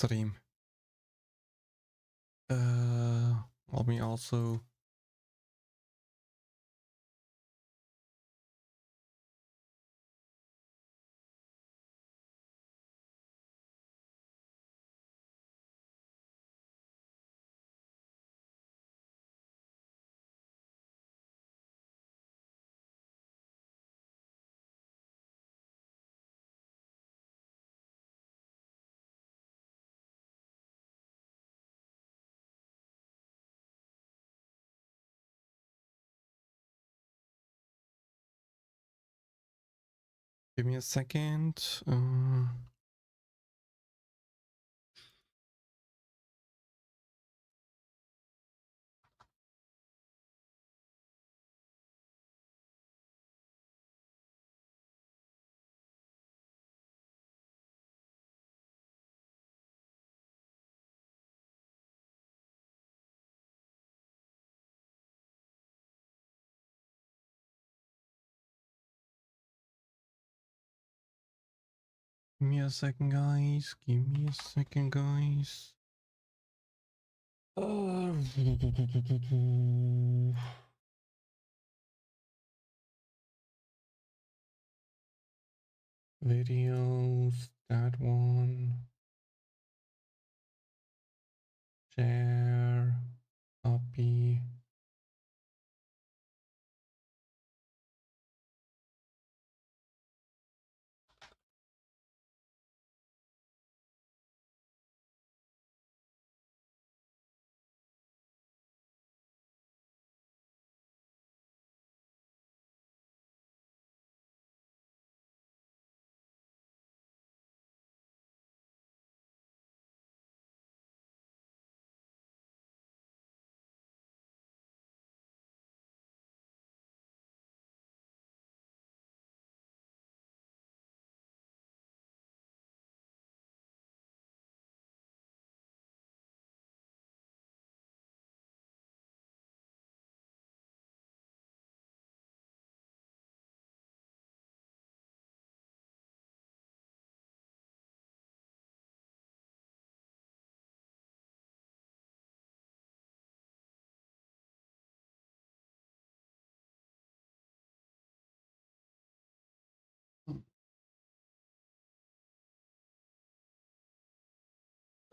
stream. Let me also... Give me a second. Give me a second, guys. Give me a second, guys. Videos, that one. Share, copy.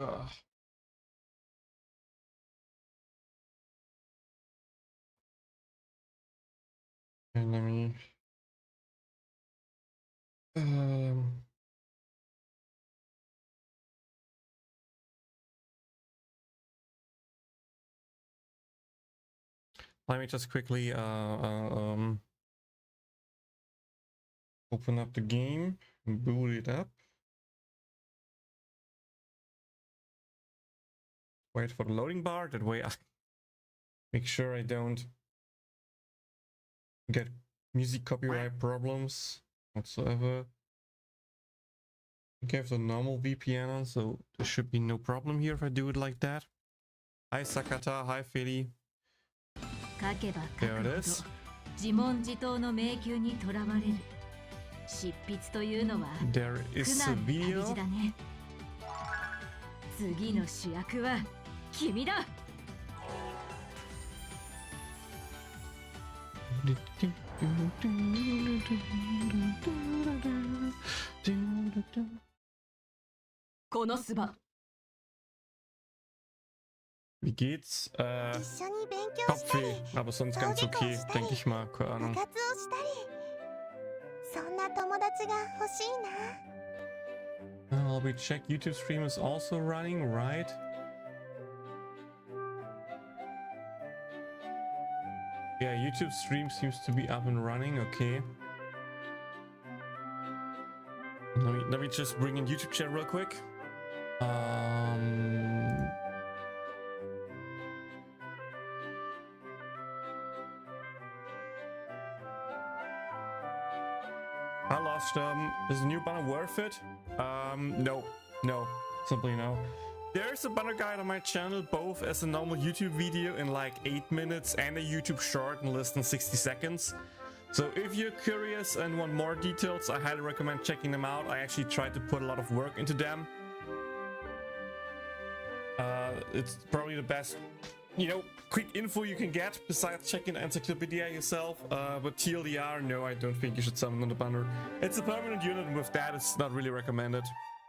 Ugh. And let me... Let me just quickly open up the game, boot it up. Wait for the loading bar, that way I make sure I don't get music copyright problems whatsoever. Okay, I have the normal VPN on, so there should be no problem here if I do it like that. Hi Sakata, hi Philly. There it is. There is a video. 次の主役は君だ。Konosuba. Wie geht's? Kopfweh, aber sonst ganz okay, denke ich mal. Keine Ahnung. We check YouTube stream is also running, right? Yeah, YouTube stream seems to be up and running. Okay. Let me just bring in YouTube chat real quick. I lost is the new banner worth it? No, simply no. There's a banner guide on my channel, both as a normal YouTube video in like 8 minutes and a YouTube short in less than 60 seconds. So if you're curious and want more details, I highly recommend checking them out. I actually tried to put a lot of work into them. It's probably the best, quick info you can get besides checking Encyclopedia yourself. But TLDR, no, I don't think you should summon on the banner. It's a permanent unit, and with that, it's not really recommended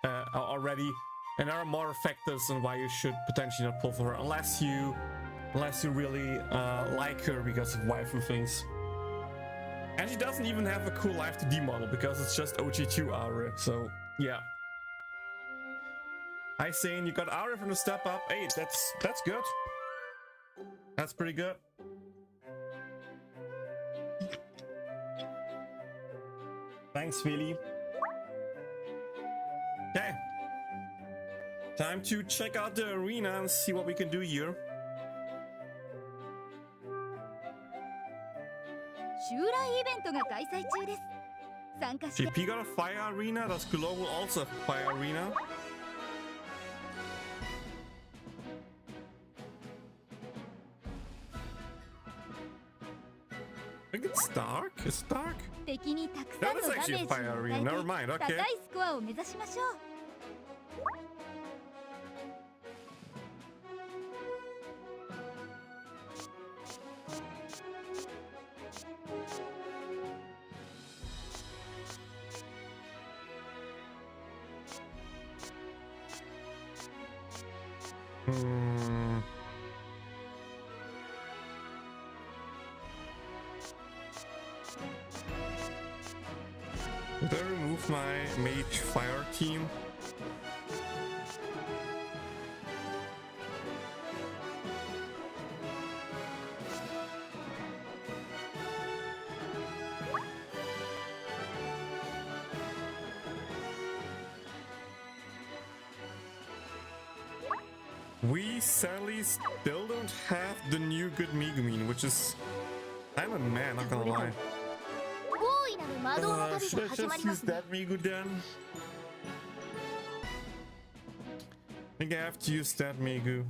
already. And there are more factors on why you should potentially not pull for her, unless you really like her because of waifu things. And she doesn't even have a cool Life to D model because it's just OG2 Aura. So yeah. I saying you got Aura from the step up. Hey, that's good. That's pretty good. Thanks, Philly. Okay. Time to check out the arena and see what we can do here. GP got a fire arena. Does Global also have a fire arena? I think it's dark. It's dark. That is actually a fire arena. Never mind. Okay. Did I remove my mage fire team? We sadly still don't have the new good Megumin, which is I'm a man, not gonna lie. Should I just use that Megu then? I think I have to use that Megu.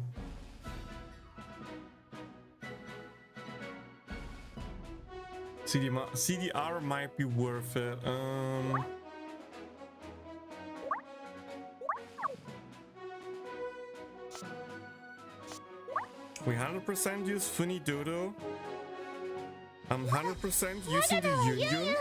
CDR might be worth it. We 100% use Funny Dodo. I'm 100% using the Yun.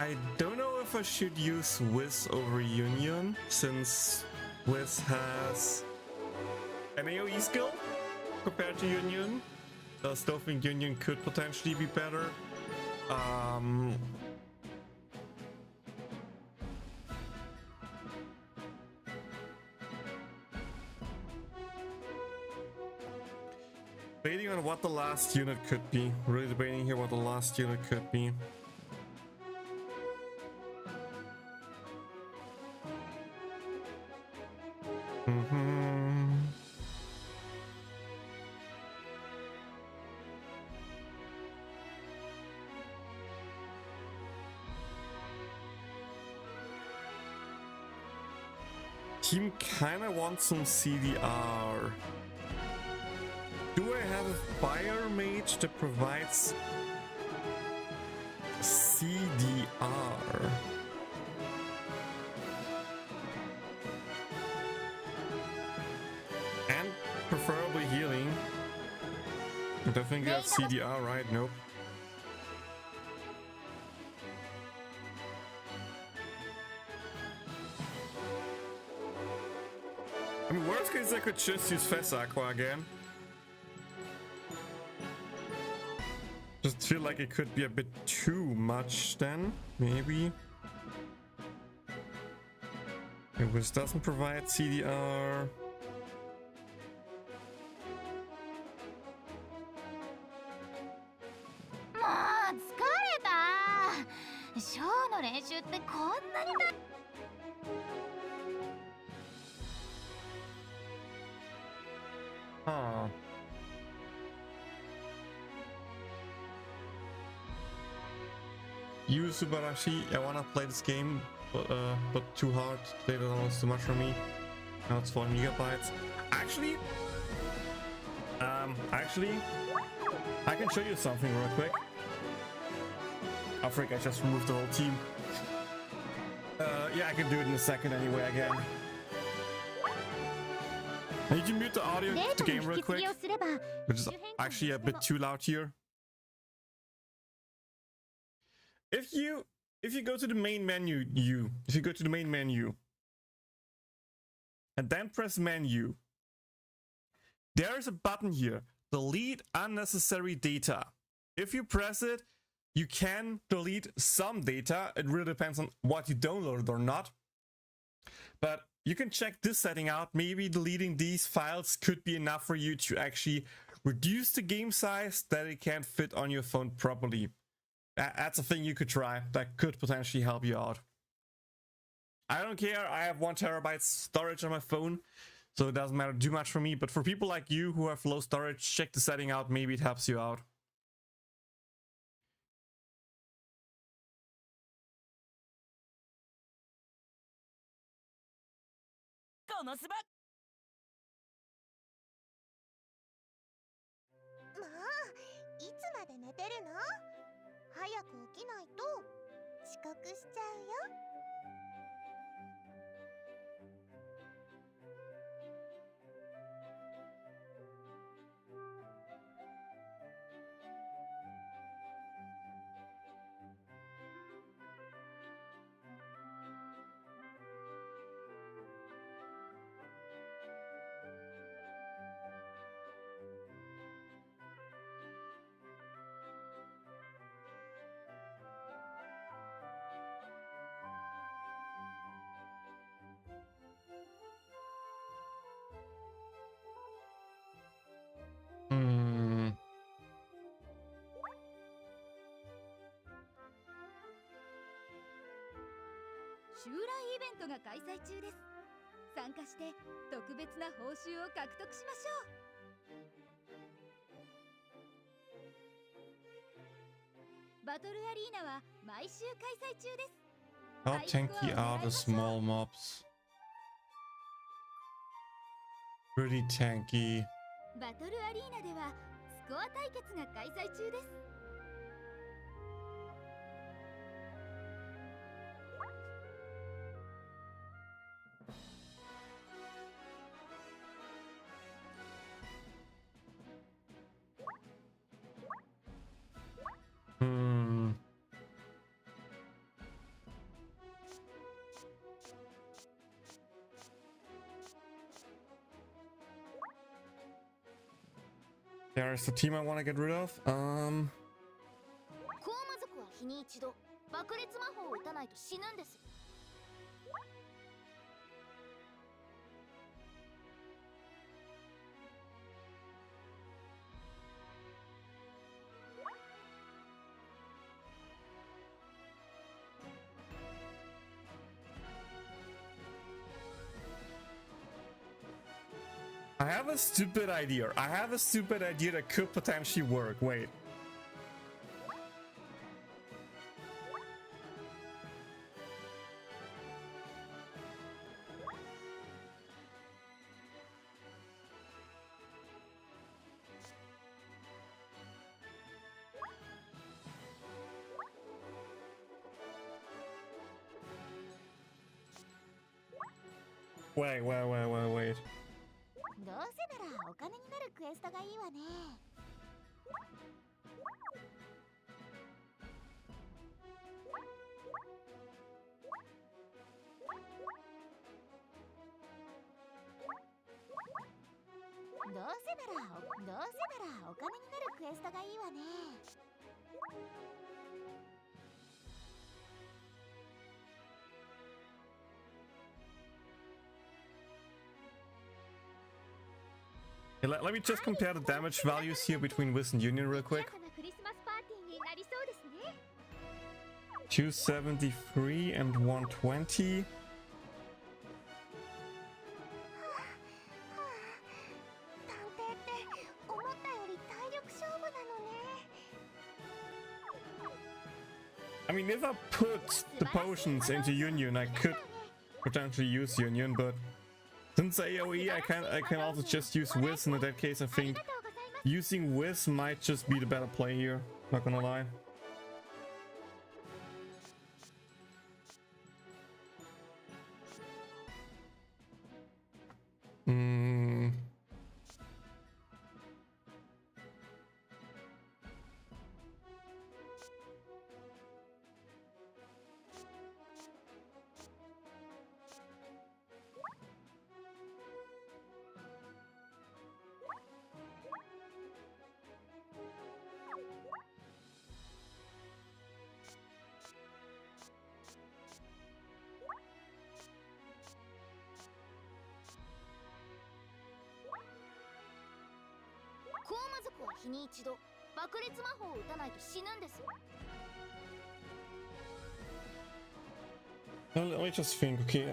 I don't know if I should use Wiz over Union, since Wiz has an AoE skill compared to Union. I still think Union could potentially be better. Debating on what the last unit could be. Really debating here what the last unit could be. Team kinda wants some CDR. Do I have a fire mage that provides CDR? And preferably healing. I don't think you have CDR, right? Nope. I mean, worst case, I could just use Fess Aqua again. Just feel like it could be a bit too much then, maybe. It was doesn't provide CDR. Huh. You Subarashi, I wanna play this game, but too hard. Data download is too much for me. Now it's 4 megabytes. Actually, I can show you something real quick. I think I just removed the whole team. Yeah, I can do it in a second anyway again. I need to mute the audio of the game real quick, which is actually a bit too loud here. If you go to the main menu, and then press menu, there is a button here, delete unnecessary data. If you press it, you can delete some data. It really depends on what you downloaded or not. But you can check this setting out. Maybe deleting these files could be enough for you to actually reduce the game size that it can't fit on your phone properly. That's a thing you could try. That could potentially help you out. I don't care. I have 1 terabyte storage on my phone, so it doesn't matter too much for me. But for people like you who have low storage, check the setting out. Maybe it helps you out. Konosuba! まあ、いつまで寝てるの？早く起きないと遅刻しちゃうよ。襲来イベントが開催中です。参加して特別な報酬を獲得しましょう。バトルアリーナは毎週開催中です。 How tanky are the small mobs? Pretty tanky. バトルアリーナではスコア対決が開催中です。 There's the team I want to get rid of. コーマ族は日に一度爆裂魔法を打たないと死ぬんです。 I have a stupid idea. That could potentially work. Wait. Wait. どうせならお金になるクエストがいいわね。どうせならお金になるクエストがいいわね。 Let me just compare the damage values here between Wiz and Union real quick. 273 and 120. 探偵 never put the potions into Union. I could potentially use Union, but since AoE, I can also just use Whiz, and in that case, I think using Whiz might just be the better play here. Not gonna lie. Let me just think. Okay,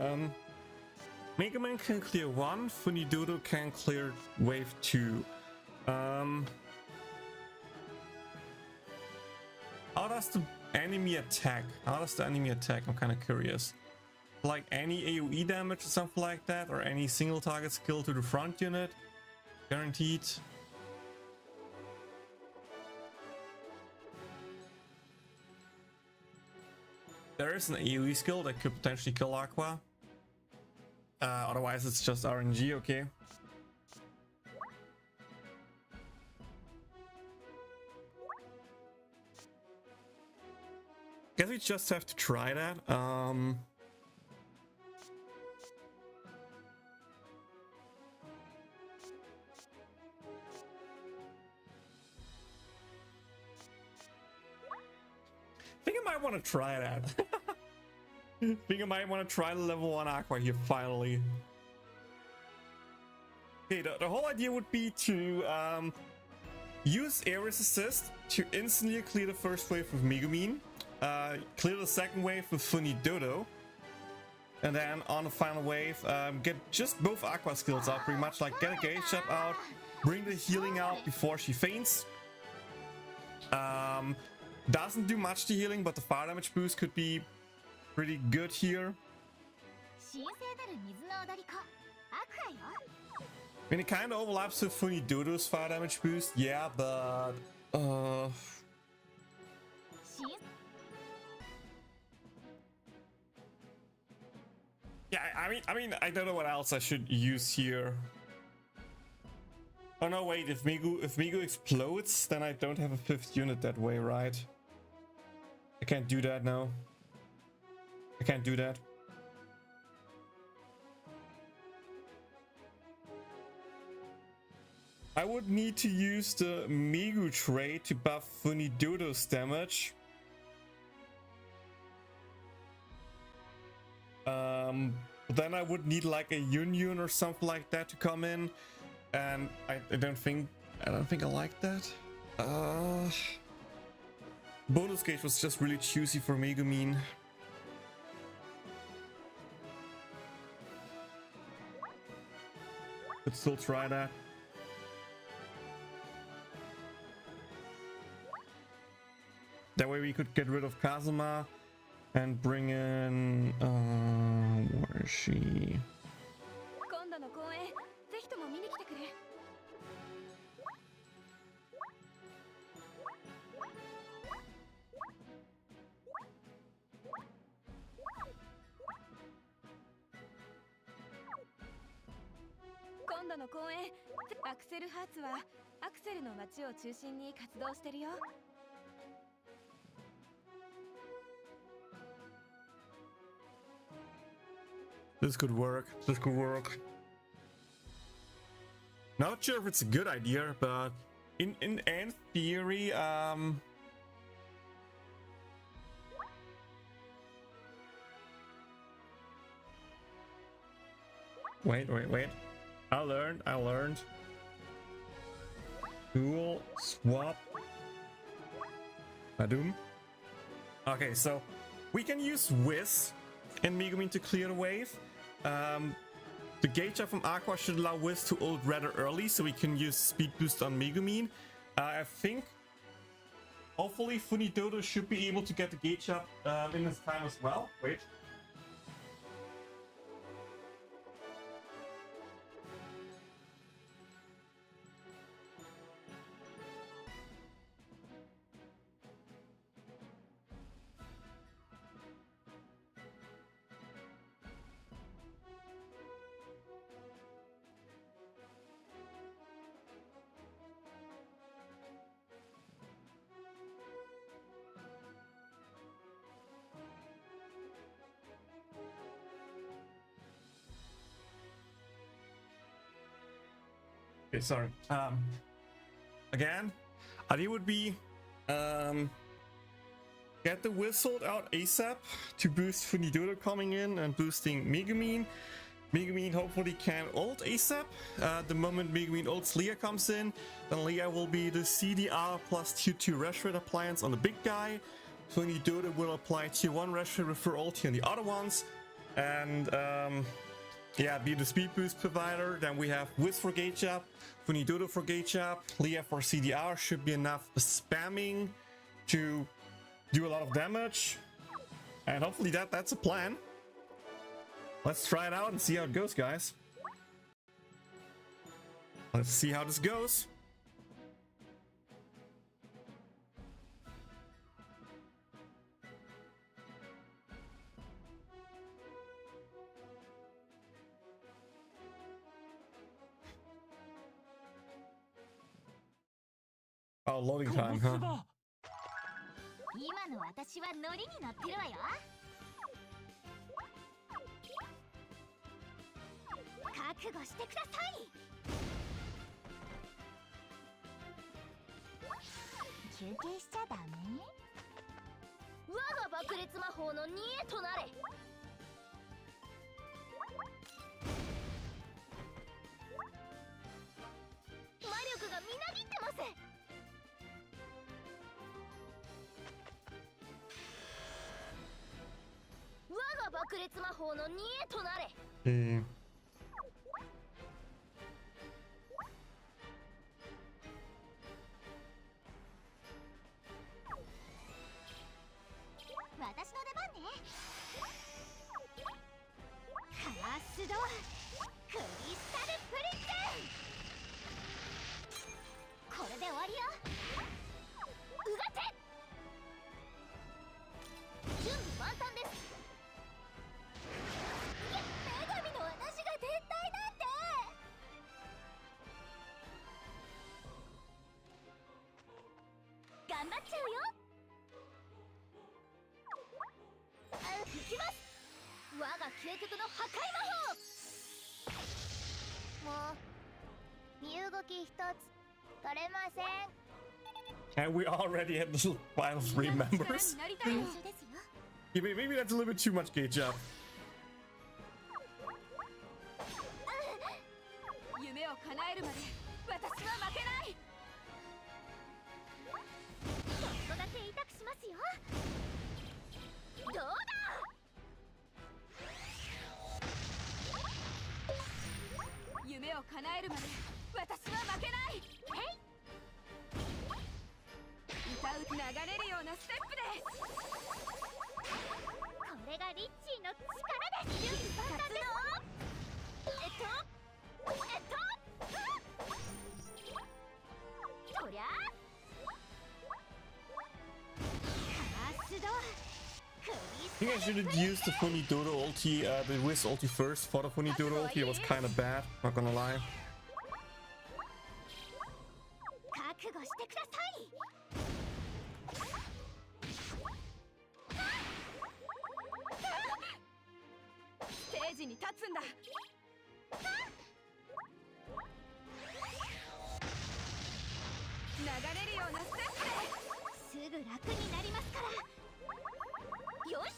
Mega Man can clear 1, Funidodo can clear wave 2. How does the enemy attack? How does the enemy attack? I'm kind of curious. Like any AoE damage or something like that, or any single target skill to the front unit? Guaranteed. There is an AoE skill that could potentially kill Aqua. Otherwise, it's just RNG, okay. Guess we just have to try that. I think I might want to try that. I think I might want to try the level 1 Aqua here finally. Okay, the whole idea would be to use Ares Assist to instantly clear the first wave with Megumin, clear the second wave with Funidodo, and then on the final wave, get just both Aqua skills out, pretty much, like get a Gauge Up out, bring the healing out before she faints. Doesn't do much to healing, but the fire damage boost could be pretty good here. I mean, it kind of overlaps with Funidodo's fire damage boost, yeah, but yeah, I mean, I don't know what else I should use here. Oh no, wait, if Migu explodes, then I don't have a 5th unit that way, right? I can't do that now. I can't do that. I would need to use the Migu trait to buff Funidodo's damage. Then I would need like a Yun or something like that to come in. And I don't think I like that. Bonus gauge was just really choosy for Megumin. Could still try that. That way we could get rid of Kazuma and bring in where is she? This could work. This could work. Not sure if it's a good idea, but in theory, wait. I learned. Dual swap. Badum. Okay, so we can use Whiz in Megumin to clear the wave. The gauge up from Aqua should allow Whiz to ult rather early, so we can use speed boost on Megumin. I think Hopefully Funidodo should be able to get the gauge up in this time as well. Wait. Okay, sorry. Again, idea would be get the whistled out ASAP to boost Funidodo coming in and boosting Megumin. Megumin hopefully can ult ASAP. The moment Megumin ults Leah comes in, then Leah will be the CDR plus tier 2 rush rate appliance on the big guy. Funidodo will apply tier 1 rush rate with her ulti on the other ones. And yeah, be the speed boost provider. Then we have Wiz for gauge up, Funidodo for gauge up, Leah for CDR. Should be enough spamming to do a lot of damage. And hopefully that's a plan. Let's try it out and see how it goes, guys. Let's see how this goes. Oh, loading time, huh? 今の私はノリに乗ってるわよ。覚悟してください。休憩しちゃダメ？我が爆裂魔法の煮えとなれ。魔力がみなぎってます。我が爆裂魔法の煮えとなれ。私の出番ね。カースドクリスタルプリズン。これで終わりよ。うがって準備万端です。いや、女神の私が絶対なんて。頑張っちゃうよ。行きます。我が究極の破壊魔法。もう身動き一つ取れません。And we already had the final 3 members. Yeah, maybe that's a little bit too much gauge up. 夢を叶えるまで私は負けない。ちょっとだけ痛くしますよ。どうだ。夢を叶えるまで私は負けない。へい。歌う流れるようなステップで。これがリッチーの力です。準備万端です。そりゃカースド I think I should have used the Funidodo ulti, the Wiz ulti first for the Funidodo ulti. It was kind of bad, not gonna lie. 覚悟してください。ステージに立つんだ。流れるようなステップですぐ楽になりますから。よいしょ。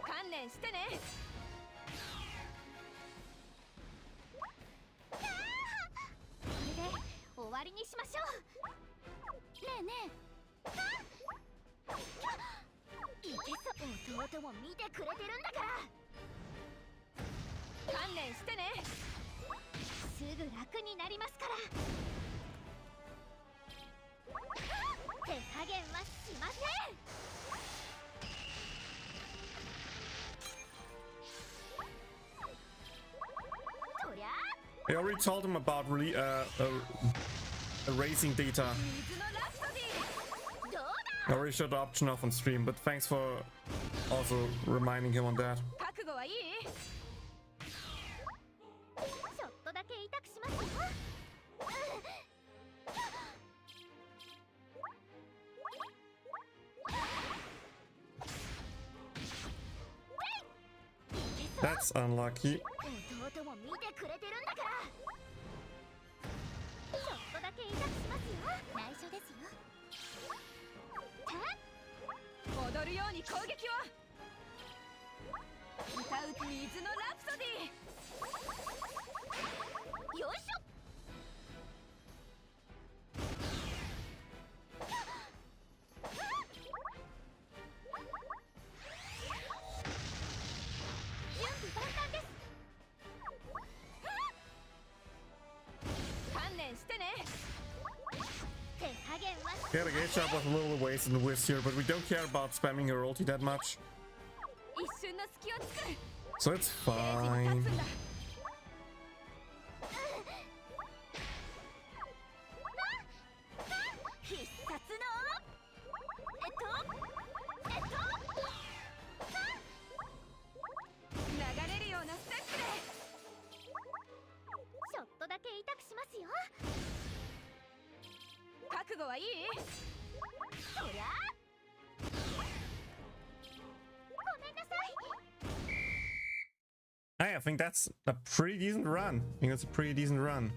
観念してね。これで終わりにしましょう。ねえねえ。いけそう。弟も見てくれてるんだから。観念してね。すぐ楽になりますから。手加減はしません。そりゃ I already told him about really erasing data. 水のラプソディ。どう I already showed the option off on stream, but thanks for also reminding him on that. 覚悟はいい？ちょっとだけ痛くしますよ。That's unlucky. 弟も見てくれてるんだから。ちょっとだけ痛くしますよ。内緒ですよ。踊るように攻撃を。歌う水のラプソディ。よいしょ。準備万端です。観念してね。手加減は Yeah, the gate shot was a little wasted in the whiz here, but we don't care about spamming her ulti that much. 一瞬の隙を作る。 So it's ステージに fine. 立つんだ。必殺の流れるようなステップで。ちょっとだけ痛くしますよ。覚悟はいい？そりゃごめんなさい。 Hey, I think that's a pretty decent run. I think that's a pretty decent run.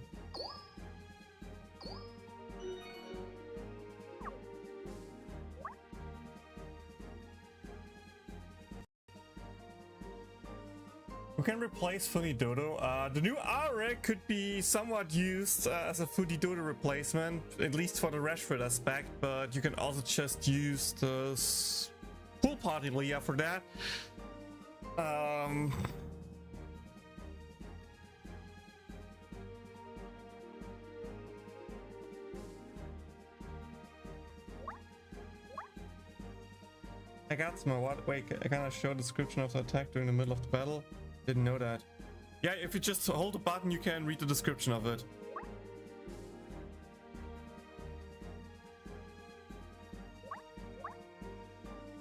We can replace Funidodo. The new Arek could be somewhat used as a Funidodo replacement, at least for the Rashford aspect, but you can also just use the Pool Party Leah for that. I got some what? Wait, I gotta show a description of the attack during the middle of the battle. Didn't know that. Yeah, if you just hold the button, you can read the description of it.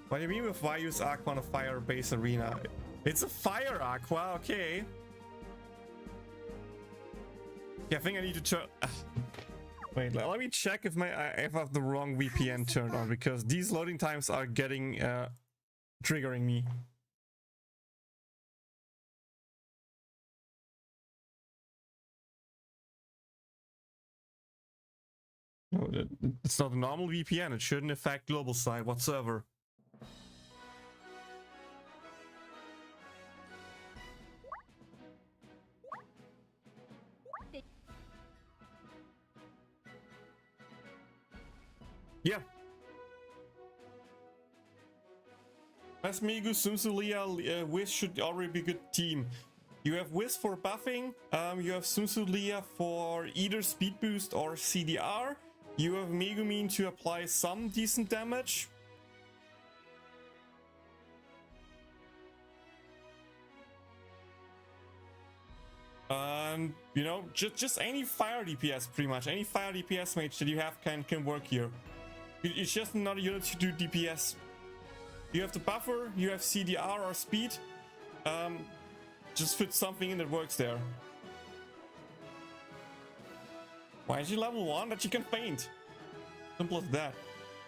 What do you mean with why use Aqua on a fire-based arena? It's a fire Aqua, okay. Yeah, I think I need to turn. Wait, let me check if if I have the wrong VPN turned on, because these loading times are getting triggering me. No, it's not a normal VPN. It shouldn't affect global side whatsoever. Yeah. As Migu, Sumsu, Leah, Wiz should already be a good team. You have Wiz for buffing, you have Sumsu Leah for either speed boost or CDR. You have Megumin to apply some decent damage. And you know, just any fire DPS, pretty much any fire DPS mage that you have can work here. It's just another unit to do DPS. You have the buffer, you have CDR or speed. Just fit something in that works there. Why is she level 1? That she can faint. Simple as that.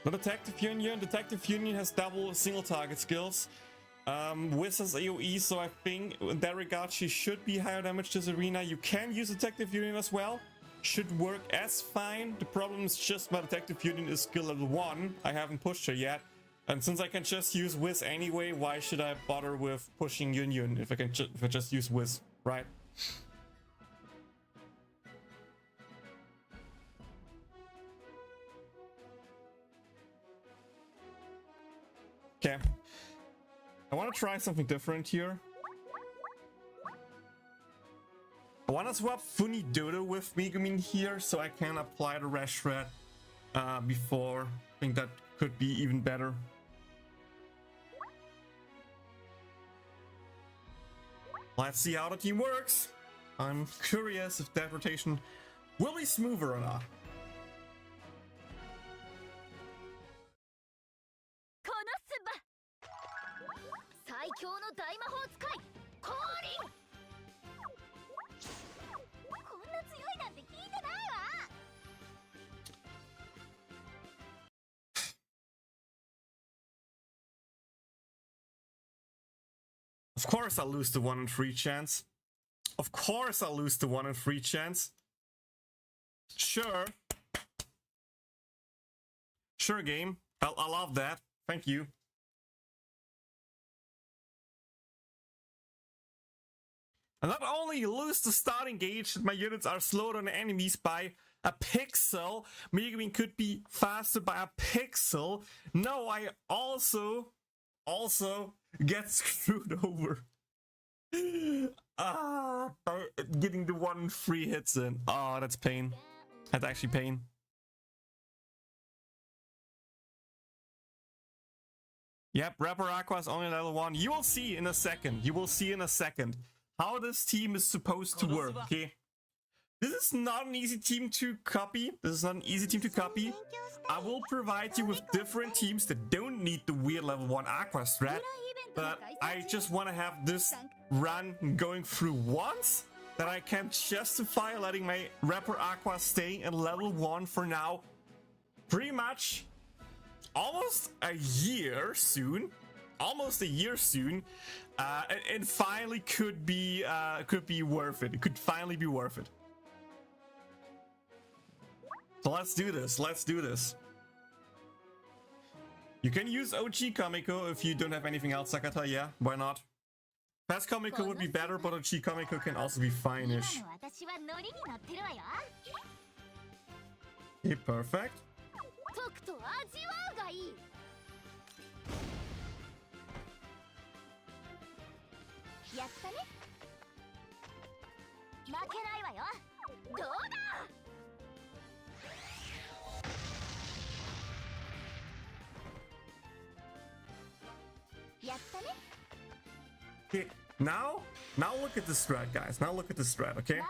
The Detective Union. Detective Union has double single target skills. Wiz has AoE, so I think in that regard she should be higher damage this arena. You can use Detective Union as well. Should work as fine. The problem is just my Detective Union is skill level 1. I haven't pushed her yet. And since I can just use Wiz anyway, why should I bother with pushing Union if I just use Wiz, right? Okay. I want to try something different here. I want to swap Funidodo with Megumin here so I can apply the Rash Shred before. I think that could be even better. Let's see how the team works. I'm curious if that rotation will be smoother or not. Konosuba! 最強の大魔法使い降臨こんな強いなんて聞いてないわ Of course I'll lose the 1 in 3 chance. Of course I'll lose the 1 in 3 chance. Sure. Sure, game. I love that. Thank you. And not only lose the starting gauge, my units are slowed on enemies by a pixel. Megumin could be faster by a pixel. No, I also get screwed over. By getting the 1 free hits in. Oh, that's pain. That's actually pain. Yep, Rapper Aqua is only level 1. You will see in a second. You will see in a second how this team is supposed to work, okay? This is not an easy team to copy. This is not an easy team to copy. I will provide you with different teams that don't need the weird level 1 Aqua strat. But I just want to have this run going through once, that I can justify letting my Rapper Aqua stay in level 1 for now. Pretty much almost a year soon. Almost a year soon. And finally could be worth it. It could finally be worth it. So let's do this. Let's do this. You can use OG Kamiko if you don't have anything else, Sakata. Yeah, why not? Fast Kamiko would be better, but OG Kamiko can also be fine-ish. Okay, perfect. Okay, now look at the strat, guys. Now look at the strat, okay?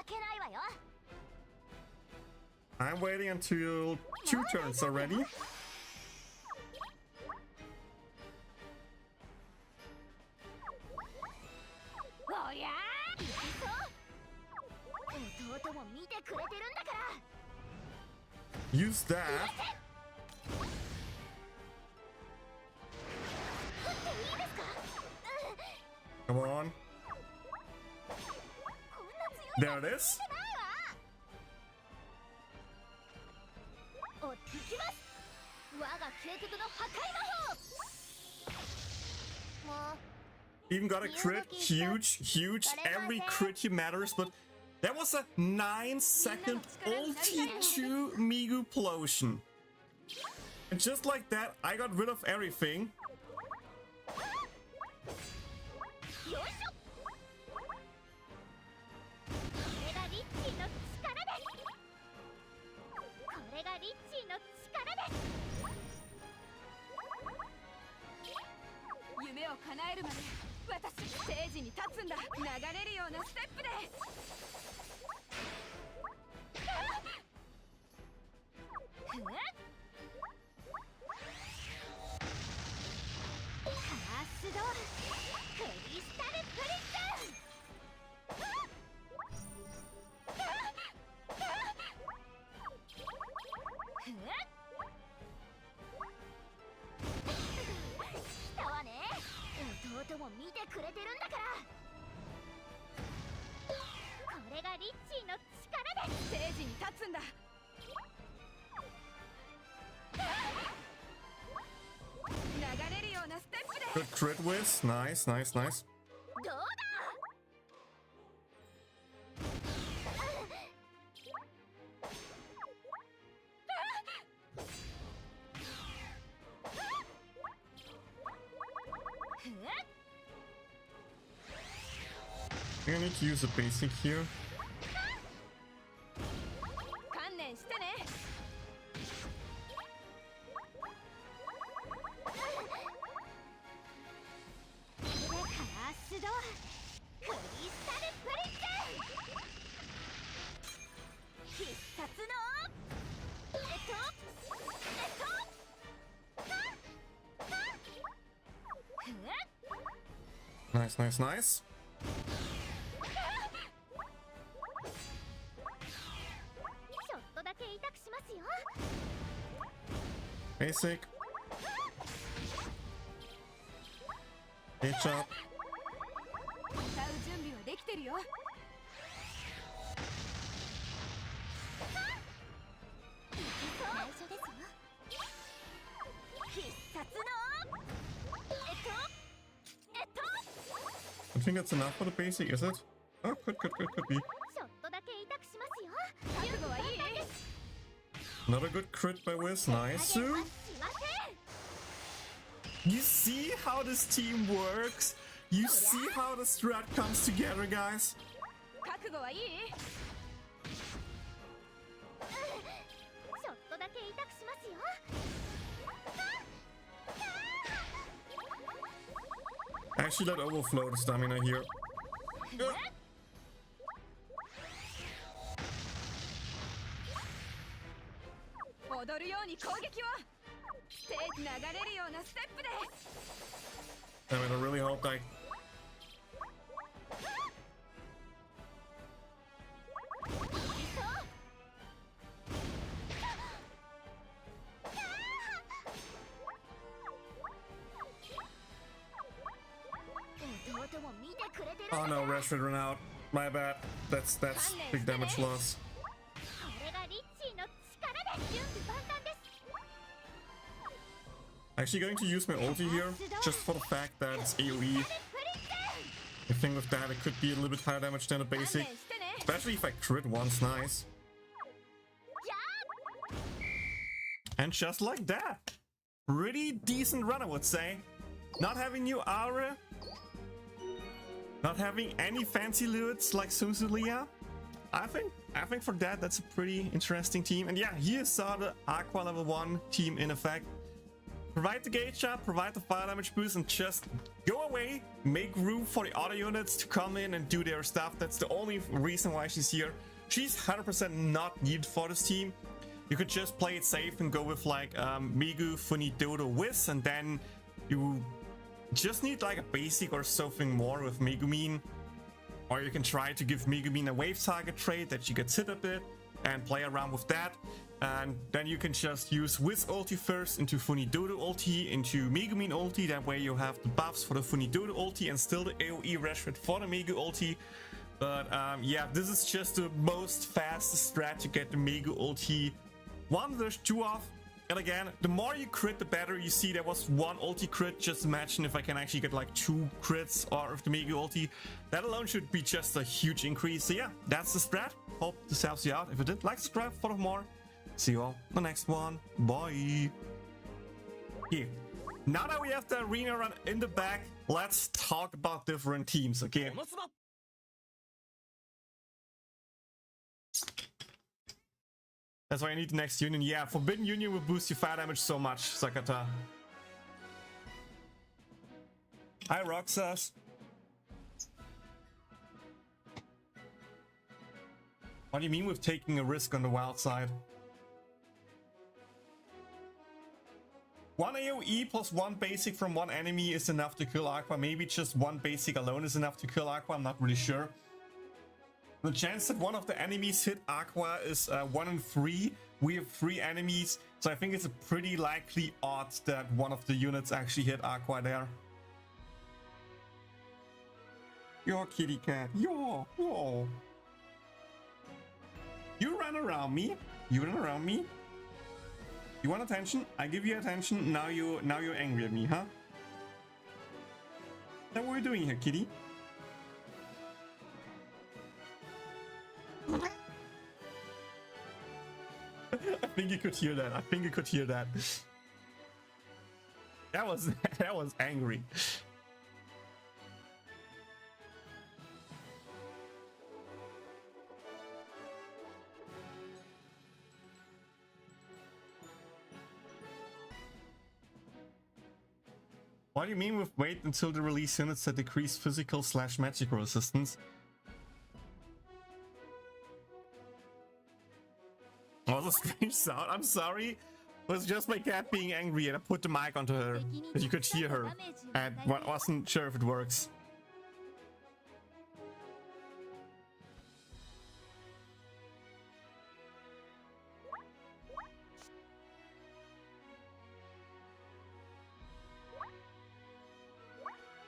I'm waiting until 2 turns already. Use that. Come on. There it is. Even got a crit. Huge. Every crit here matters, but that was a 9-second ulti to Meguplosion. And just like that, I got rid of everything. Good crit whiz. Nice. I think I need to use a basic here. Nice, nice, nice. Basic. Good job. 歌う準備はできてるよ。内緒ですよ。必殺のI think that's enough for the basic, is it? Oh, could be. ちょっとだけ痛くしますよ。覚悟はいい？ Another good crit by Wiz. Nice. You see how this team works? You see how the strat comes together, guys? 覚悟はいい？ちょっとだけ痛くしますよ。 Actually, let overflow the stamina here. 踊るように攻撃を。流れるようなステップで。 I mean, I really hope I... 弟も見てくれてる。 Oh no, Rashford ran out. My bad. That's big damage loss. これがリッチーの力です。準備万端です。 Actually going to use my ulti here, just for the fact that it's AoE. I think with that it could be a little bit higher damage than a basic. Especially if I crit once, nice. And just like that. Pretty decent run, I would say. Not having new aura. Not having any fancy loots like Suzulia. I think for that, that's a pretty interesting team. And yeah, here saw the Aqua level 1 team in effect. Provide the gauge up, provide the fire damage boost, and just go away. Make room for the other units to come in and do their stuff. That's the only reason why she's here. She's 100% not needed for this team. You could just play it safe and go with like Migu, Funidodo, Wiz, and then you just need like a basic or something more with Megumin. Or you can try to give Megumin a wave target trait that she gets hit a bit and play around with that. And then you can just use Wiz ulti first into Funidodo ulti, into Megumin ulti. That way you have the buffs for the Funidodo ulti and still the AoE Rashford for the Megu ulti. But yeah, this is just the most fastest strat to get the Megu ulti. One, there's 2 off. And again, the more you crit, the better. You see there was 1 ulti crit. Just imagine if I can actually get like 2 crits or of the Megu ulti. That alone should be just a huge increase. So yeah, that's the strat. Hope this helps you out. If it did, like, subscribe for more. See you all in the next one. Bye. Here. Now that we have the arena run in the back, let's talk about different teams, okay? That's why I need the next union. Yeah, Forbidden Union will boost your fire damage so much, Sakata. Hi, Roxas. What do you mean with taking a risk on the wild side? 1 AoE plus 1 basic from 1 enemy is enough to kill Aqua. Maybe just 1 basic alone is enough to kill Aqua. I'm not really sure. The chance that one of the enemies hit Aqua is 1 in 3. We have 3 enemies, so I think it's a pretty likely odds that one of the units actually hit Aqua there. Yo, kitty cat. Yo. You ran around me. You ran around me. You want attention? I give you attention. Now you're angry at me, huh? Is that what we're doing here, kitty? I think you could hear that. I think you could hear that. That was angry. What do you mean with wait until the release units that decrease physical / magical resistance? That was a strange sound. I'm sorry. It was just my cat being angry and I put the mic onto her. As you could hear her. And wasn't sure if it works.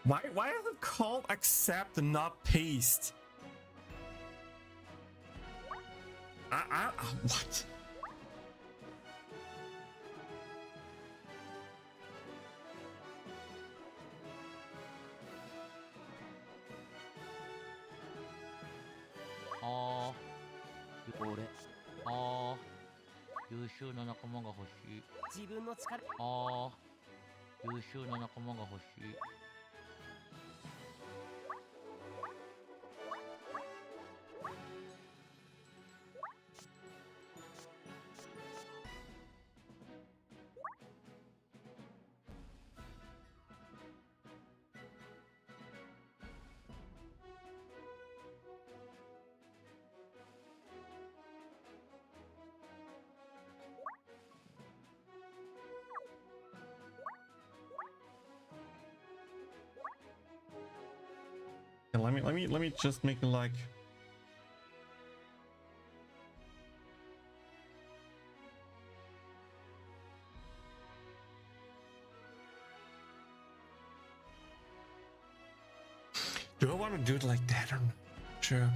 Why is it called accept and not paste? What? Ah, 俺、あ優秀な仲間が欲しい。自分の力。あ優秀な仲間が欲しい。Yeah, let me just make it like. Do I want to do it like that or not? Sure.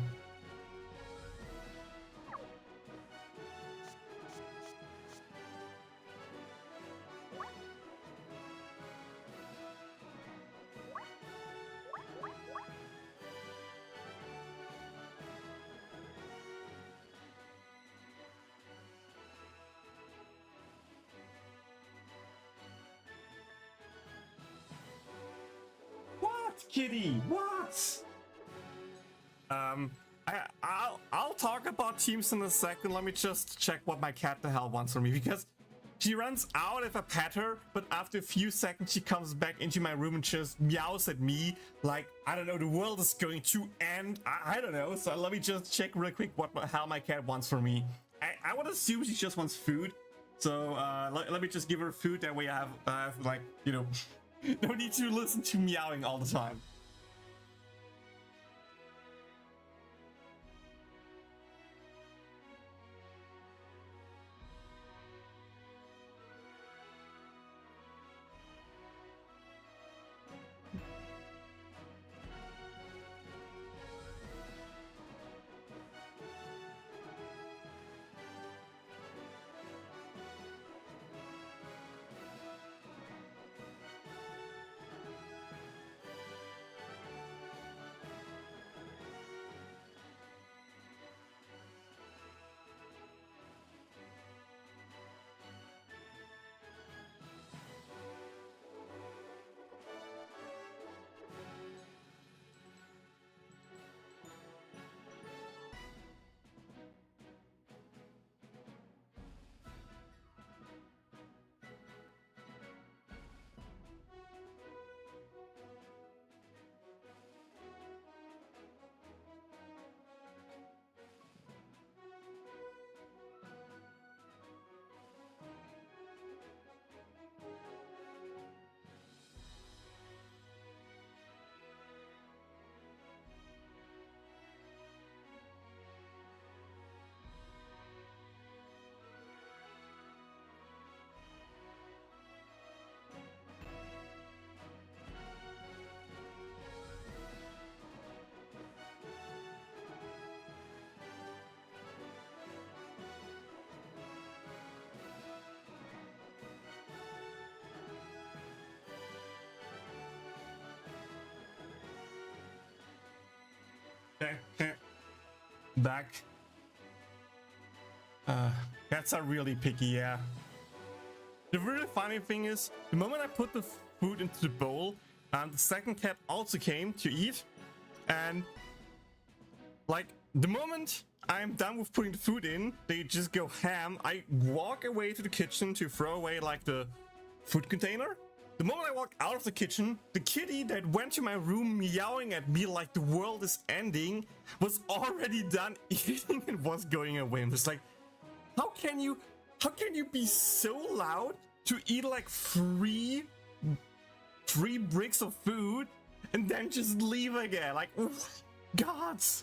What, kitty? What? I'll talk about teams in a second. Let me just check what my cat the hell wants from me, because she runs out if I pet her, but after a few seconds she comes back into my room and just meows at me like, I don't know, the world is going to end. I don't know. So let me just check real quick what how my cat wants from me. I would assume she just wants food. So let me just give her food. That way I have like, you know, no need to listen to meowing all the time. Back. Cats are really picky, yeah. The really funny thing is, the moment I put the food into the bowl, the second cat also came to eat, and like the moment I'm done with putting the food in, they just go ham. I walk away to the kitchen to throw away like the food container. The moment I walk out of the kitchen, the kitty that went to my room meowing at me like the world is ending was already done eating and was going away. I'm just like, how can you be so loud to eat like three bricks of food and then just leave again? Like, gods.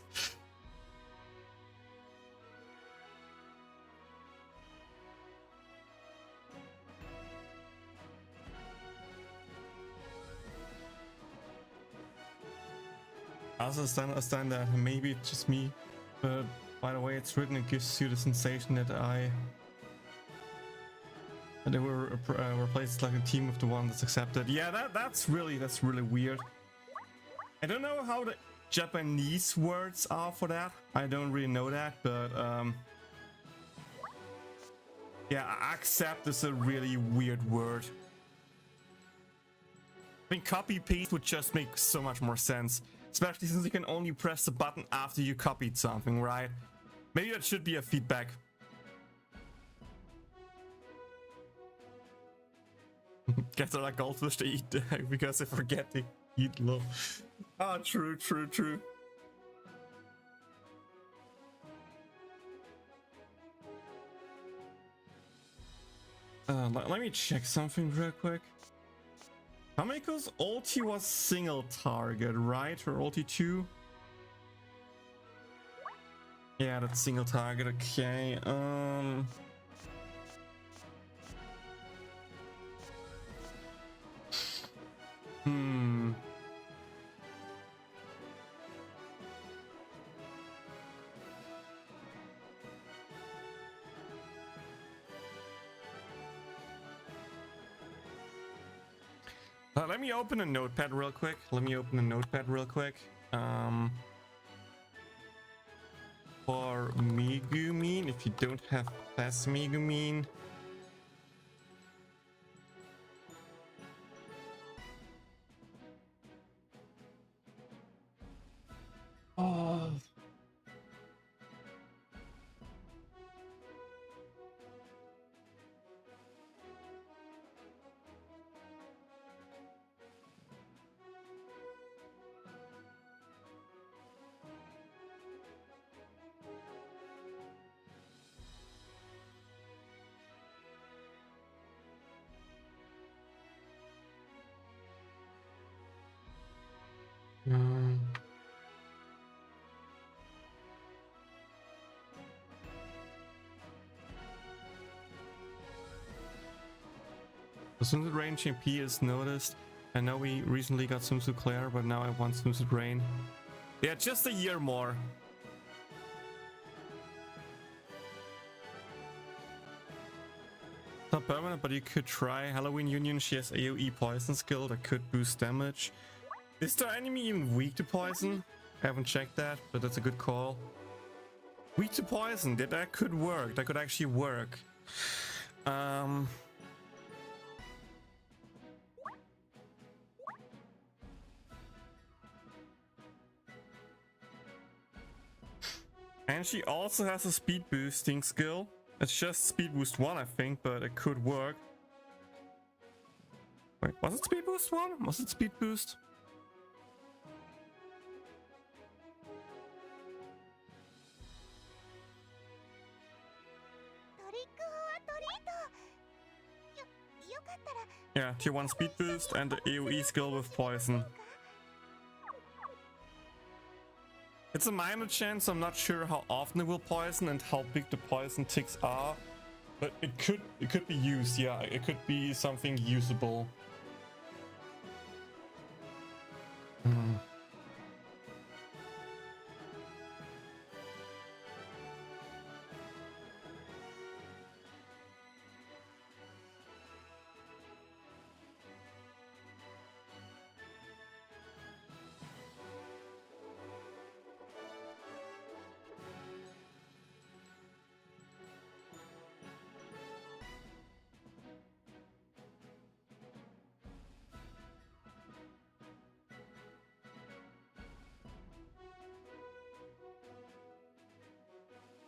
I also understand that maybe it's just me, but by the way it's written, it gives you the sensation that they were replaced like a team with the one that's accepted. Yeah, that's really weird. I don't know how the Japanese words are for that. I don't really know that, but yeah, accept is a really weird word. I mean, copy paste would just make so much more sense, especially since you can only press the button after you copied something, right? Maybe that should be a feedback. Guess they're like goldfish to eat because they forget to eat love. Ah, true. Let me check something real quick. Kamiko's ulti was single target, right? Her ulti 2? Yeah, that's single target, okay. Let me open a notepad real quick. For Megumin, if you don't have Fast Megumin. Oh. The Swimsuit Rain GP is noticed. I know we recently got Swimsuit Claire, but now I want Swimsuit Rain. Yeah, just a year more. Not permanent, but you could try. Halloween Union, she has AoE poison skill that could boost damage. Is the enemy even weak to poison? I haven't checked that, but that's a good call. Weak to poison, that could work. That could actually work. And she also has a speed boosting skill. It's just speed boost 1, I think, but it could work. Wait, was it speed boost 1? Was it speed boost? Yeah, tier 1 speed boost and the AoE skill with poison. It's a minor chance, I'm not sure how often it will poison and how big the poison ticks are. But it could be used, yeah, it could be something usable.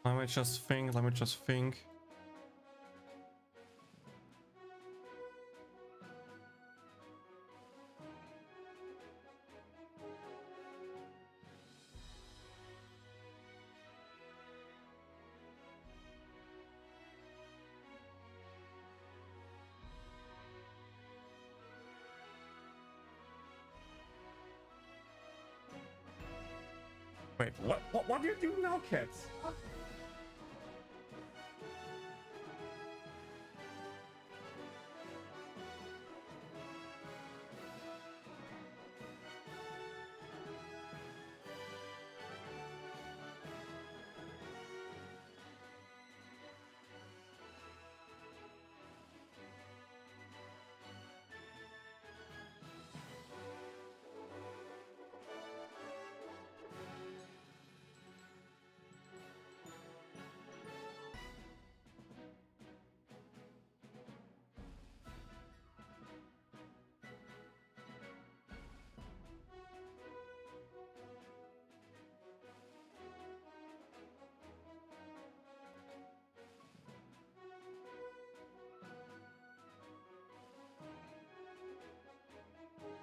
Let me just think. Wait, what do you do now, cats?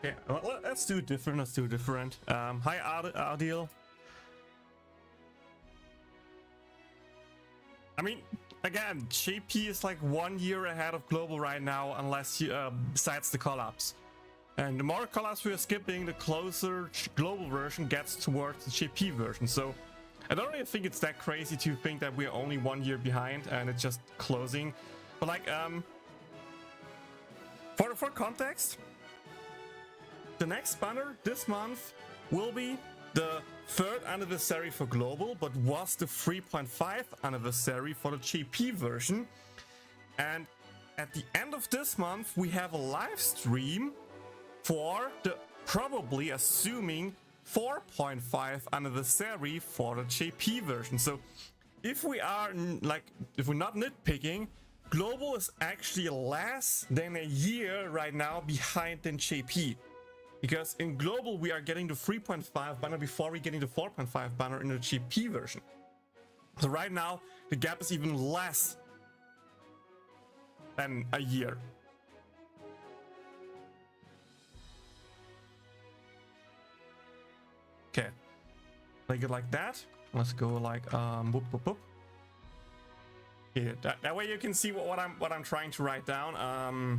Okay, well, let's do different. Let's do different. Hi, Adil. I mean, again, JP is like 1 year ahead of global right now, unless you, besides the collabs. And the more collabs we are skipping, the closer global version gets towards the JP version. So I don't really think it's that crazy to think that we're only 1 year behind and it's just closing. But like, for context, the next banner this month will be the 3rd anniversary for global, but was the 3.5 anniversary for the JP version. And at the end of this month, we have a live stream for the probably assuming 4.5 anniversary for the JP version. So if we are if we're not nitpicking, global is actually less than a year right now behind than JP. Because in global, we are getting the 3.5 banner before we're getting the 4.5 banner in the GP version. So right now, the gap is even less than a year. Okay, make it like that. Let's go like boop boop boop. Yeah, that way you can see what I'm trying to write down.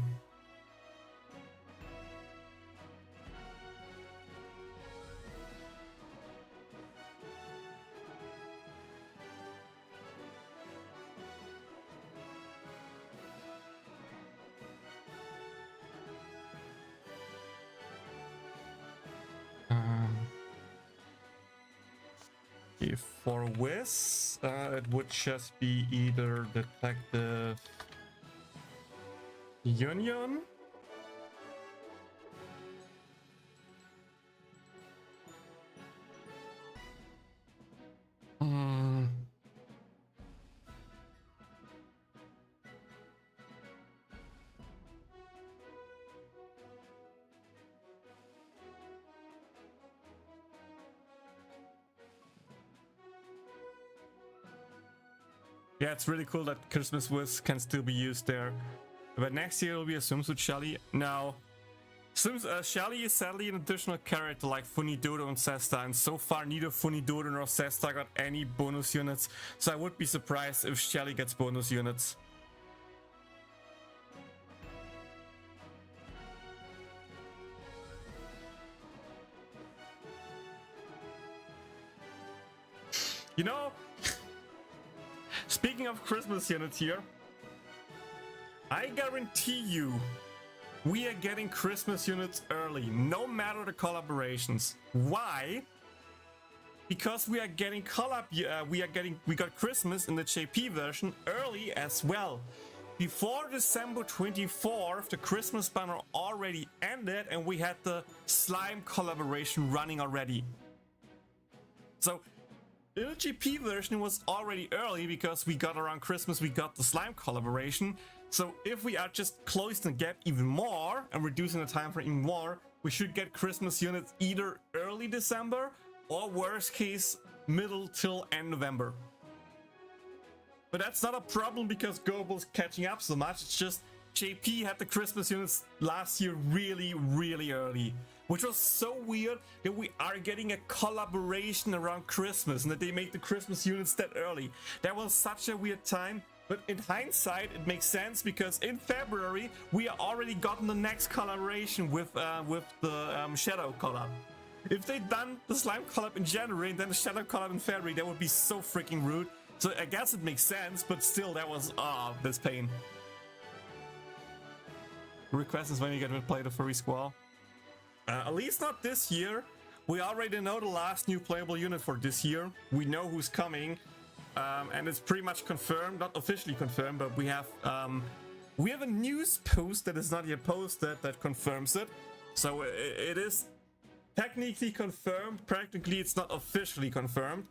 For Wiz, it would just be either Detective Union. Yeah, it's really cool that Christmas Wiz can still be used there. But next year it'll be a swimsuit Shelly. Now, Shelly is sadly an additional character like Funidodo and Sesta, and so far neither Funidodo nor Sesta got any bonus units, so I would be surprised if Shelly gets bonus units. You know, speaking of Christmas units here, I guarantee you we are getting Christmas units early, no matter the collaborations. Why? Because we are getting we got Christmas in the JP version early as well. Before December 24th, the Christmas banner already ended and we had the slime collaboration running already. So in the GP version, it was already early because we got around Christmas, we got the slime collaboration. So if we are just closing the gap even more and reducing the time frame even more, we should get Christmas units either early December or worst case, middle till end November. But that's not a problem because Global's catching up so much. It's just JP had the Christmas units last year really, really early. Which was so weird that we are getting a collaboration around Christmas and that they make the Christmas units that early. That was such a weird time, but in hindsight it makes sense because in February we are already gotten the next collaboration with the Shadow collab. If they'd done the Slime collab in January and then the Shadow collab in February, that would be so freaking rude. So I guess it makes sense, but still that was this pain. Request is when you get to play the furry squall. At least not this year. We already know the last new playable unit for this year. We know who's coming, and it's pretty much confirmed. Not officially confirmed, but we have a news post that is not yet posted that confirms it. So it is technically confirmed. Practically, it's not officially confirmed,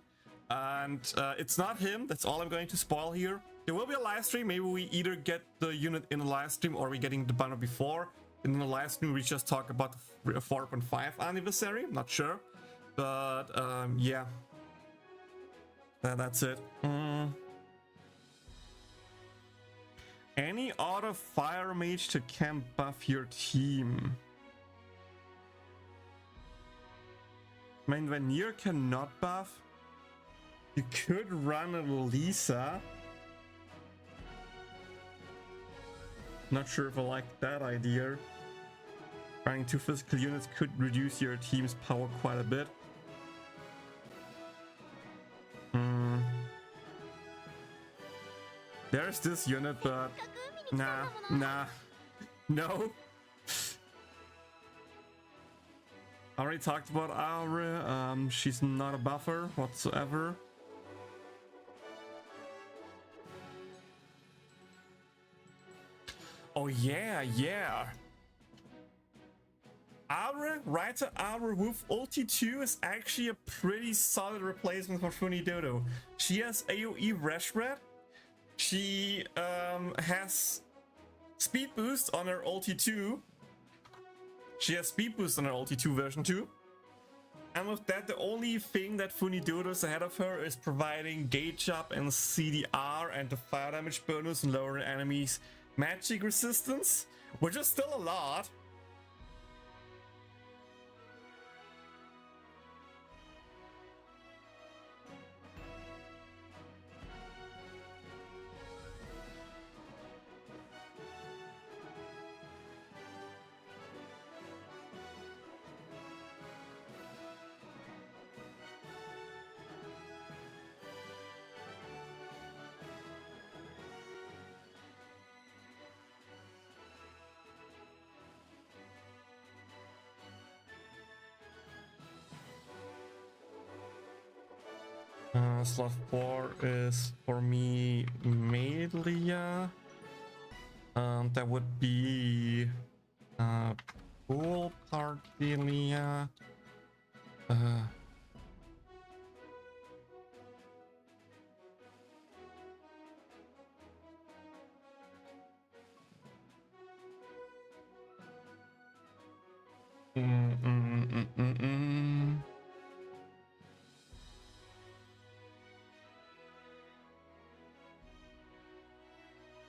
and it's not him. That's all I'm going to spoil here. There will be a live stream. Maybe we either get the unit in a live stream or we're getting the banner before. In the live stream, we just talk about the 4.5 anniversary. I'm not sure, but yeah, that's it. Any other fire mage to camp buff your team? I mean, when Nier cannot buff, you could run a Lisa. Not sure if I like that idea. Running 2 physical units could reduce your team's power quite a bit. There's this unit, but nah, no. I already talked about Aure. She's not a buffer whatsoever. Oh yeah. Aure, Writer Aure with ulti 2 is actually a pretty solid replacement for Funidodo. She has AoE Reshred. She has speed boost on her ulti 2. She has speed boost on her ulti 2 version 2. And with that, the only thing that Funidodo's ahead of her is providing gauge up and CDR and the fire damage bonus and lower enemies' magic resistance, which is still a lot. Slot 4 is for me Melia. That would be Pool Pardelia.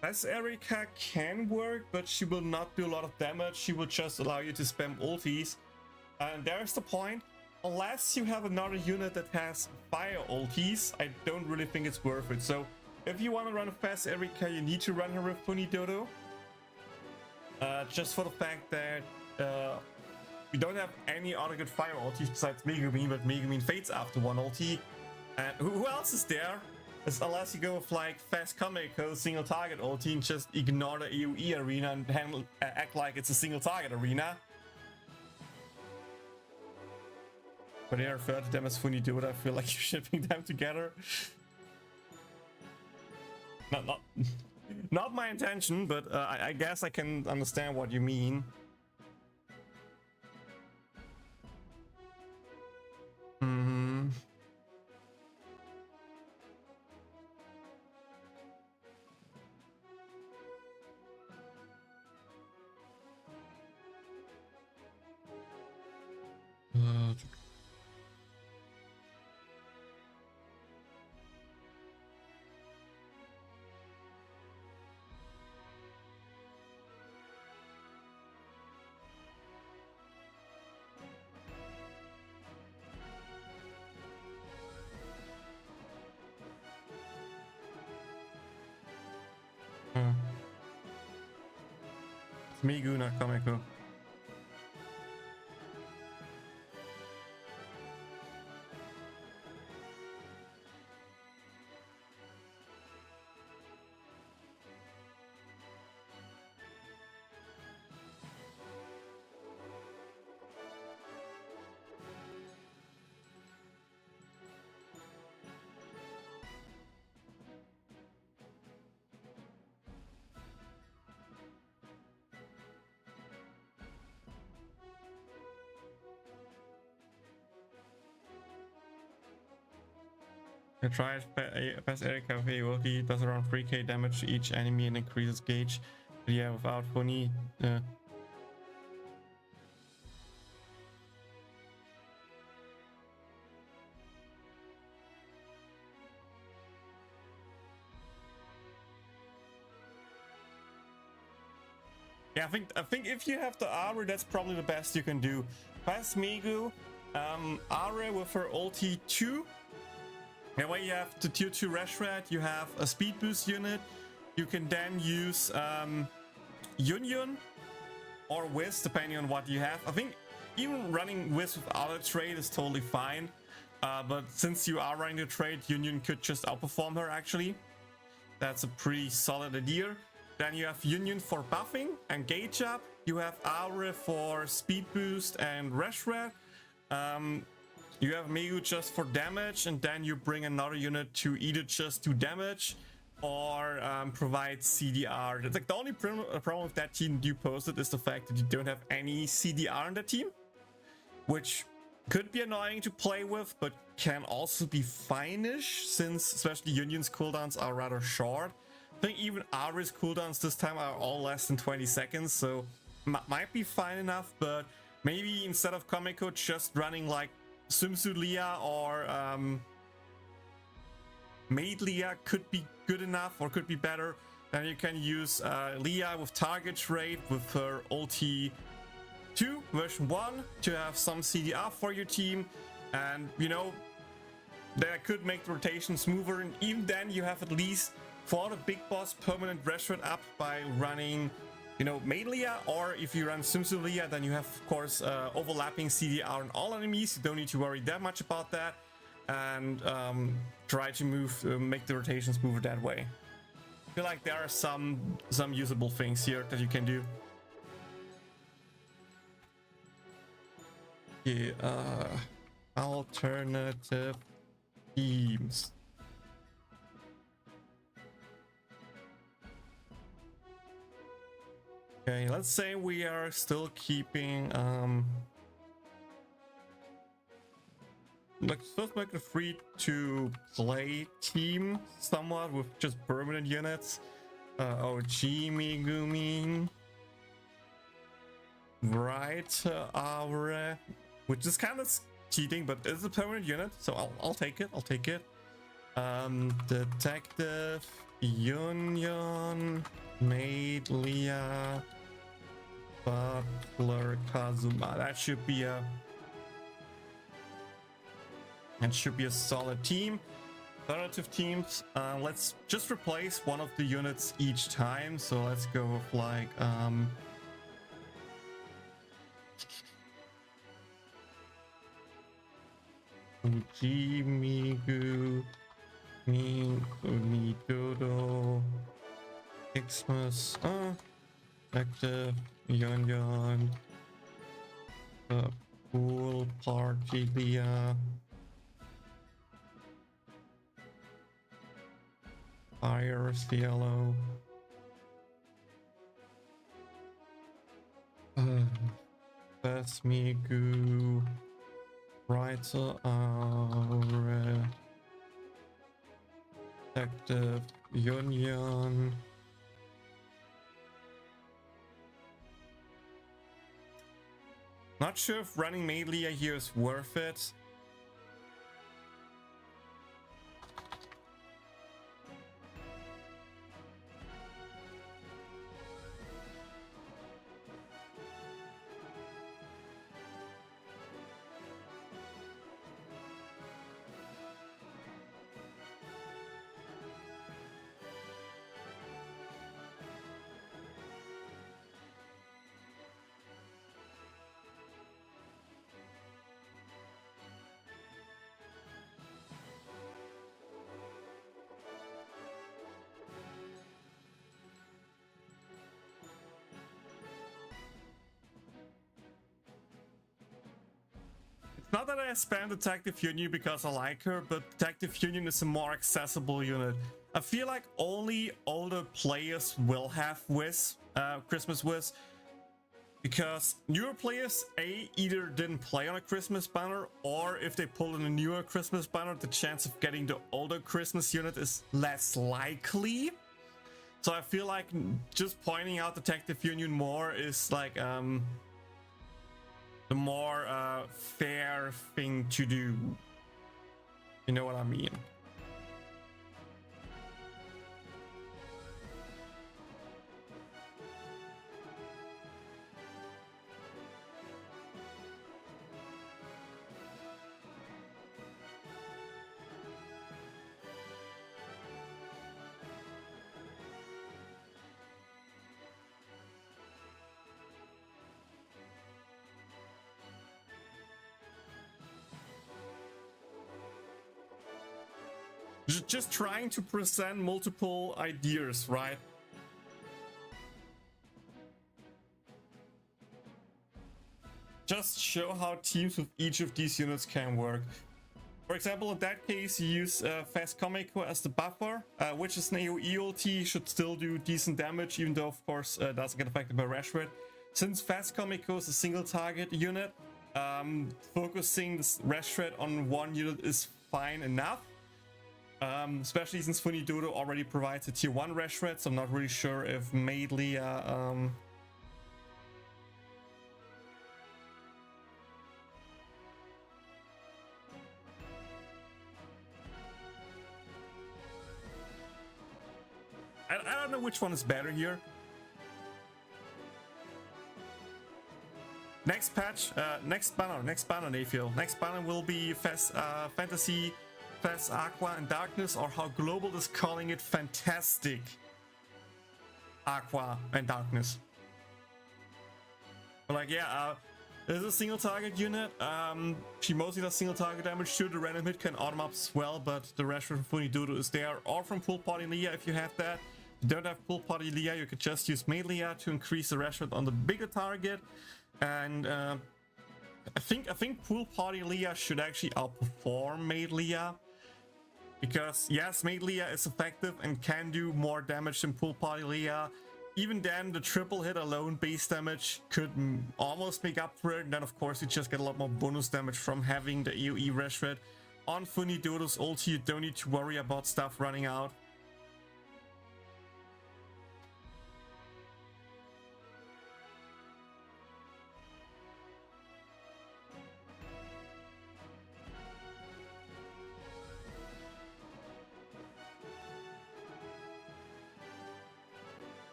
As Erika can work, but she will not do a lot of damage. She will just allow you to spam ultis. And there's the point. Unless you have another unit that has fire ultis, I don't really think it's worth it. So if you want to run a fast Erika, you need to run her with Funidodo. Just for the fact that we don't have any other good fire ultis besides Megumin, but Megumin fades after one ulti. And who else is there? Unless you go with like fast Kameko, single target ulti, and just ignore the AoE arena and act like it's a single target arena. But they refer to them as Funidodo. I feel like you're shipping them together. Not my intention, but I guess I can understand what you mean. It's Migu, not Kameko. I tried Fast Erika with AoE, does around 3k damage to each enemy and increases gauge. But yeah, without Funi, yeah, I think if you have the armor, that's probably the best you can do. Fast Migu Are with her ulti 2. And when you have the tier 2 Reshrat, you have a speed boost unit. You can then use Yun or Wiz, depending on what you have. I think even running Wiz without a trade is totally fine. But since you are running the trade, Yun could just outperform her actually. That's a pretty solid idea. Then you have Yun for buffing and gauge up. You have Aure for speed boost and Reshrat. You have Megu just for damage, and then you bring another unit to either just do damage or provide CDR. It's like the only problem with that team you posted is the fact that you don't have any CDR in the team, which could be annoying to play with, but can also be fine-ish, since especially Yun's cooldowns are rather short. I think even Aure's cooldowns this time are all less than 20 seconds, so might be fine enough, but maybe instead of Komiko just running like Swimsuit Leah or Maid Leah could be good enough or could be better. Then you can use Leah with target rate with her ulti 2 version 1 to have some CDR for your team, and you know that could make the rotation smoother, and even then you have at least for the big boss permanent Reshrat up by running, you know, Maid Leah, or if you run Swimsuit Leah, then you have of course overlapping CDR on all enemies. You don't need to worry that much about that, and try to make the rotation smoother that way. I feel like there are some usable things here that you can do. Okay, alternative teams. Okay, let's say we are still keeping let's make a free to play team somewhat with just permanent units. OG Megumi, right? Aure, which is kind of cheating, but it's a permanent unit, so I'll take it. I'll take it. Detective, Yun, Maid Leah, Butler, Kazuma. That should be a solid team. Alternative teams. Let's just replace one of the units each time. So let's go with like Migu, Midodo, Xmas, Active, Yun, Pool Party Leah, Fire Cielo, Migu, Writer Aure, Detective Yun. Not sure if running Maid Leah here is worth it. Not that I spam Detective Union because I like her, but Detective Union is a more accessible unit. I feel like only older players will have Wiz, Christmas Wiz, because newer players either didn't play on a Christmas banner, or if they pull in a newer Christmas banner, the chance of getting the older Christmas unit is less likely. So I feel like just pointing out Detective Union more is like the more fair thing to do. You know what I mean? Just trying to present multiple ideas, right? Just show how teams with each of these units can work. For example, in that case, you use Fast Komiko as the buffer, which is an AoE ulti, should still do decent damage, even though, of course, doesn't get affected by Rash Red. Since Fast Komiko is a single target unit, focusing this Rash Red on one unit is fine enough. Especially since Funidodo already provides a tier 1 Rash Red, so I'm not really sure if Maid Leah I don't know which one is better here. Next patch, next banner, Nayfiel. Next banner will be Fantasy, Fast Aqua and Darkness, or how Global is calling it, Fantastic Aqua and Darkness. But like, yeah, there's a single target unit. She mostly does single target damage. Sure, the random hit can autom up as well, but the rest from Funidodo is there, or from Pool Party Leah if you have that. If you don't have Pool Party Leah, you could just use Maid Leah to increase the rest on the bigger target. And I think Pool Party Leah should actually outperform Maid Leah, because yes, Maid Leah is effective and can do more damage than Pool Party Leah. Even then, the triple hit alone base damage could almost make up for it. And then of course you just get a lot more bonus damage from having the AoE Rash Red on Funidodo's ulti. You don't need to worry about stuff running out.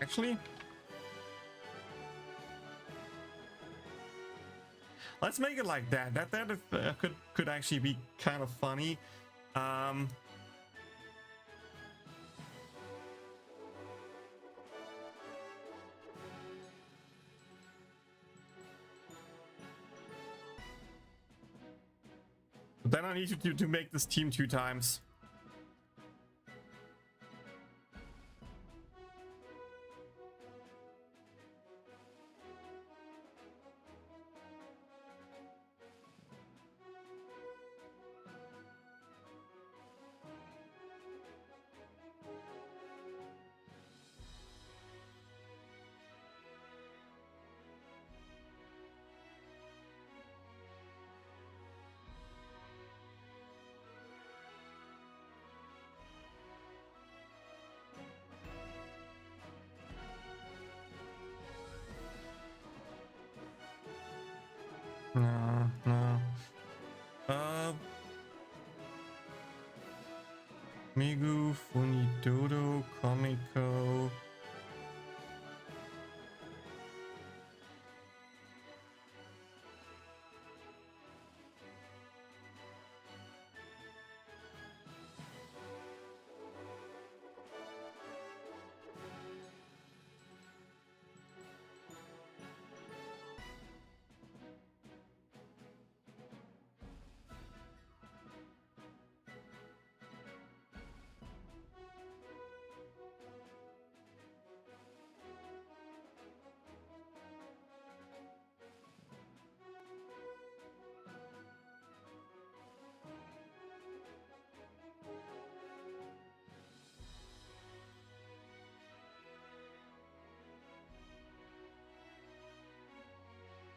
Actually, let's make it like that. That could actually be kind of funny. But then I need to make this team 2 times. No. Migu, Funidodo, Komiko.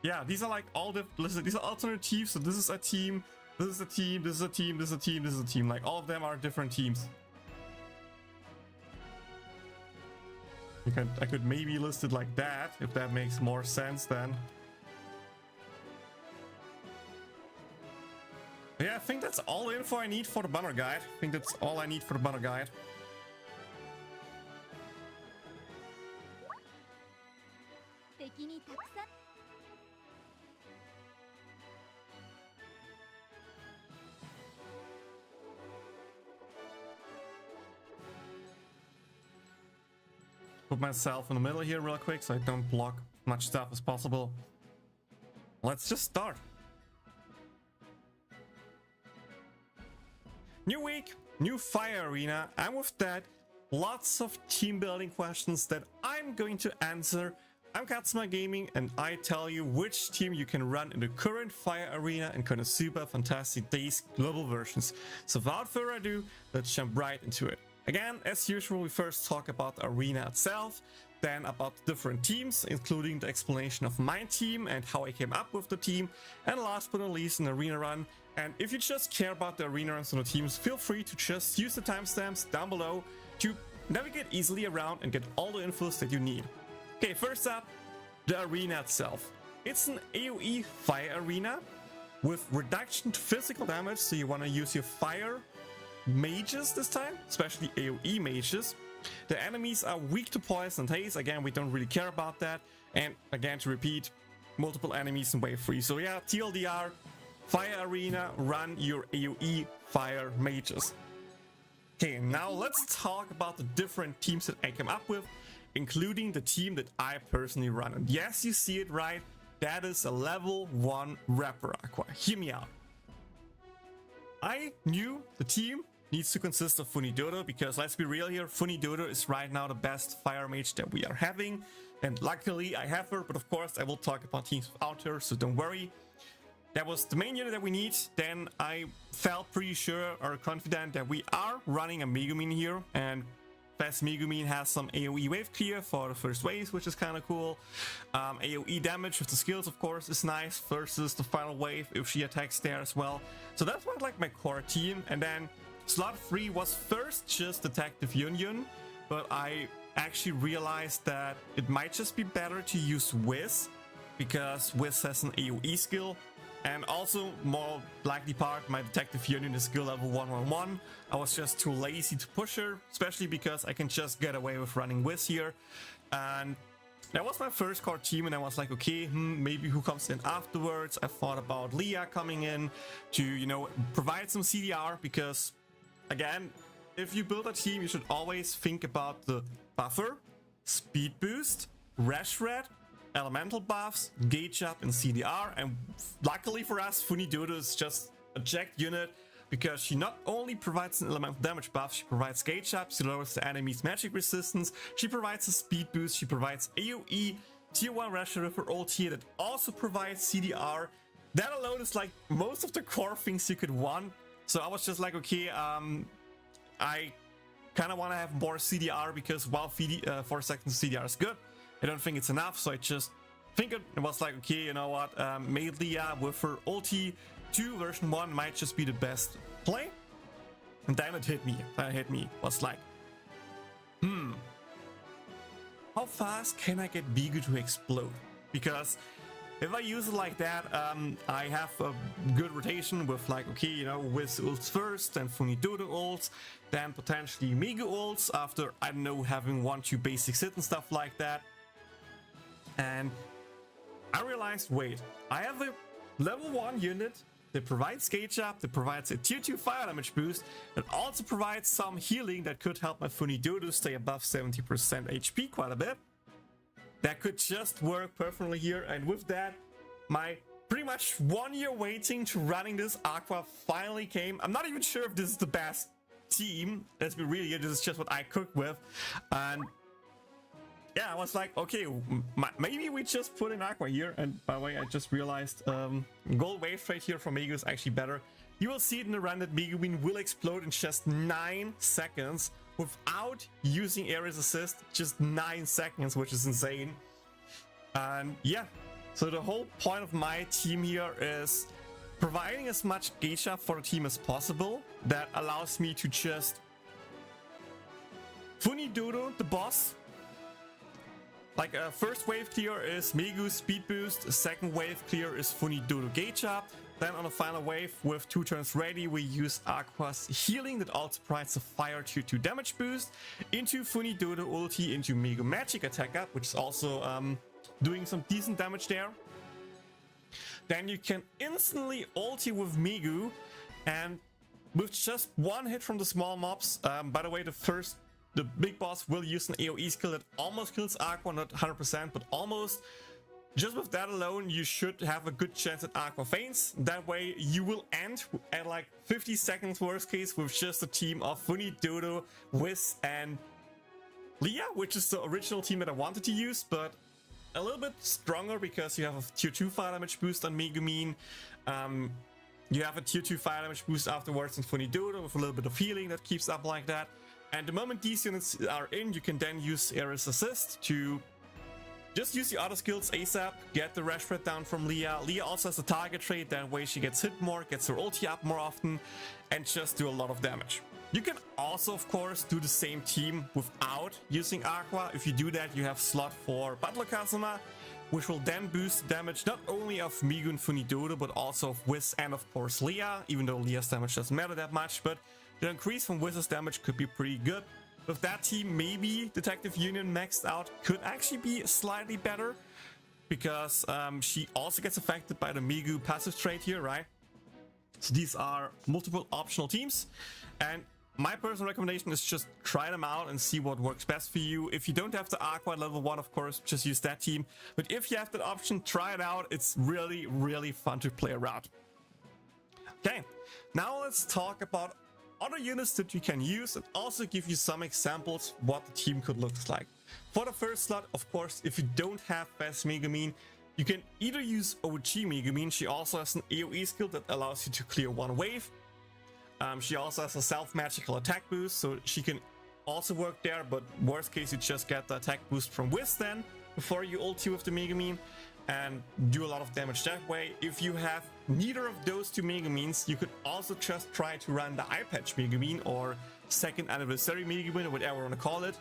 Yeah, these are like all the listen, these are alternate teams. So this is a team, this is a team, this is a team, this is a team, this is a team. Like all of them are different teams. I could maybe list it like that if that makes more sense then. Yeah, I think that's all the info I need for the banner guide. I think that's all I need for the banner guide. Put myself in the middle here real quick so I don't block much stuff as possible. Let's just start. New week, new fire arena, and with that, lots of team building questions that I'm going to answer. I'm Katsuma Gaming, and I tell you which team you can run in the current fire arena and Konosuba Fantastic Days global versions. So without further ado, let's jump right into it. Again, as usual, we first talk about the arena itself, then about the different teams, including the explanation of my team and how I came up with the team, and last but not least, an arena run. And if you just care about the arena runs and the teams, feel free to just use the timestamps down below to navigate easily around and get all the infos that you need. Okay, first up, the arena itself. It's an AoE fire arena with reduction to physical damage, so you want to use your fire mages this time, especially AoE mages. The enemies are weak to poison and haze. Again, we don't really care about that. And again, to repeat, multiple enemies in wave 3. So yeah, TLDR, fire arena, run your AoE fire mages. Okay, now let's talk about the different teams that I came up with, including the team that I personally run. And yes, you see it right, that is a level 1 Rapper Aqua. Hear me out. I knew the team needs to consist of Funidodo because let's be real here, Funidodo is right now the best fire mage that we are having. And luckily I have her, but of course I will talk about teams without her, so don't worry. That was the main unit that we need. Then I felt pretty sure or confident that we are running a Megumin here, and Fast Megumin has some AoE wave clear for the first waves, which is kind of cool. AoE damage with the skills, of course, is nice versus the final wave if she attacks there as well. So that's what like my core team. And then slot 3 was first just Detective Yun, but I actually realized that it might just be better to use Wiz because Wiz has an AoE skill. And also, more likely part, my Detective Yun is skill level 111. I was just too lazy to push her, especially because I can just get away with running Wiz here. And that was my first core team, and I was like, okay, maybe who comes in afterwards? I thought about Leah coming in to, you know, provide some CDR, because, again, if you build a team, you should always think about the buffer, speed boost, rash red, elemental buffs, gauge up, and CDR. And luckily for us, Funidodo is just a jacked unit because she not only provides an elemental damage buff, she provides gauge up, she lowers the enemy's magic resistance, she provides a speed boost, she provides AoE, tier 1 Rash with her ulti that also provides CDR. That alone is like most of the core things you could want. So I was just like, okay, I kind of want to have more CDR because while 4 seconds CDR is good, I don't think it's enough, so I just think it was like, okay, you know what, made Leah with her ulti 2 version 1 might just be the best play. And then it hit me. Was like, how fast can I get Bigu to explode? Because if I use it like that, I have a good rotation with like, okay, you know, Wiz ults first, then Funidodo ults, then potentially Megu ults after, I don't know, having 1-2 basic sit and stuff like that. And I realized, wait, I have a level 1 unit that provides gauge up, that provides a tier 2 fire damage boost, that also provides some healing that could help my Funidodo stay above 70% HP quite a bit. That could just work perfectly here, and with that, my pretty much 1 year waiting to running this Aqua finally came. I'm not even sure if this is the best team. Let's be real here, this is just what I cooked with. And yeah, I was like, okay, maybe we just put in Aqua here. And by the way, I just realized gold wave trade here from Megu is actually better. You will see it in the run that Megumin will explode in just 9 seconds without using Ares assist. Just 9 seconds, which is insane. And yeah, so the whole point of my team here is providing as much gauge up for the team as possible. That allows me to just Funidodo the boss. Like first wave clear is Megu speed boost, second wave clear is Funidodo gauge up. Then on the final wave with 2 turns ready, we use Aqua's healing that also provides a fire tier 2 damage boost into Funidodo ulti into Megu magic attack up, which is also doing some decent damage there. Then you can instantly ulti with Megu, and with just 1 hit from the small mobs, by the way, the big boss will use an AoE skill that almost kills Aqua, not 100%, but almost. just with that alone, you should have a good chance at Aqua Faints. That way, you will end at like 50 seconds worst case with just a team of Funny, Dodo, Wiz, and Leah, which is the original team that I wanted to use, but a little bit stronger because you have a tier 2 fire damage boost on Megumin. You have a tier 2 fire damage boost afterwards on Funny Dodo with a little bit of healing that keeps up like that. And the moment these units are in, you can then use Ares Assist to just use the other skills ASAP, get the Rash Spread down from Leah. Leah also has a target trait, that way she gets hit more, gets her ulti up more often, and just do a lot of damage. You can also, of course, do the same team without using Aqua. If you do that, you have slot for Butler Kazuma, which will then boost damage not only of Migu and Funidodo, but also of Wiz and of course Leah, even though Leah's damage doesn't matter that much, but the increase from Wiz's damage could be pretty good. With that team, maybe Detective Union maxed out could actually be slightly better, because she also gets affected by the Migu passive trait here, right? So these are multiple optional teams, and my personal recommendation is just try them out and see what works best for you. If you don't have the Aqua level 1, of course, just use that team. But if you have that option, try it out. It's really, really fun to play around. Okay, now let's talk about other units that you can use and also give you some examples what the team could look like. For the first slot, of course, if you don't have Fast Megumin, you can either use OG Megumin. She also has an AoE skill that allows you to clear one wave. She also has a self-magical attack boost, so she can also work there, but worst case you just get the attack boost from Wiz then, before you ulti with the Megumin, and do a lot of damage that way. If you have neither of those two Megumins, you could also just try to run the Eye Patch Megumin, or second anniversary Megumin, or whatever you want to call it.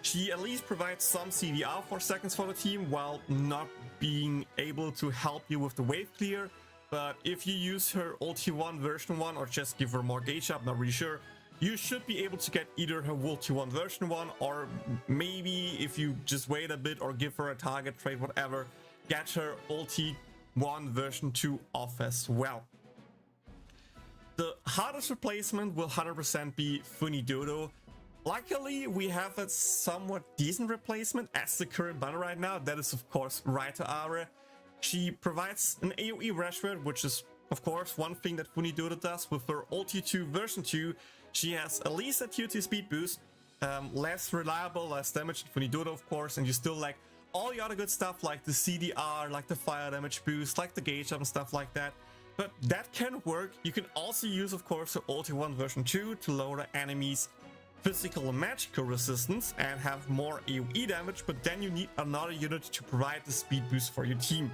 She at least provides some CDR for seconds for the team, while not being able to help you with the wave clear. But if you use her ulti 1 version 1 or just give her more gauge up, not really sure, you should be able to get either her ulti 1 version 1, or maybe if you just wait a bit or give her a target trait, whatever, get her ulti 1 version 2 off as well. The hardest replacement will 100% be Funidodo. Luckily, we have a somewhat decent replacement as the current banner right now. That is, of course, Raita Are. She provides an AoE Rash Spread, which is, of course, one thing that Funidodo does. With her ulti 2 version 2, she has at least a tier 2 speed boost, less reliable, less damage than Funidodo, of course, and you still like all the other good stuff like the CDR, like the fire damage boost, like the gauge up and stuff like that. But that can work. You can also use, of course, the ulti 1 version 2 to lower the enemy's physical and magical resistance and have more AoE damage, but then you need another unit to provide the speed boost for your team.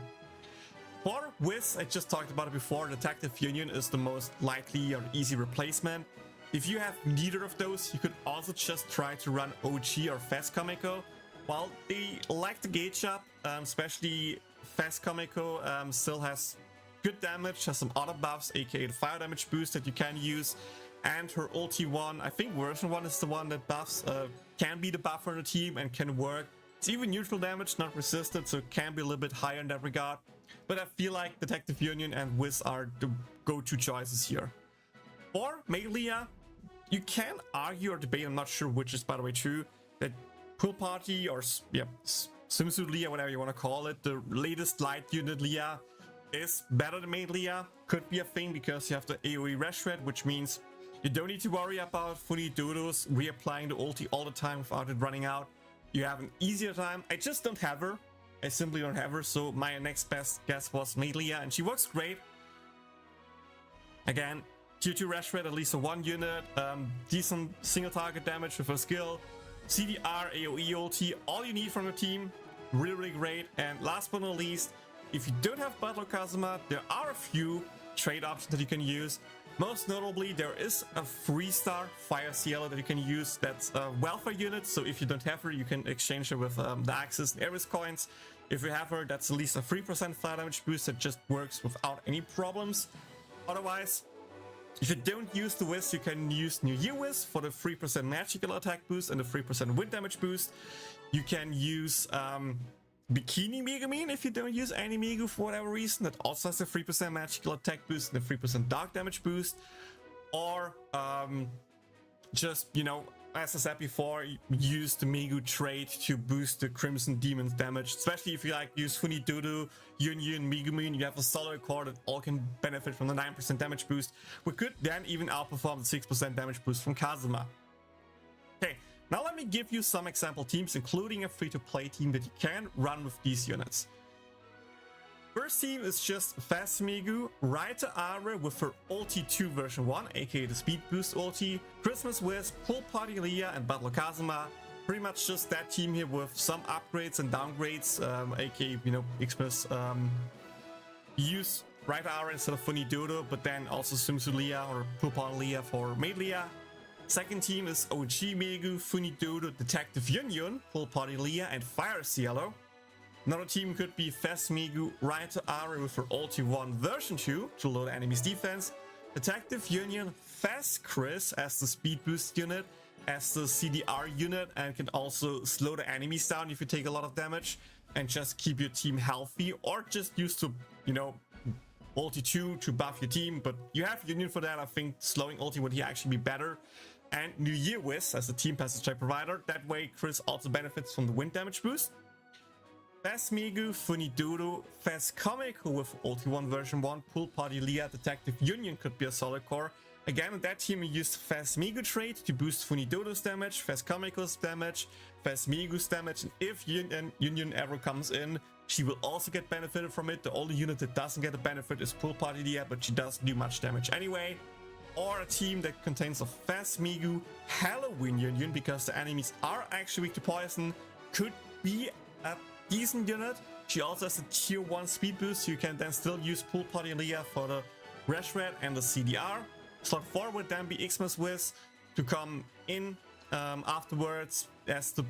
For Wiz, I just talked about it before, Detective Union is the most likely or easy replacement. If you have neither of those, you could also just try to run OG or Fast Kamiko. While they lack the gauge up, especially Fast Kamiko still has good damage, has some other buffs, aka the fire damage boost that you can use, and her ulti 1, I think version 1 is the one that buffs, can be the buff for the team and can work. It's even neutral damage, not resisted, so it can be a little bit higher in that regard. But I feel like Detective Union and Wiz are the go-to choices here. For Leah, you can argue or debate, I'm not sure which is by the way true, that Pool Party or Swimsuit Leah, whatever you want to call it, the latest light unit Leah is better than Leah. Could be a thing because you have the AoE Rash Spread, which means you don't need to worry about Funidodo's reapplying the ulti all the time without it running out. You have an easier time. I just don't have her. I simply don't have her, so my next best guess was Leah, and she works great. Again, tier 2 Rash Spread, at least a 1 unit, decent single target damage with her skill, CDR, AoE ulti, all you need from the team, really, really great. And last but not least, if you don't have Butler Kazuma, there are a few trade options that you can use. Most notably, there is a 3-star Fire Cielo that you can use. That's a welfare unit, so if you don't have her, you can exchange her with the Axis and Ares coins. If you have her, that's at least a 3% fire damage boost that just works without any problems. Otherwise, if you don't use the Wiz, you can use New Year Wiz for the 3% magical attack boost and the 3% wind damage boost. You can use Bikini Megumin if you don't use any Megu for whatever reason. That also has a 3% magical attack boost and a 3% dark damage boost. Or just, you know, as I said before, use the Migu trait to boost the Crimson Demon's damage, especially if you like use Funidodo, Yunyun, Megumin. You have a solid core that all can benefit from the 9% damage boost. We could then even outperform the 6% damage boost from Kazuma. Okay, now let me give you some example teams, including a free-to-play team that you can run with these units. First team is just Fast Migu, Raita Are with her ulti 2 version 1, aka the speed boost ulti, Christmas Wiz, Pool Party Leah, and Battle Kazuma. Pretty much just that team here with some upgrades and downgrades, aka, you know, Xmas. Use Raita Are instead of Funidodo, but then also Simsu Leah or Pool Party Leah for Maid Leah. Second team is OG Migu, Funidodo, Detective Yunyun, Pool Party Leah, and Fire Cielo. Another team could be Fast Migu, Raita Are with her ulti 1 version 2 to load enemy's defense, Detective Union, Fast Chris as the speed boost unit, as the CDR unit, and can also slow the enemies down if you take a lot of damage, and just keep your team healthy, or just use to, you know, ulti 2 to buff your team. But you have Union for that. I think slowing ulti would here actually be better. And New Year Wiz as the team passage type provider. That way Chris also benefits from the wind damage boost. Fast Migu, Funidodo, Fast Comical with ulti 1 version 1, Pool Party Leah, Detective Union could be a solid core. Again, in that team we used Fast Migu trait to boost Funidodo's damage, Fast Comical's damage, Fast Migu's damage, and if Union ever comes in, she will also get benefited from it. The only unit that doesn't get a benefit is Pool Party Leah, but she doesn't do much damage anyway. Or a team that contains a Fast Migu, Halloween Union, because the enemies are actually weak to poison, could be a decent unit. She also has a tier 1 speed boost, so you can then still use Pool Party Leah for the Reshred and the CDR. Slot 4 would then be Xmas Wiz to come in afterwards as the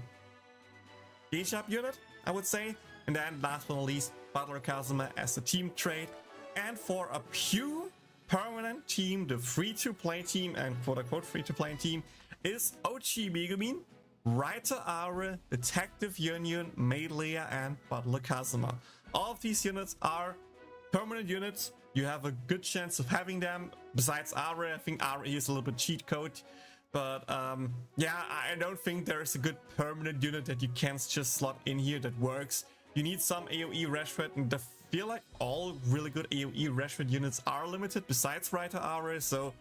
G-Shop unit, I would say. And then last but not least, Battle Kazuma as the team trait. And for a pure permanent team, the free-to-play team and quote-unquote free-to-play team is OG Megumin, Raita Are, Detective Union, Maid Leah, and Battle Kazuma. All of these units are permanent units. You have a good chance of having them. Besides Are, I think Are is a little bit cheat code. But yeah, I don't think there's a good permanent unit that you can just slot in here that works. You need some AoE Reshred, and I feel like all really good AoE Reshred units are limited besides Raita Are. So,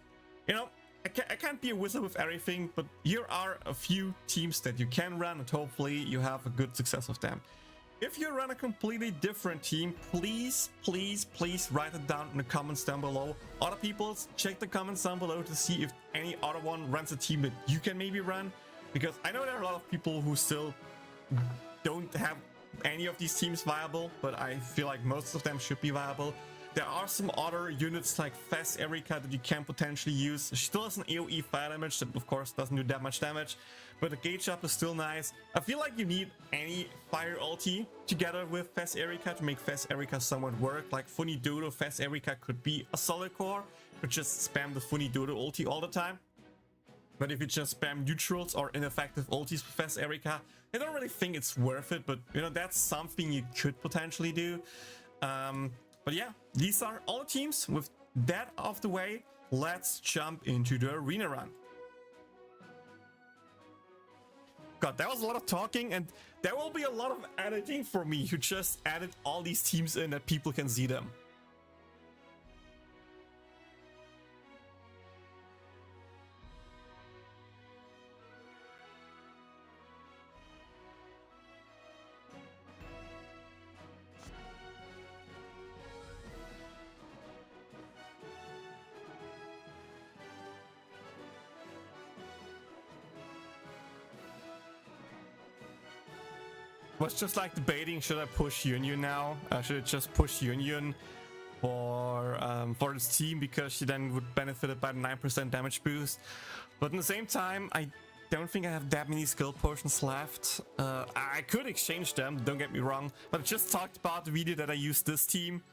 you know, I can't be a wizard with everything, but here are a few teams that you can run, and hopefully you have a good success with them. If you run a completely different team, please write it down in the comments down below. Other people, check the comments down below to see if any other one runs a team that you can maybe run, because I know there are a lot of people who still don't have any of these teams viable, but I feel like most of them should be viable. There are some other units like Fast Erika that you can potentially use. She still has an AoE fire damage that of course doesn't do that much damage, but the gauge up is still nice. I feel like you need any fire ulti together with Fast Erika to make Fast Erika somewhat work. Like Funidodo, Fast Erika could be a solid core, but just spam the Funidodo ulti all the time. But if you just spam neutrals or ineffective ultis with Fast Erika, I don't really think it's worth it, but you know, that's something you could potentially do. But yeah, these are all the teams. With that out of the way, let's jump into the arena run. God, that was a lot of talking, and there will be a lot of editing for me who just added all these teams in that people can see them. Was just like debating, should I push Union now? Should I just push Union for this team because she then would benefit by the 9% damage boost? But at the same time, I don't think I have that many skill potions left. I could exchange them, don't get me wrong, but I just talked about the video that I used this team.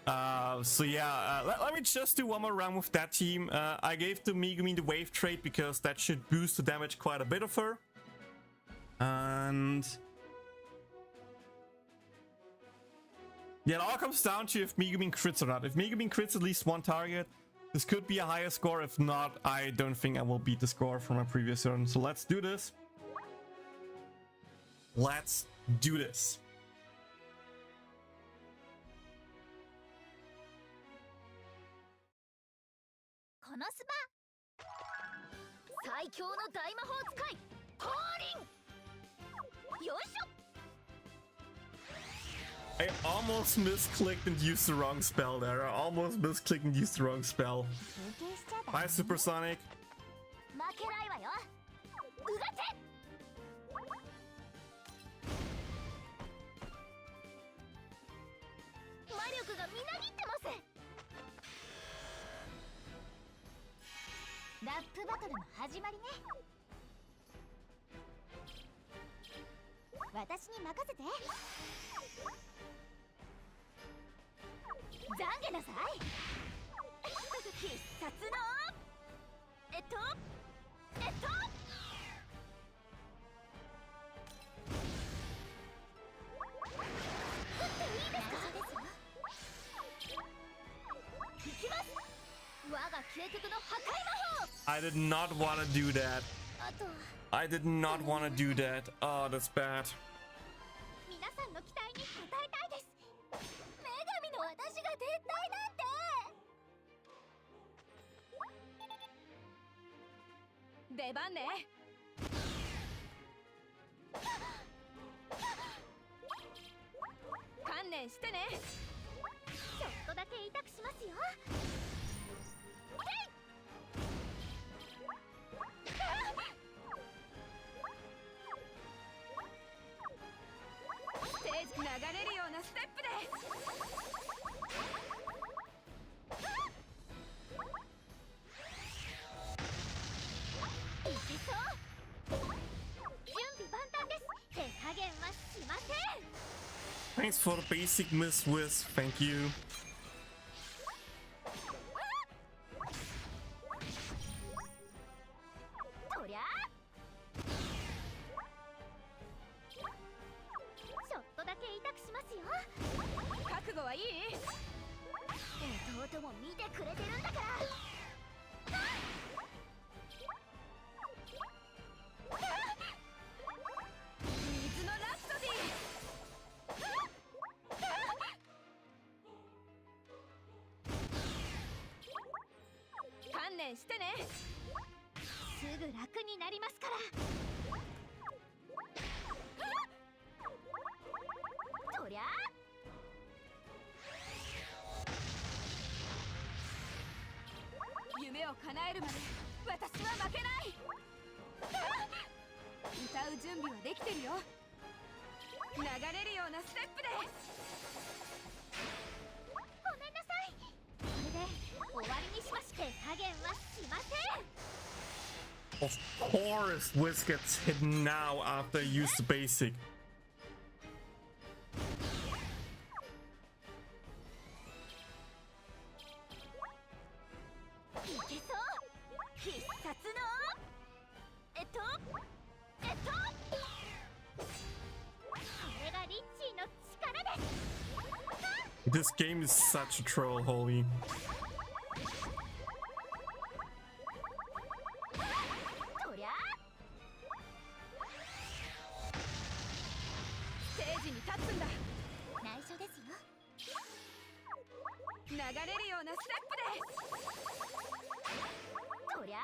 So yeah, let me just do one more round with that team. I gave the Megumin the wave trait because that should boost the damage quite a bit of her. And yeah, it all comes down to if Megumin crits or not. If Megumin crits at least one target, This could be a higher score. If not, I don't think I will beat the score from my previous turn. So let's do this. Let's do this. Konosuba 最強の大魔法使い降臨よいしょ I almost misclicked and used the wrong spell there. I almost misclicked and used the wrong spell. 休憩しちゃダメ Bye, Supersonic. 負けないわようがて魔力がみなぎってますラップバトルの始まりね私に任せて懺悔なさい必殺のえっと降っていいですかいきます我が究極の破壊魔法 I did not want to do that. あと I did not want to do that. Oh, that's bad. 皆さんの期待に応えたいです女神の私が絶対なんて出番ね観念してねちょっとだけ痛くしますよステージ流れるようなステップでいけそう準備万端です手加減はしません Thanks for the basic, Miss Wiz. Thank you. とりゃちょっとだけ痛くしますよ覚悟はいい弟も見てくれてるんだから水のラプソディ観念してねすぐ楽になりますからとりゃ夢を叶えるまで私は負けない歌う準備はできてるよ流れるようなステップでごめんなさいこれで終わりにしまして加減はしません Of course, Wiz gets hit now after I use the basic. いけそう必殺のこれがリッチーの力です This game is such a troll, holy. とりゃステージに立つんだ内緒ですよ流れるようなステップでとりゃ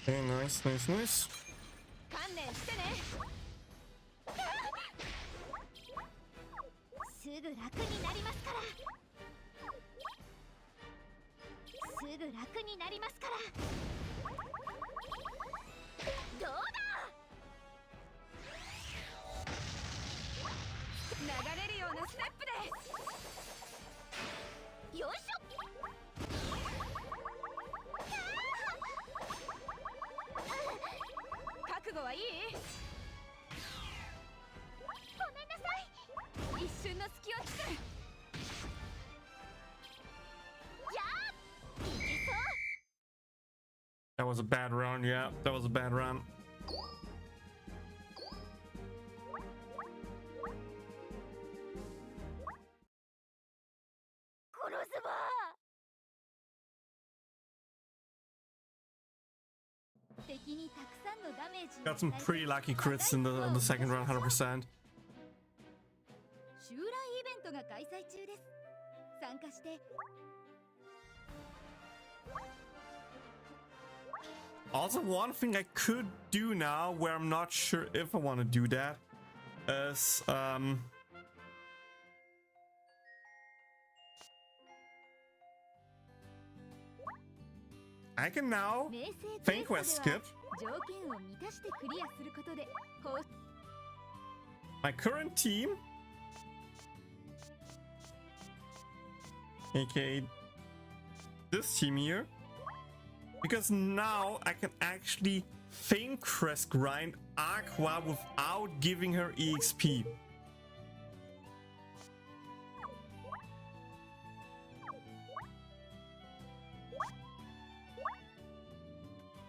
Okay, nice, nice, nice. 観念してねすぐ楽になりますからすぐ楽になりますからどうだ流れるようなステップでよいしょ覚悟はいい was a bad run. Yeah, that was a bad run. Konosuba! Got some pretty lucky crits in the second round, 100%. Also, one thing I could do now, where I'm not sure if I want to do that, is I can now Fang Quest skip. My current team, aka this team here, because now I can actually Fang Quest grind Aqua without giving her EXP.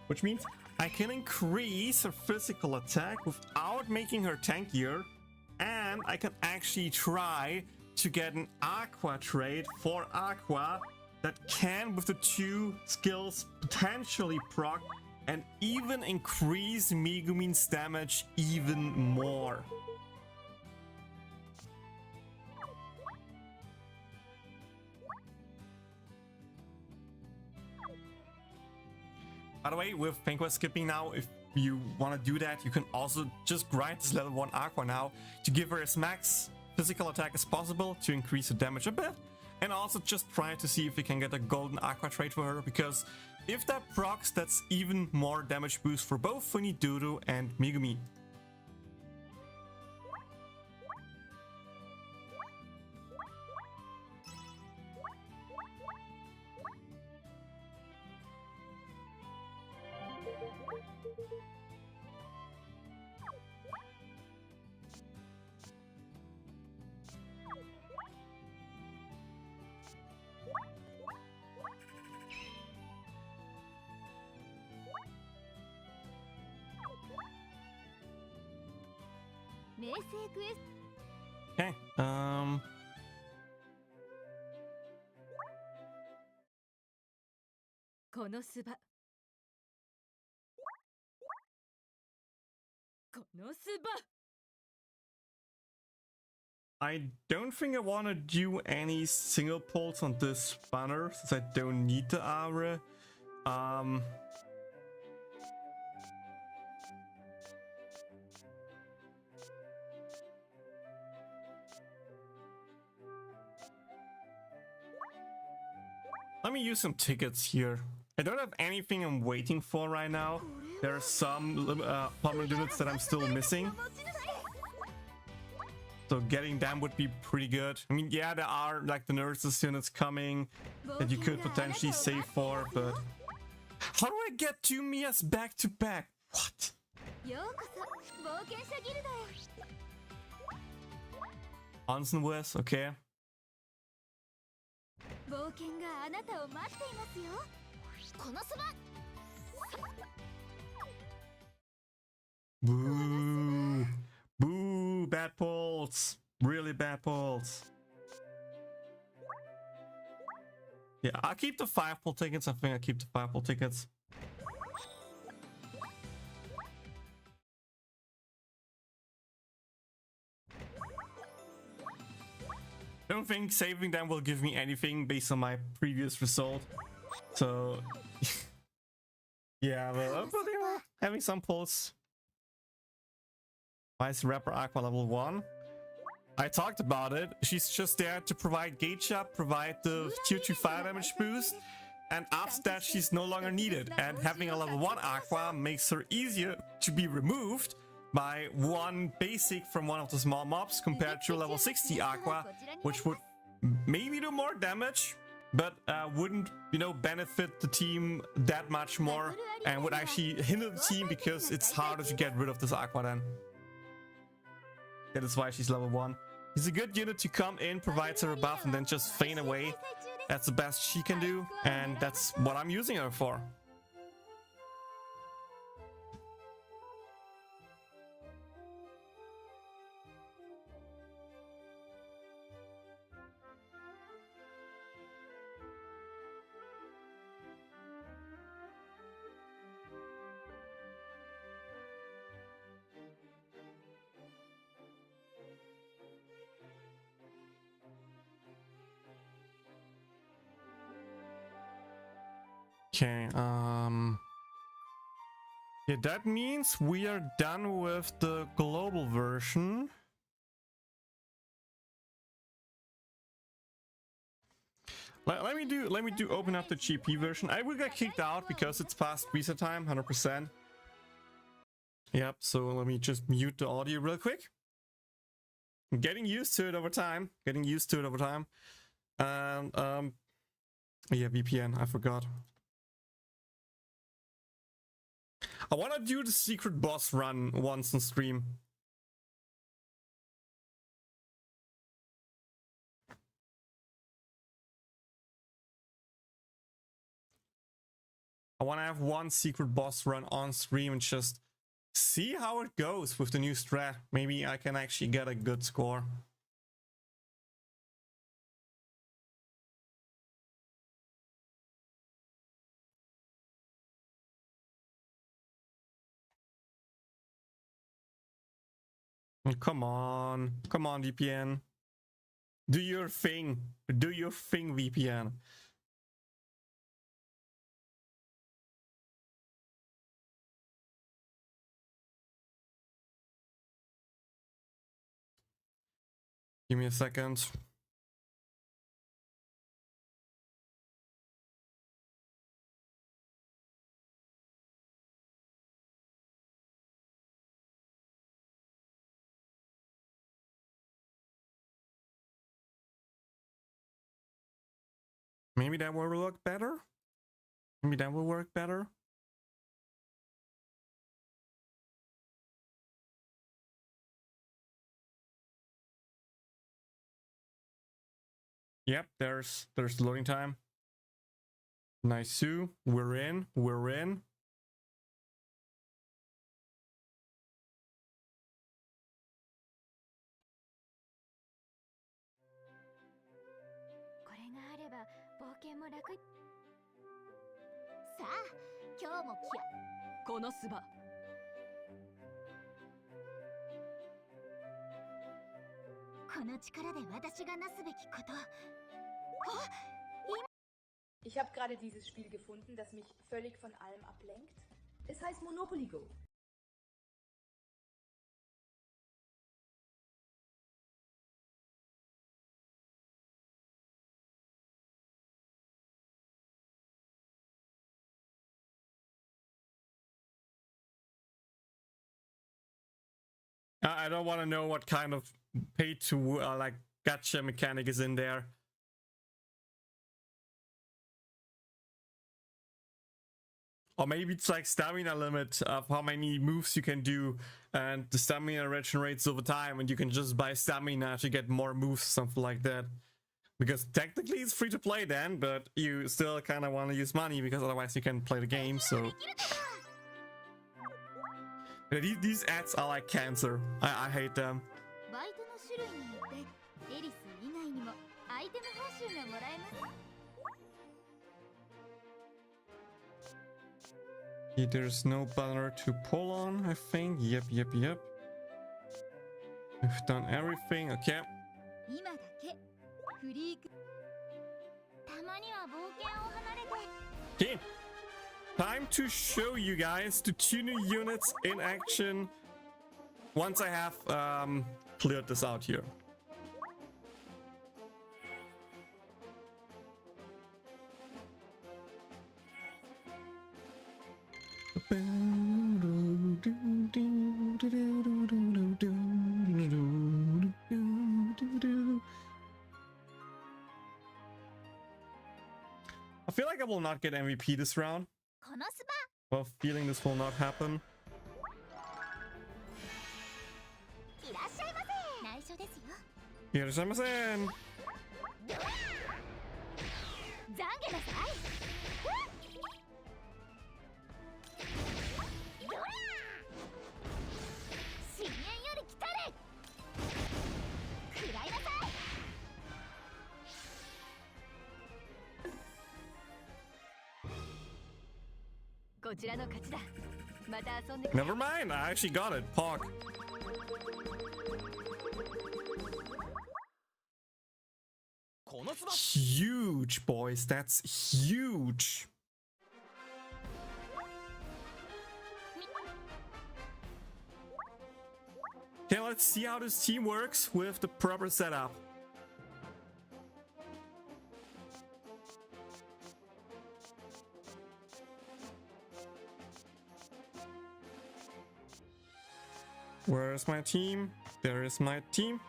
Which means I can increase her physical attack without making her tankier, and I can actually try to get an Aqua trait for Aqua that can, with the 2 skills, potentially proc and even increase Megumin's damage even more. By the way, with Fang Quest skipping now, if you want to do that, you can also just grind this level 1 Aqua now to give her as max physical attack as possible to increase the damage a bit. And also just try to see if you can get a golden Aqua trait for her, because if that procs, that's even more damage boost for both Funidoro and Megumi. Okay, Konosuba. Konosuba. I don't think I want to do any single pulls on this banner since I don't need the aura. Let me use some tickets here. I don't have anything I'm waiting for right now. There are some permanent units that I'm still missing. So getting them would be pretty good. I mean, yeah, there are like the nurses units coming that you could potentially save for, but how do I get 2 Mias back to back? What? Hansen West, okay. Boo! Boo! Bad pulls! Really bad pulls. Yeah, I'll keep the 5 pull tickets. I think I'll keep the 5 pull tickets. Don't think saving them will give me anything based on my previous result. So, yeah, but you know, having some pulls. Vice Rapper Aqua level 1. I talked about it. She's just there to provide gauge up, provide the tier 2 fire damage boost, and after that she's no longer needed. And having a level 1 Aqua makes her easier to be removed by 1 basic from one of the small mobs compared to a level 60 Aqua, which would maybe do more damage, but wouldn't, you know, benefit the team that much more and would actually hinder the team because it's harder to get rid of this Aqua then. That is why she's level 1. She's a good unit to come in, provides her a buff, and then just feign away. That's the best she can do, and that's what I'm using her for. Okay, yeah, that means we are done with the global version. Let me do open up the GP version. I will get kicked out because it's past reset time, 100%. Yep, so let me just mute the audio real quick. I'm getting used to it over time. And yeah, VPN, I forgot. I want to do the secret boss run once on stream. I want to have one secret boss run on stream and just see how it goes with the new strat. Maybe I can actually get a good score. Come on, VPN. Do your thing, VPN. Give me a second. Maybe that will look better. Maybe that will work better. Yep, there's loading time. Nice, we're in. これがあれば冒険も楽。さあ、今日もこのすばこの力で私がなすべきこと。Ich habe gerade dieses Spiel gefunden, das mich völlig von allem ablenkt. Es heißt Monopoly Go. I don't want to know what kind of pay to like gacha mechanic is in there. Or maybe it's like stamina limit of how many moves you can do, and the stamina regenerates over time, and you can just buy stamina to get more moves, something like that. Because technically it's free to play then, but you still kind of want to use money because otherwise you can play the game. So these ads are like cancer. I hate them. バイトの種類によってエリス以外にもアイテム報酬がもらえます。 Yeah, there's no banner to pull on, I think. Yep. We've done everything. Okay. 今だけフリーク。たまには冒険を離れて。 Okay. Time to show you guys the 2 new units in action once I have cleared this out here. I feel like I will not get MVP this round. このス Well, feeling this will not happen. バいらっしゃいませ。内緒ですよ。いらっしゃいません。懺悔なさい。深淵より来たれ。食らいなさい。 こちらの勝ちだ。また遊んで。 Never mind, I actually got it. Pog. Huge, boys. That's huge. let's see how this team works with the proper setup. Where's my team? There is my team.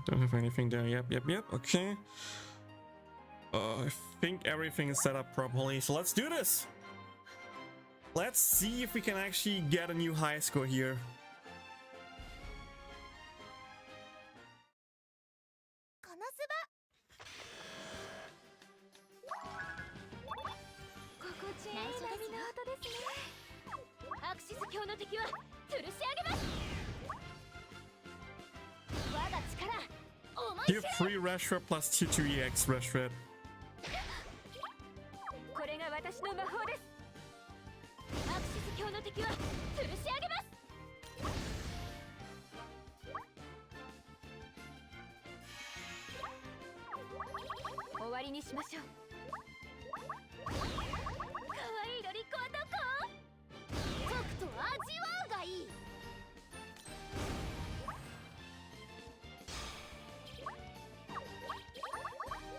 Don't have anything there. Yep. Okay. I think everything is set up properly. So let's do this. Let's see if we can actually get a new high score here. Konosuba. 心地いい波の音ですね。アクシス卿の敵は吊るし上げます。我が力、思い知 Give れ。 free Rashford plus T2EX Rashford. これが私の魔法です。アクシス卿の敵は吊るし上げます。終わりにしましょう。かわいいロリコはどこ？とくと味わうがいい。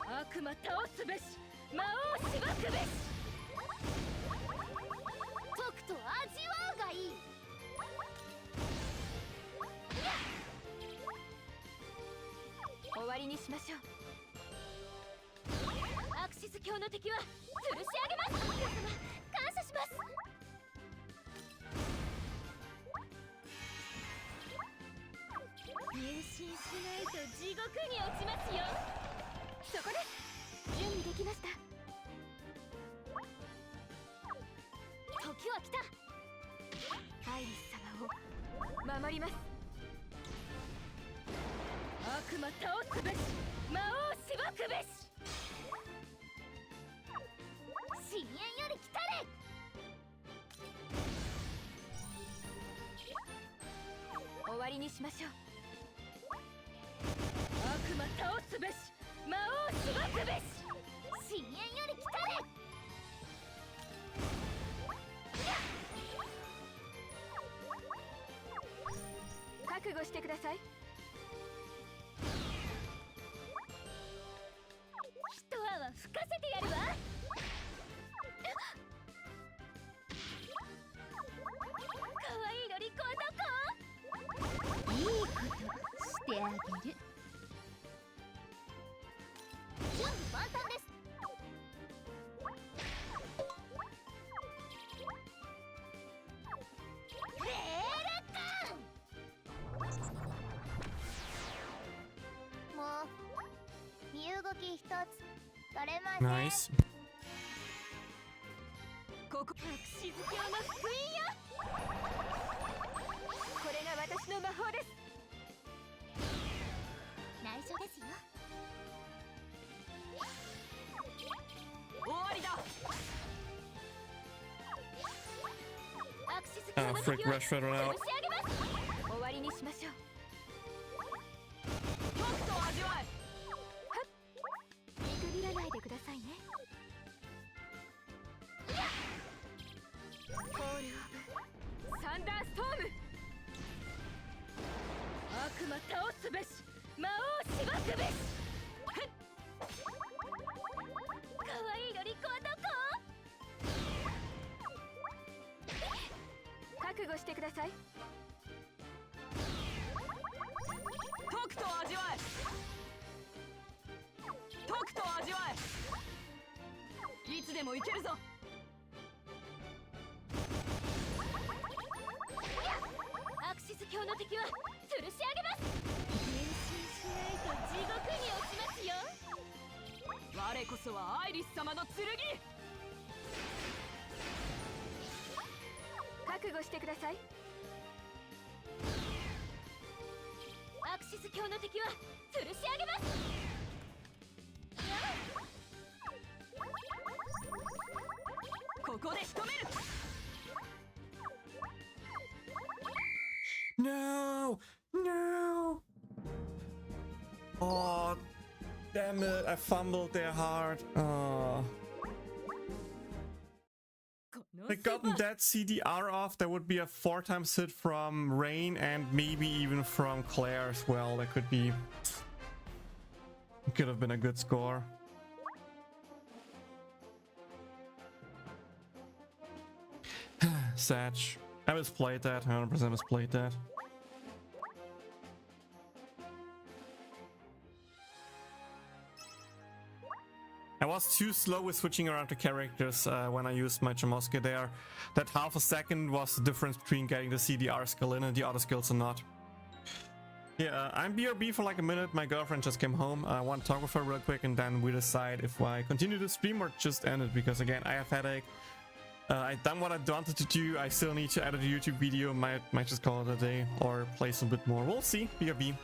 悪魔倒すべし、魔王しばくべし。とくと味わうがいい。終わりにしましょう。アクシス卿の敵は吊るし上げます。皆様、感謝します。入信しないと地獄に落ちますよ。そこです。準備できました。時は来た。アイリス様を守ります。悪魔倒すべし、魔王しばくべし。深淵より来たれ。終わりにしましょう。悪魔倒すべし、魔王しばくべし。深淵より来たれ。覚悟してください。一泡吹かせてやるわ。かわいいロリコはどこ？いいことしてあげる。準備万端です。レールカン。もう身動き一つ取れません。 Nice. ここアクシズ卿の福音よ。これが私の魔法です。内緒ですよ。終わりだ。アクシス卿 Ah, の frick, 敵は Rashford 吊 went る out. し上げます。終わりにしましょう。とくと味わえ。はっ、見くびらないでくださいね。コールオブサンダーストーム。悪魔倒すべし、魔王しばくべし。ふっ、かわいいロリコはどこ？覚悟してください。とくと味わえ。とくと味わえ。いつでもいけるぞ。アクシス卿の敵は吊るし上げます。変身しないと地獄に落ちますよ。我こそはアイリス様の剣。覚悟してください。アクシス卿の敵は吊るし上げます。ここで仕留める。 No! No! Oh, damn it. I fumbled there hard. Oh. had gotten that CDR off, there would be a 4 times hit from Rain and maybe even from Claire as well. That could be... could have been a good score. Satch. I misplayed that, 100% misplayed that. I was too slow with switching around the characters when I used my Chamosuke there. That half a second was the difference between getting the CDR skill in and the other skills are not. Yeah, I'm BRB for like a minute. My girlfriend just came home. I want to talk with her real quick and then we decide if I continue the stream or just end it, because again, I have headache. I've done what I wanted to do. I still need to edit a YouTube video. Might just call it a day or play some bit more. We'll see. BRB.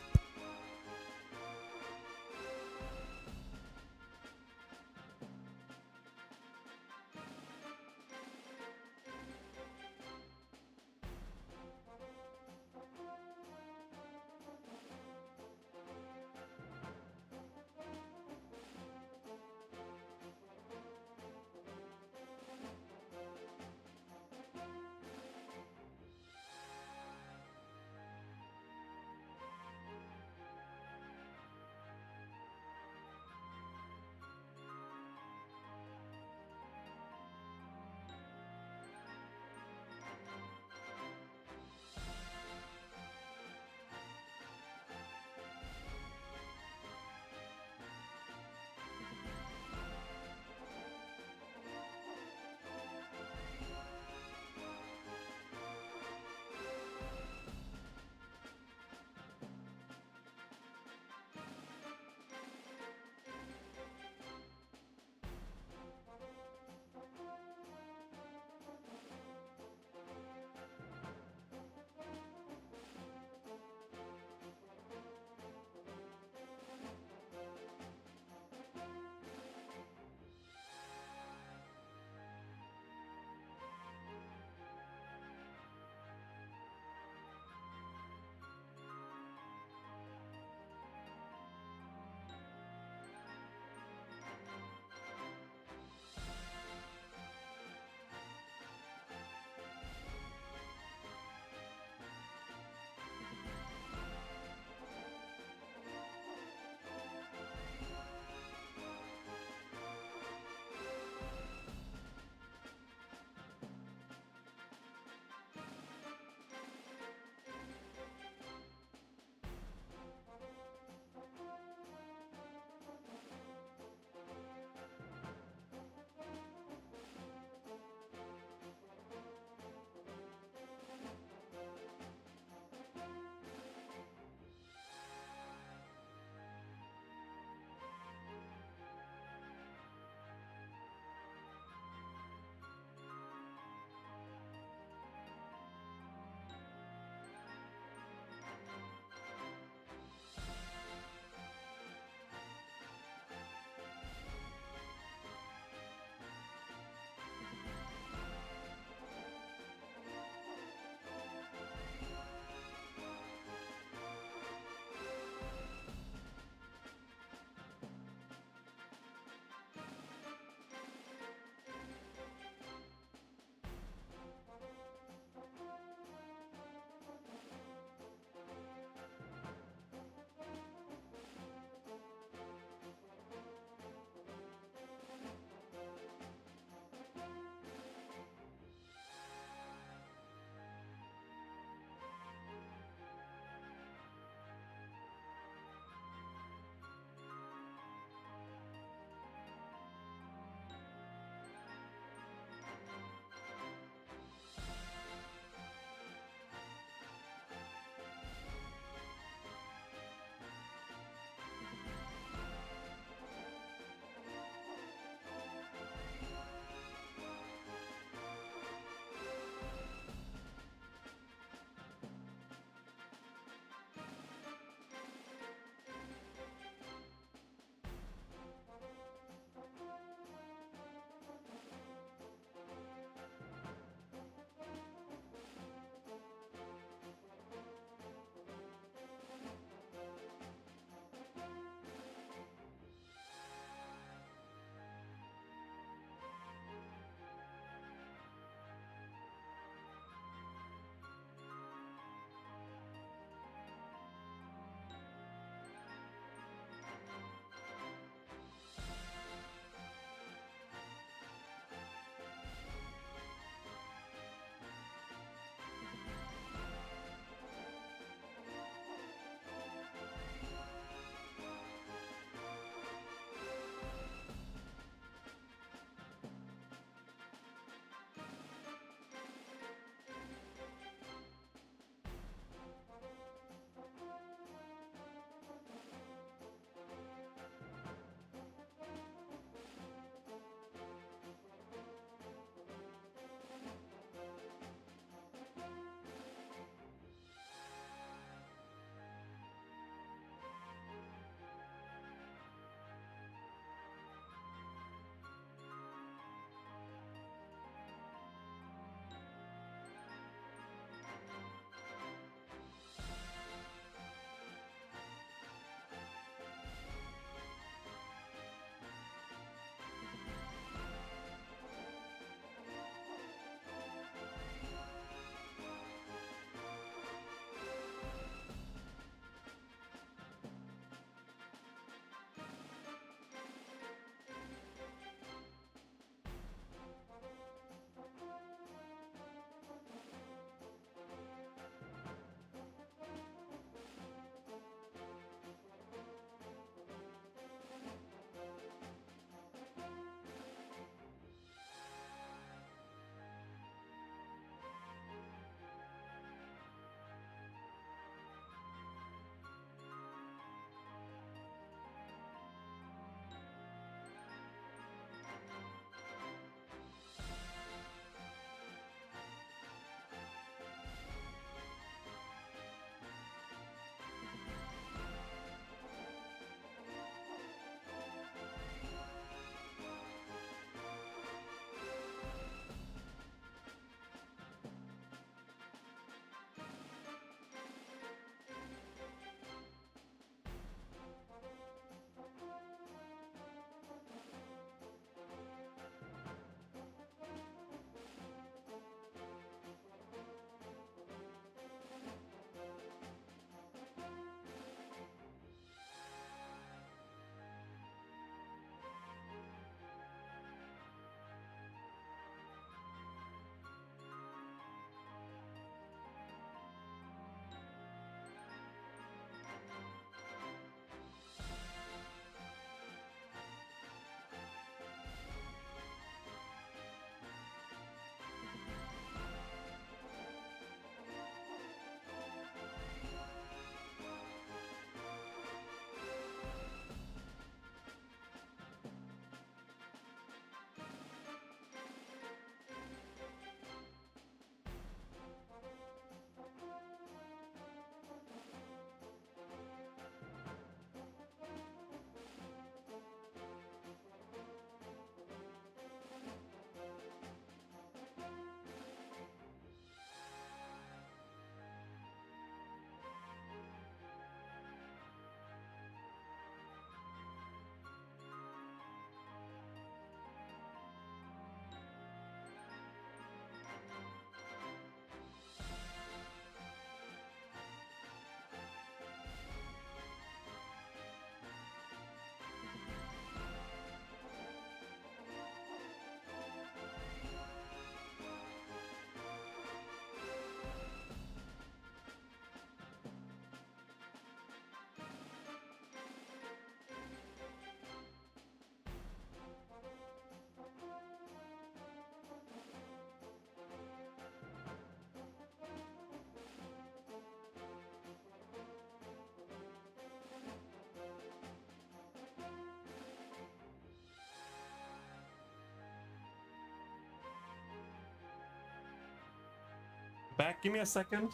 back. Give me a second.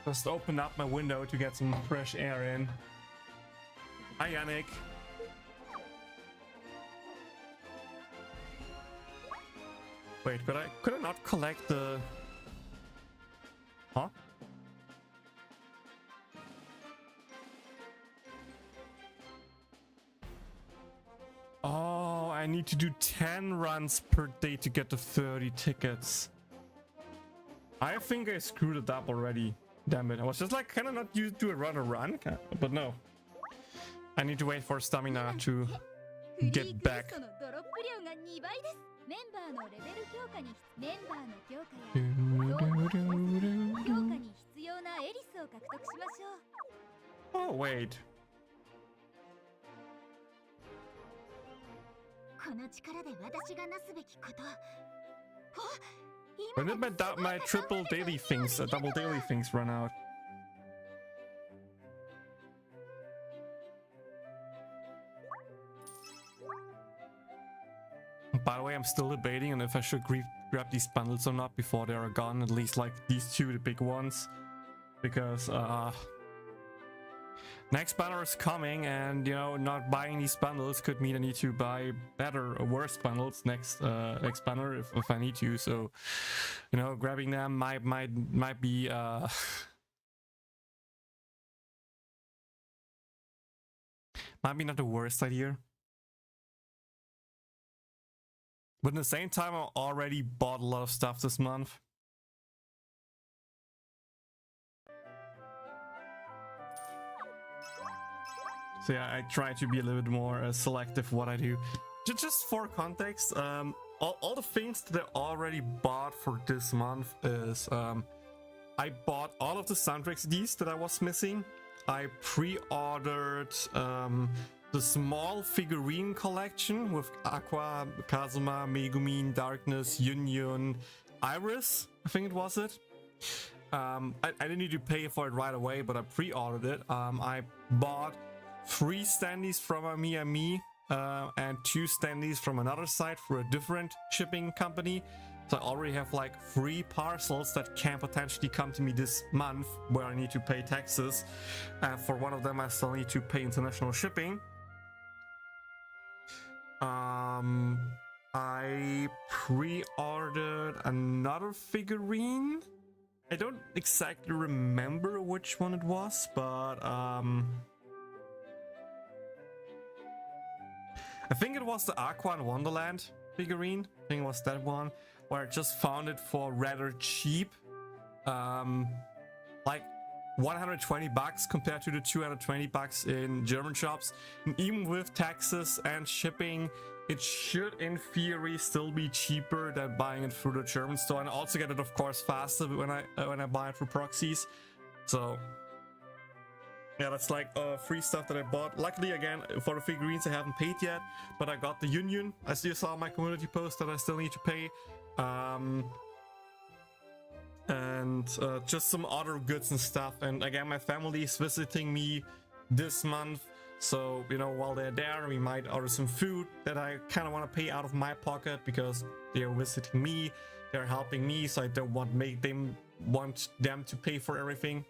Just open up my window to get some fresh air in. Hi, Yannick. Wait, could I not collect the... Huh? Oh, I need to do 10 runs per day to get the 30 tickets. I think I screwed it up already. Damn it. I was just like, can I not do a run? But no. I need to wait for stamina to get back. メンバーのレベル強化にメンバーの強化や強化に必要なエリスを獲得しましょう。 Oh, wait. この力で私がなすべきこと。 When did my triple daily things, double daily things run out? By the way, I'm still debating on if I should grab these bundles or not before they are gone. At least like these two, the big ones, because next banner is coming, and you know, not buying these bundles could mean I need to buy better or worse bundles next banner if I need to. So, you know, grabbing them might be might be not the worst idea. But at the same time, I already bought a lot of stuff this month. So yeah, I try to be a little bit more selective what I do. Just for context, all the things that I already bought for this month is I bought all of the soundtrack CDs that I was missing. I pre-ordered the small figurine collection with Aqua, Kazuma, Megumin, Darkness, Yunyun, Iris, I think it was it. I didn't need to pay for it right away, but I pre-ordered it. I bought 3 standees from Miami and 2 standees from another site for a different shipping company. So I already have like 3 parcels that can potentially come to me this month where I need to pay taxes. For one of them, I still need to pay international shipping. I pre-ordered another figurine. I don't exactly remember which one it was, but I think it was the Aqua and Wonderland figurine. I think it was that one, where I just found it for rather cheap. Like 120 bucks compared to the 220 bucks in German shops. And even with taxes and shipping, it should in theory still be cheaper than buying it through the German store, and also get it of course faster when I buy it through proxies. So yeah, that's like free stuff that I bought. Luckily, again, for the figurines I haven't paid yet, but I got the Union. I still saw my community post that I still need to pay. And just some other goods and stuff. And again, my family is visiting me this month, so you know, while they're there, we might order some food that I kind of want to pay out of my pocket because they are visiting me, they're helping me, so I don't want them to pay for everything.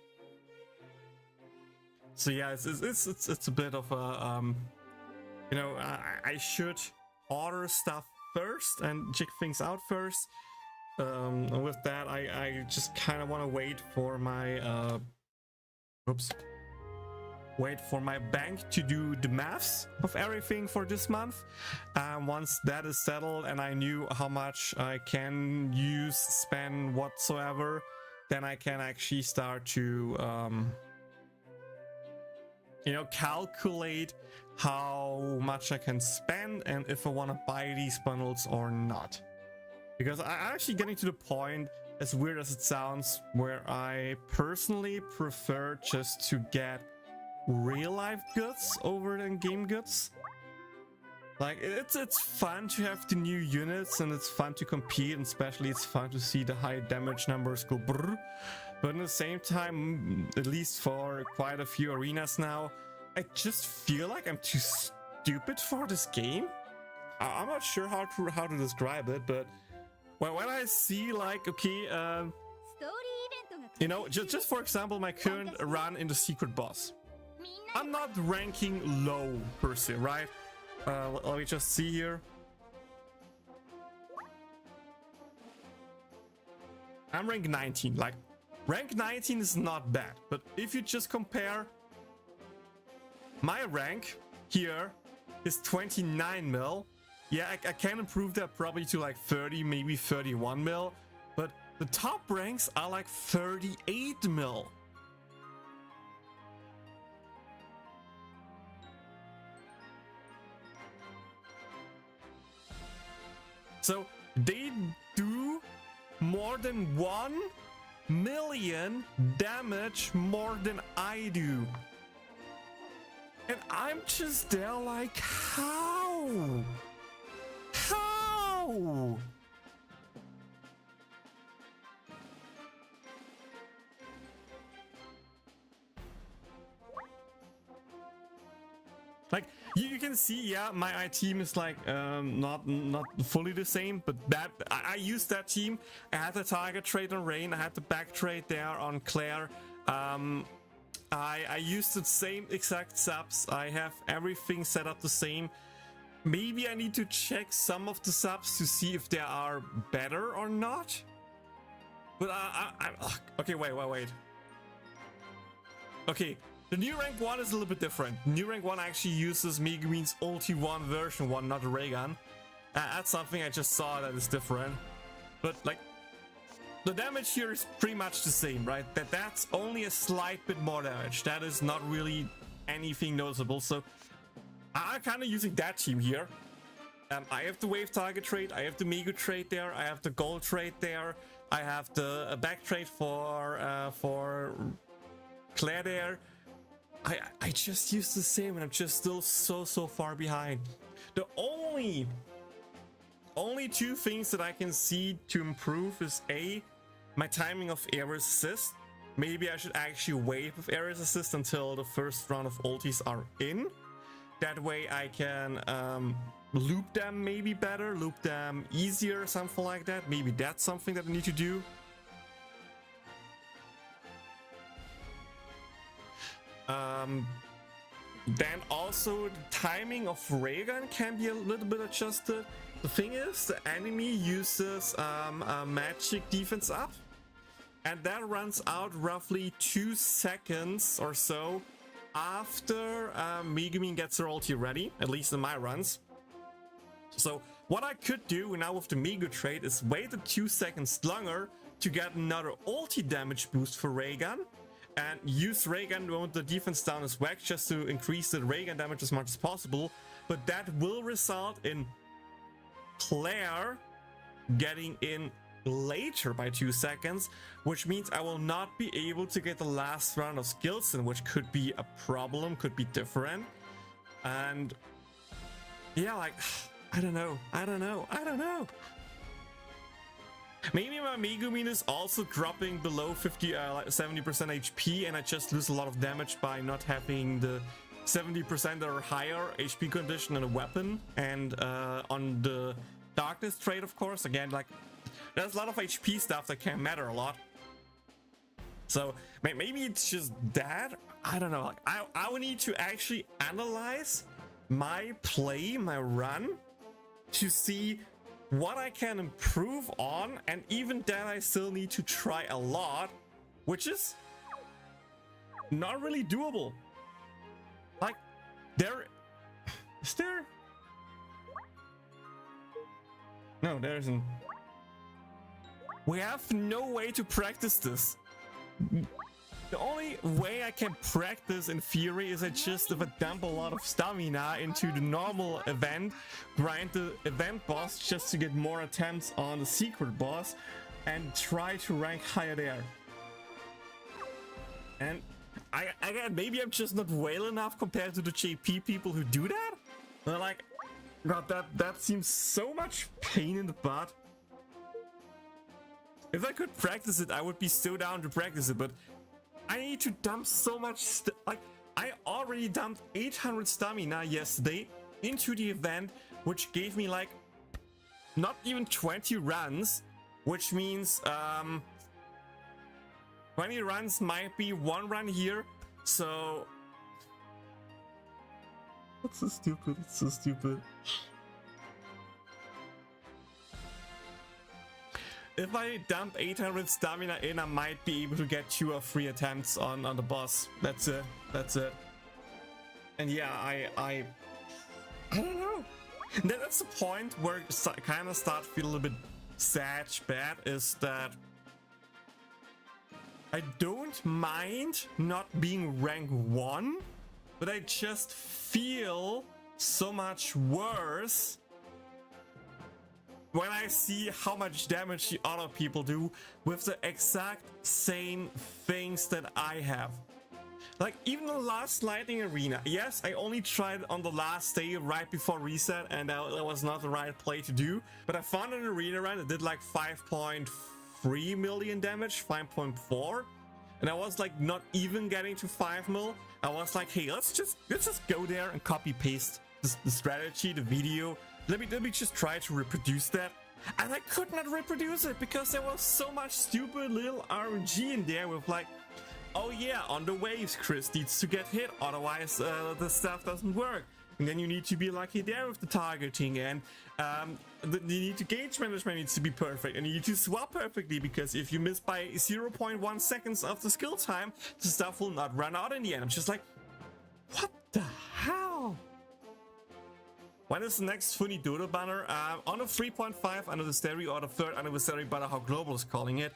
So yeah, it's a bit of a you know, I should order stuff first and check things out first. With that, I just kind of want to wait for my wait for my bank to do the maths of everything for this month. Once that is settled and I knew how much I can spend whatsoever, then I can actually start to you know, calculate how much I can spend and if I want to buy these bundles or not. Because I'm actually getting to the point, as weird as it sounds, where I personally prefer just to get real life goods over than game goods. Like, it's fun to have the new units and it's fun to compete, and especially it's fun to see the high damage numbers go brrr. But at the same time, at least for quite a few arenas now, I just feel like I'm too stupid for this game. I'm not sure how to describe it, but when I see like, okay, you know, just for example, my current run in the secret boss, I'm not ranking low per se, right? Let me just see here. I'm rank 19. Like, rank 19 is not bad, but if you just compare, my rank here is 29 mil. Yeah, I can improve that probably to like 30, maybe 31 mil, but the top ranks are like 38 mil. So they do more than 1 million damage more than I do. And I'm just there like, how? How? Like, you can see, yeah, my team is like not fully the same, but that I used that team. I had the target trade on Rain, I had the back trade there on Claire. I used the same exact subs. I have everything set up the same. Maybe I need to check some of the subs to see if they are better or not. But okay, wait. Okay. The new rank 1 is a little bit different. New rank 1 actually uses Megumin's ulti 1 version 1, not a ray gun. That's something I just saw that is different. But like, the damage here is pretty much the same, right? That's only a slight bit more damage. That is not really anything noticeable. So I'm kind of using that team here. I have the wave target trade, I have the Megu trade there, I have the gold trade there, I have the back trade for Claire there. I just used the same and I'm just still so far behind. The only two things that I can see to improve is A, my timing of Ares assist. Maybe I should actually wait with Ares assist until the first round of ultis are in. That way I can loop them maybe better, loop them easier, something like that. Maybe that's something that I need to do. Then also the timing of ray gun can be a little bit adjusted. The thing is, the enemy uses a magic defense up, and that runs out roughly 2 seconds or so after Megumin gets her ulti ready, at least in my runs. So what I could do now with the Megu trade is wait the 2 seconds longer to get another ulti damage boost for ray gun, and use ray gun when the defense down is whacked just to increase the ray gun damage as much as possible. But that will result in Claire getting in later by 2 seconds, which means I will not be able to get the last round of skills in, which could be a problem, could be different. And yeah, like, I don't know. Maybe my Megumin is also dropping below 70% HP and I just lose a lot of damage by not having the 70% or higher HP condition in a weapon. And on the darkness trade, of course, again, like, there's a lot of HP stuff that can matter a lot. So maybe it's just that. I don't know. Like, I would need to actually analyze my play, my run, to see what I can improve on, and even then I still need to try a lot, which is not really doable. Like, is there? No, there isn't. We have no way to practice this. The only way I can practice in theory is if I dump a lot of stamina into the normal event, grind the event boss just to get more attempts on the secret boss, and try to rank higher there. And again, maybe I'm just not well enough compared to the JP people who do that. They're like, God, that seems so much pain in the butt. If I could practice it, I would be so down to practice it, but I need to dump so much like, I already dumped 800 stamina yesterday into the event, which gave me like not even 20 runs, which means 20 runs might be 1 run here. So it's so stupid. It's so stupid. If I dump 800 stamina in, I might be able to get 2 or 3 attempts on the boss. That's it. That's it. And yeah, I don't know. That's the point where I kind of start feeling a little bit sad, bad, is that I don't mind not being rank 1, but I just feel so much worse when I see how much damage the other people do with the exact same things that I have. Like, even the last Lightning Arena, yes, I only tried it on the last day right before reset, and that was not the right play to do, but I found an arena run that did like 5.3 million damage, 5.4, and I was like not even getting to 5 mil. I was like, hey, let's just go there and copy paste the strategy, the video. Let me just try to reproduce that. And I could not reproduce it because there was so much stupid little RNG in there with like, oh yeah, on the waves, Chris needs to get hit, otherwise the stuff doesn't work. And then you need to be lucky there with the targeting, and the gauge management needs to be perfect, and you need to swap perfectly, because if you miss by 0.1 seconds of the skill time, the stuff will not run out in the end. I'm just like, what the hell? When is the next Funny Dodo banner? On a 3.5 anniversary, or the 3rd anniversary banner, how Global is calling it.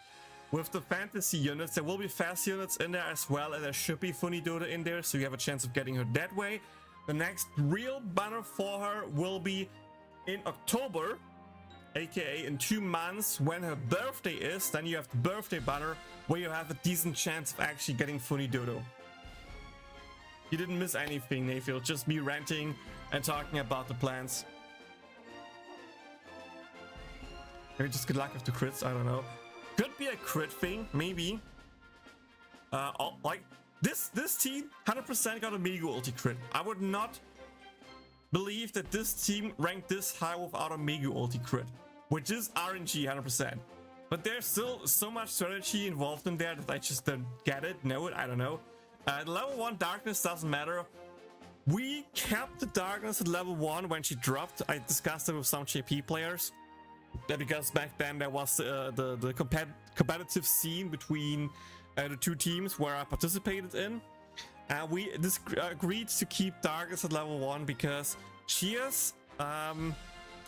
With the fantasy units, there will be fast units in there as well, and there should be Funny Dodo in there, so you have a chance of getting her that way. The next real banner for her will be in October, aka in 2 months when her birthday is. Then you have the birthday banner where you have a decent chance of actually getting Funny Dodo. You didn't miss anything, Nayfield, just me ranting and talking about the plans. Maybe just good luck with the crits, I don't know. Could be a crit thing, maybe. Like this team 100% got a Mega Ulti crit. I would not believe that this team ranked this high without a Mega Ulti crit, which is RNG 100%. But there's still so much strategy involved in there that I just don't get it, know it, I don't know. Level 1 darkness doesn't matter. We kept the darkness at level 1 when she dropped. I discussed it with some JP players. Because back then there was the competitive scene between the 2 teams where I participated in. We agreed to keep darkness at level 1 because she is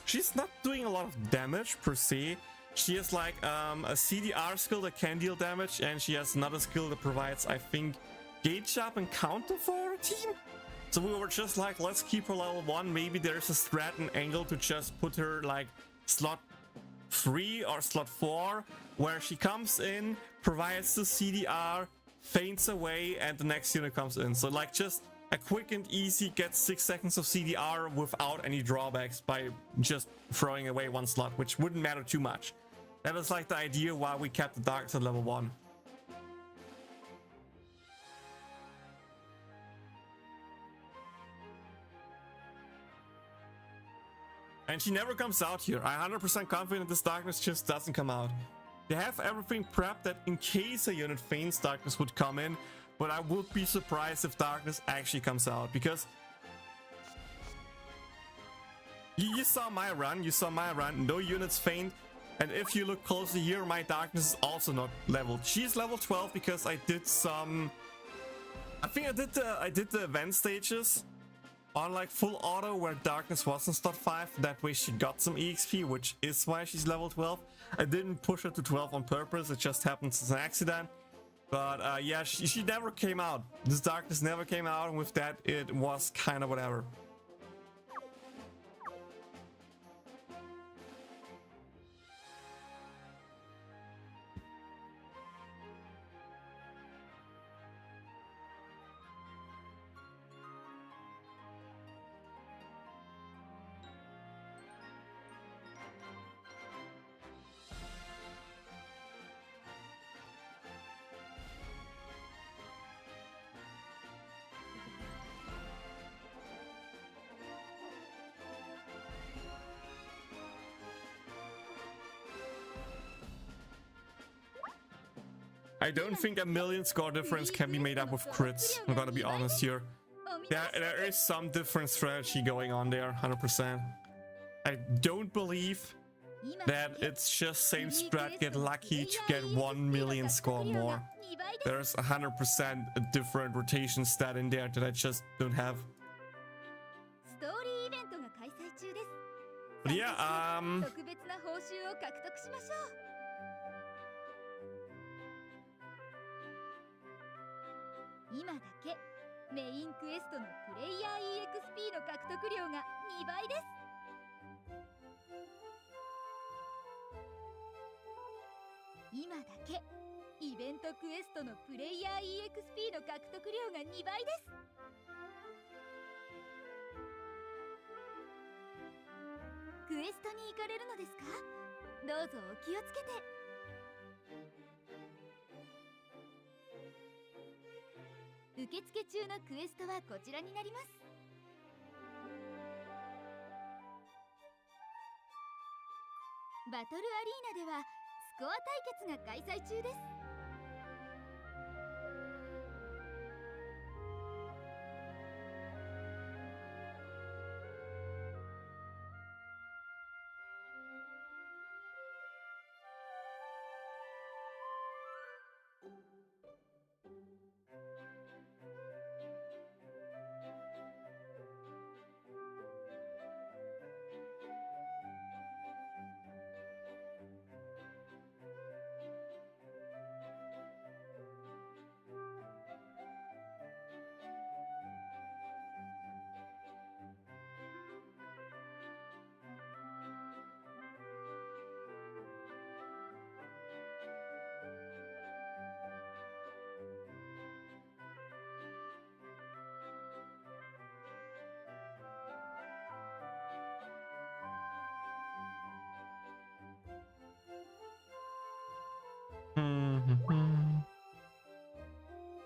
she's not doing a lot of damage per se. She has like a CDR skill that can deal damage, and she has another skill that provides, I think, gauge up and counter for our team. So we were just like, let's keep her level 1. Maybe there's a strat and angle to just put her like slot 3 or slot 4, where she comes in, provides the CDR, faints away, and the next unit comes in. So like just a quick and easy get 6 seconds of CDR without any drawbacks by just throwing away 1 slot, which wouldn't matter too much. That is like the idea why we kept the darkness at level 1. And she never comes out here. I'm 100% confident this darkness just doesn't come out. They have everything prepped that in case a unit faints, darkness would come in. But I would be surprised if darkness actually comes out, because you saw my run, no units faint. And if you look closely here, my darkness is also not leveled. She's level 12 because I did some... I think I did the event stages on like full auto where darkness wasn't slot 5. That way she got some EXP, which is why she's level 12. I didn't push her to 12 on purpose, it just happened as an accident. But yeah, she never came out. This darkness never came out, and with that it was kind of whatever. I don't think a million score difference can be made up with crits. I'm gonna be honest here. There is some different strategy going on there, 100%. I don't believe that it's just same strat, get lucky to get 1 million score more. There's 100% a different rotation stat in there that I just don't have. But yeah, 特別な報酬を獲得しましょう。今だけメインクエストのプレイヤー EXP の獲得量が2倍です。今だけイベントクエストのプレイヤー EXP の獲得量が2倍です。クエストに行かれるのですか？どうぞお気をつけて。受付中のクエストはこちらになります。バトルアリーナではスコア対決が開催中です。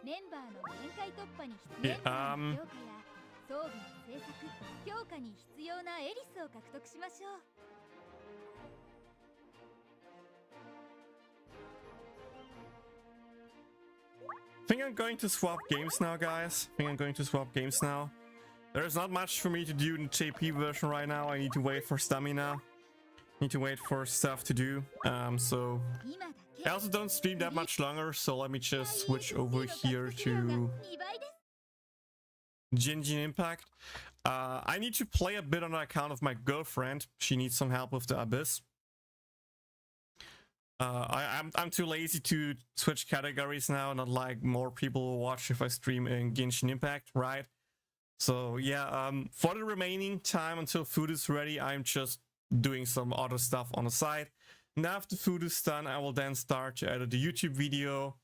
メンバーの限界突破に必要な強化や装備の製作、強化に必要なエリスを獲得しましょう。I think I'm going to swap games now, guys. I think I'm going to swap games now. There's not much for me to do in the JP version right now. I need to wait for stamina. Need to wait for stuff to do. So I also don't stream that much longer, so let me just switch over here to Genshin Impact. I need to play a bit on the account of my girlfriend. She needs some help with the Abyss. I'm too lazy to switch categories now, not like more people will watch if I stream in Genshin Impact, right? So yeah, for the remaining time until food is ready, I'm just doing some other stuff on the side. And after food is done, I will then start to edit the YouTube video,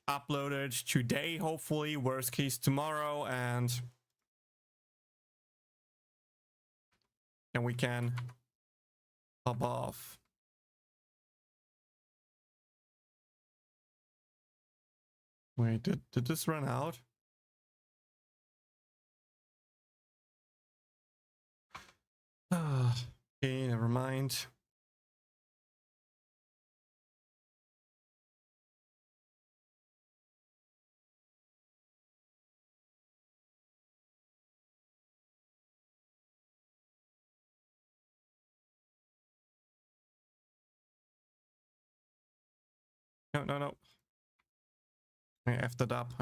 upload it today, hopefully, worst case tomorrow, and then we can pop off. Wait, did this run out? Okay, never mind. No. I effed it up.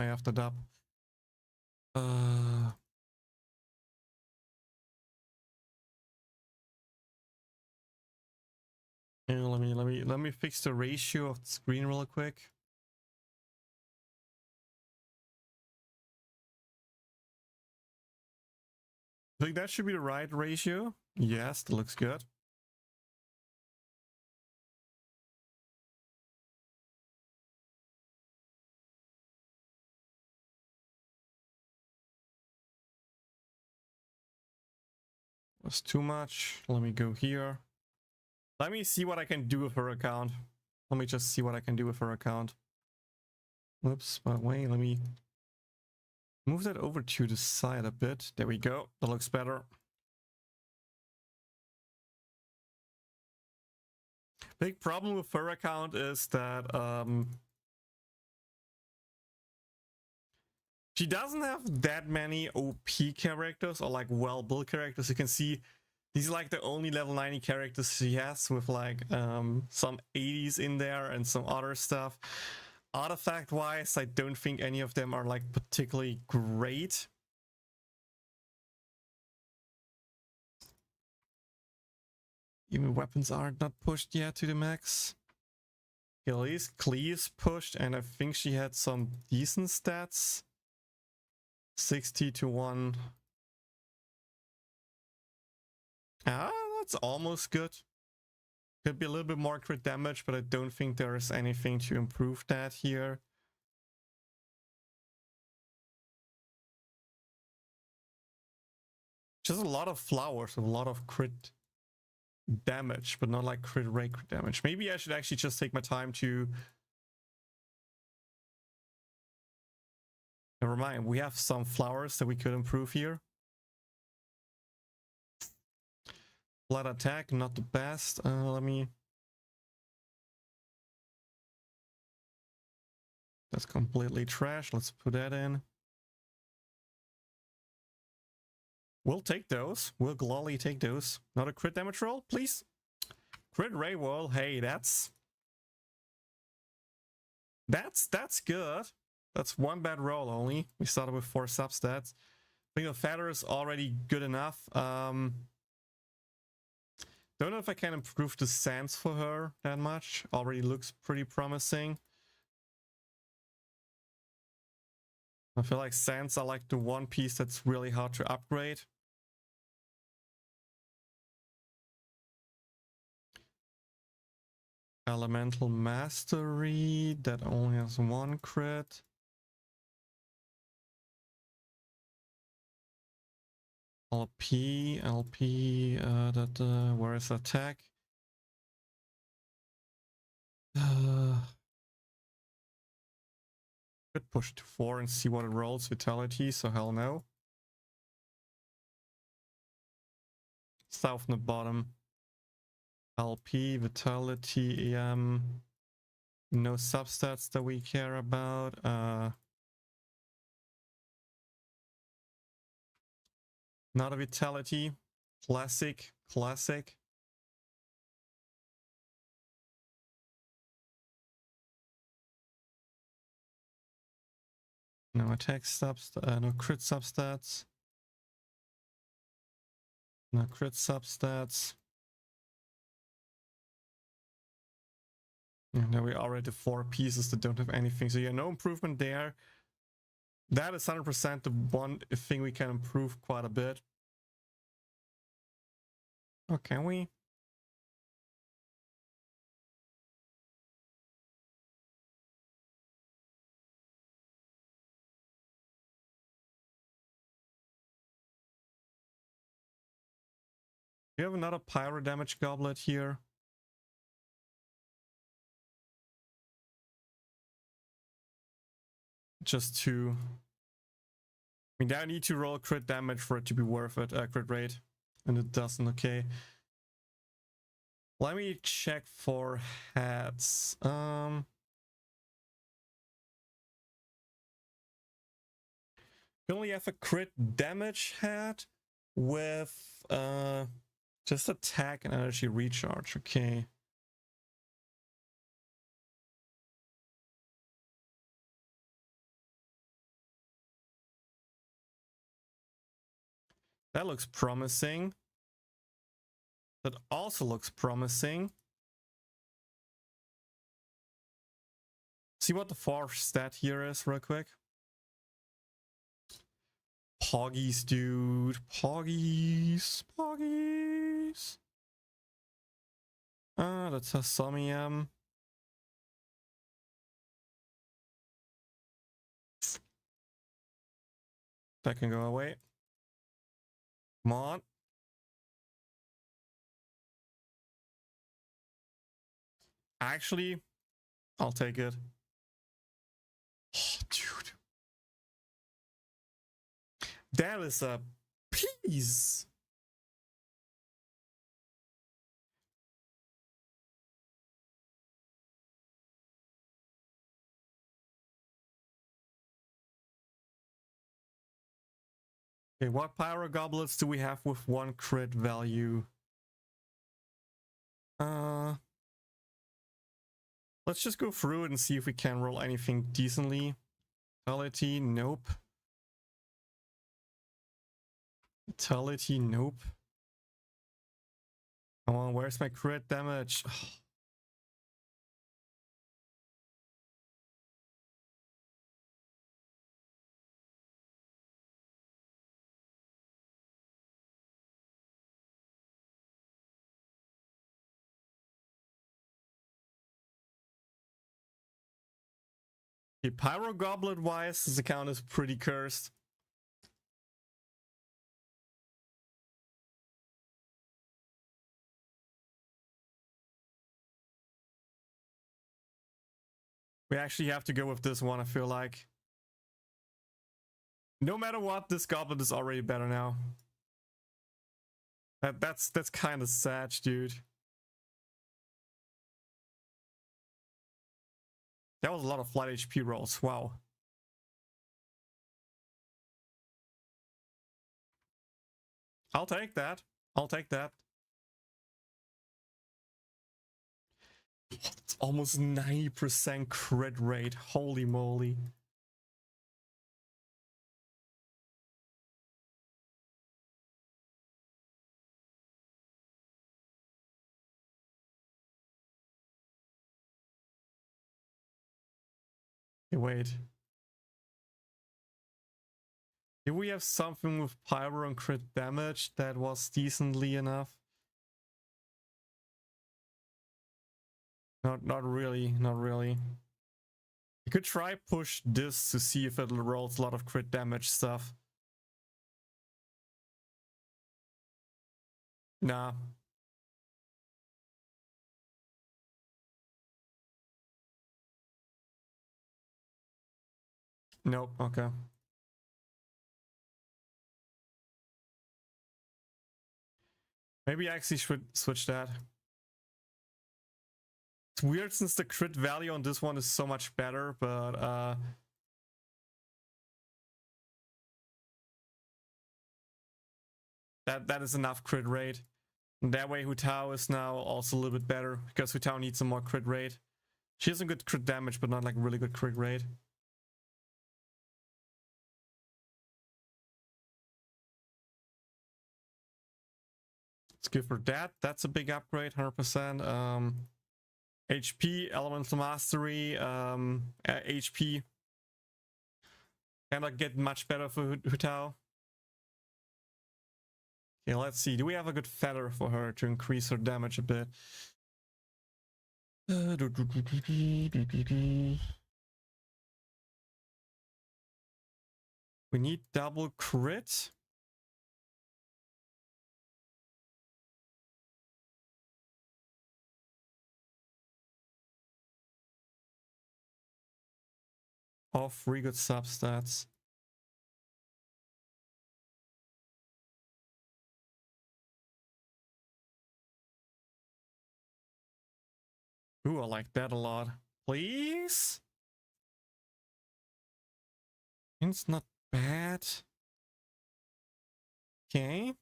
Yeah, let me fix the ratio of the screen real quick. I think that should be the right ratio. Yes, that looks good. That's too much. Let me go here. Let me see what I can do with her account. Let me just see what I can do with her account. Whoops, by the way, let me move that over to the side a bit. There we go. That looks better. Big problem with her account is that She doesn't have that many OP characters or like well-built characters. You can see these are like the only level 90 characters she has, with like some 80s in there and some other stuff. Artifact wise, I don't think any of them are like particularly great. Even weapons are not pushed yet to the max. At least Clee's pushed, and I think she had some decent stats. 60 to 1. Ah, that's almost good. Could be a little bit more crit damage, but I don't think there is anything to improve that here. Just a lot of flowers, a lot of crit damage, but not like crit rate crit damage. Maybe I should actually just take my time to... Never mind, we have some flowers that we could improve here. Flat attack, not the best. Let me... That's completely trash. Let's put that in. We'll take those. We'll gladly take those. Not a crit damage roll, please. Crit rate roll. Hey, that's good. That's one bad roll only. We started with 4 substats. I think the feather is already good enough. Don't know if I can improve the sands for her that much. Already looks pretty promising. I feel like sands are like the one piece that's really hard to upgrade. Elemental Mastery, that only has 1 crit. LP, where is attack? Could push to 4 and see what it rolls. Vitality, so hell no. South on the bottom. LP, Vitality, EM. No substats that we care about. Not a Vitality. Classic. No attack substats, no crit substats. No crit substats. And now we already have 4 pieces that don't have anything. So yeah, no improvement there. That is 100% the one thing we can improve quite a bit. Oh, can we? We have another pyro damage goblet here. Just to... I mean, I need to roll crit damage for it to be worth it, crit rate. And it doesn't, okay. Let me check for hats. We only have a crit damage hat with just attack and energy recharge, okay. That looks promising. That also looks promising. See what the 4th stat here is real quick. Poggies, dude. Poggies. That's a some EM. That can go away. Come on. Actually, I'll take it. Oh, dude. That is a piece. Okay, what pyro goblets do we have with 1 crit value? Let's just go through it and see if we can roll anything decently. Vitality, nope. Vitality, nope. Come on, where's my crit damage? Okay, pyro goblet wise, this account is pretty cursed. We actually have to go with this one, I feel like. No matter what, this goblet is already better now. That's kind of sad, dude. That was a lot of flight HP rolls. Wow. I'll take that. I'll take that. It's almost 90% crit rate. Holy moly. Okay, wait. Did we have something with pyro and crit damage that was decently enough? Not really, not really. You could try push this to see if it rolls a lot of crit damage stuff. Nah. Nope, okay. Maybe I actually should switch that. It's weird since the crit value on this one is so much better, but that is enough crit rate. And that way Hu Tao is now also a little bit better because Hu Tao needs some more crit rate. She has some good crit damage, but not like really good crit rate. Let's go for that. That's a big upgrade, 100%. HP, Elemental Mastery, HP. Cannot get much better for Hu Tao. Okay, let's see. Do we have a good feather for her to increase her damage a bit? We need double crit. All 3 good substats. Ooh, I like that a lot. Please? It's not bad. Okay.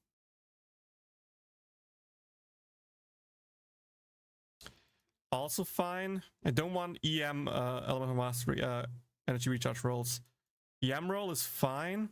Also fine. I don't want EM Elemental Mastery energy recharge rolls. EM roll is fine.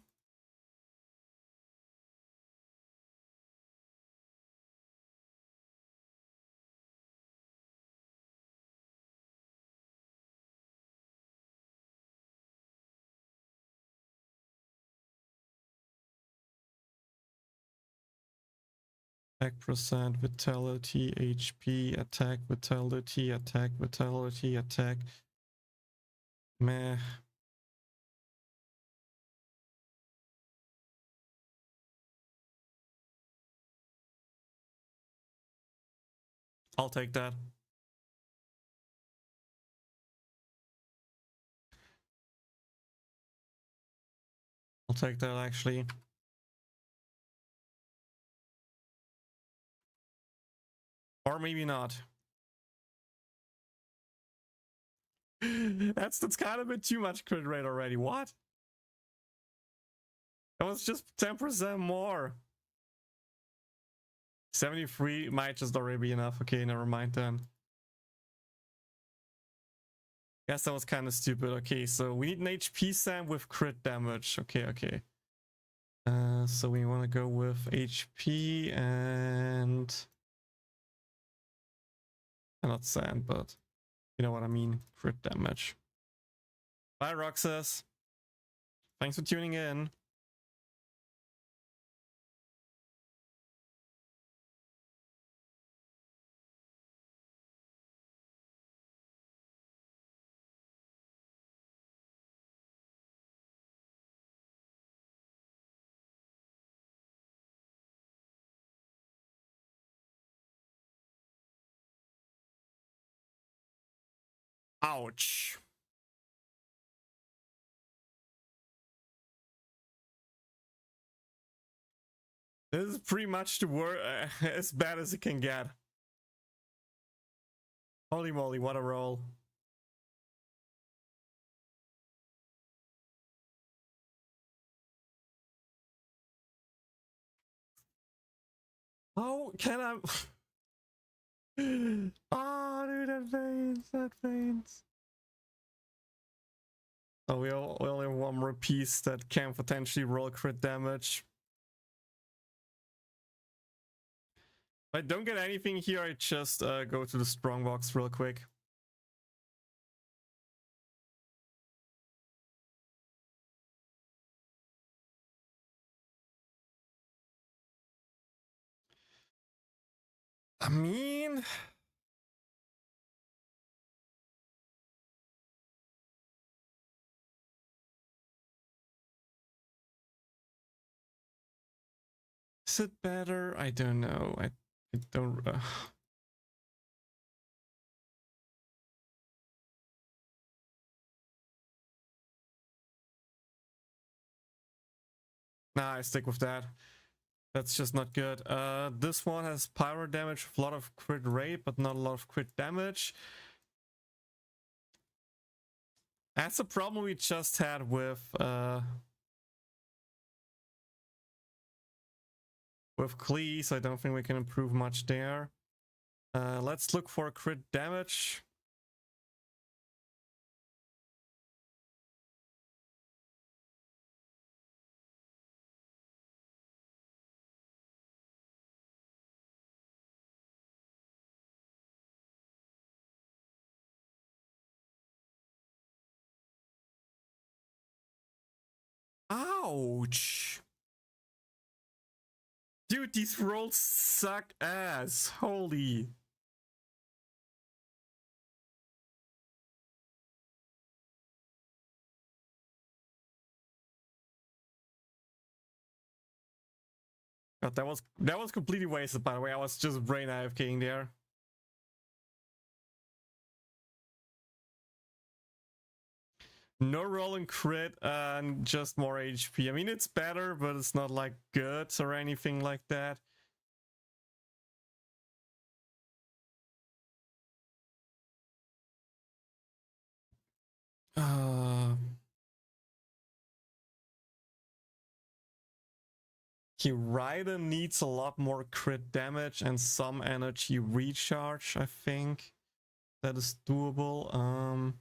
Attack percent, vitality, HP, attack, vitality, attack, vitality, attack. Meh. I'll take that. I'll take that actually. Or maybe not. That's kind of a bit too much crit rate already. What? That was just 10% more. 73 might just already be enough. Okay, never mind then. Guess that was kind of stupid. Okay, so we need an HP Sam with crit damage. Okay, okay. So we want to go with HP and not sand, but you know what I mean. Crit damage. Bye, Roxas. Thanks for tuning in. Ouch. This is pretty much the word as bad as it can get. Holy moly, what a roll. How can I? Oh, dude, that veins, that veins. Oh, we only have one more piece that can potentially roll crit damage. If I don't get anything here, I just go to the strong box real quick. I mean, is it better? I don't know. I don't. Nah, I stick with that. That's just not good. This one has pyro damage with a lot of crit rate, but not a lot of crit damage. That's a problem we just had with Klee, so I don't think we can improve much there. Let's look for crit damage. Ouch! Dude, these rolls suck ass. Holy. God, that was completely wasted, by the way. I was just brain AFKing there. No rolling crit and just more HP. I mean, it's better, but it's not like good or anything like that. Raiden needs a lot more crit damage and some energy recharge, I think. That is doable.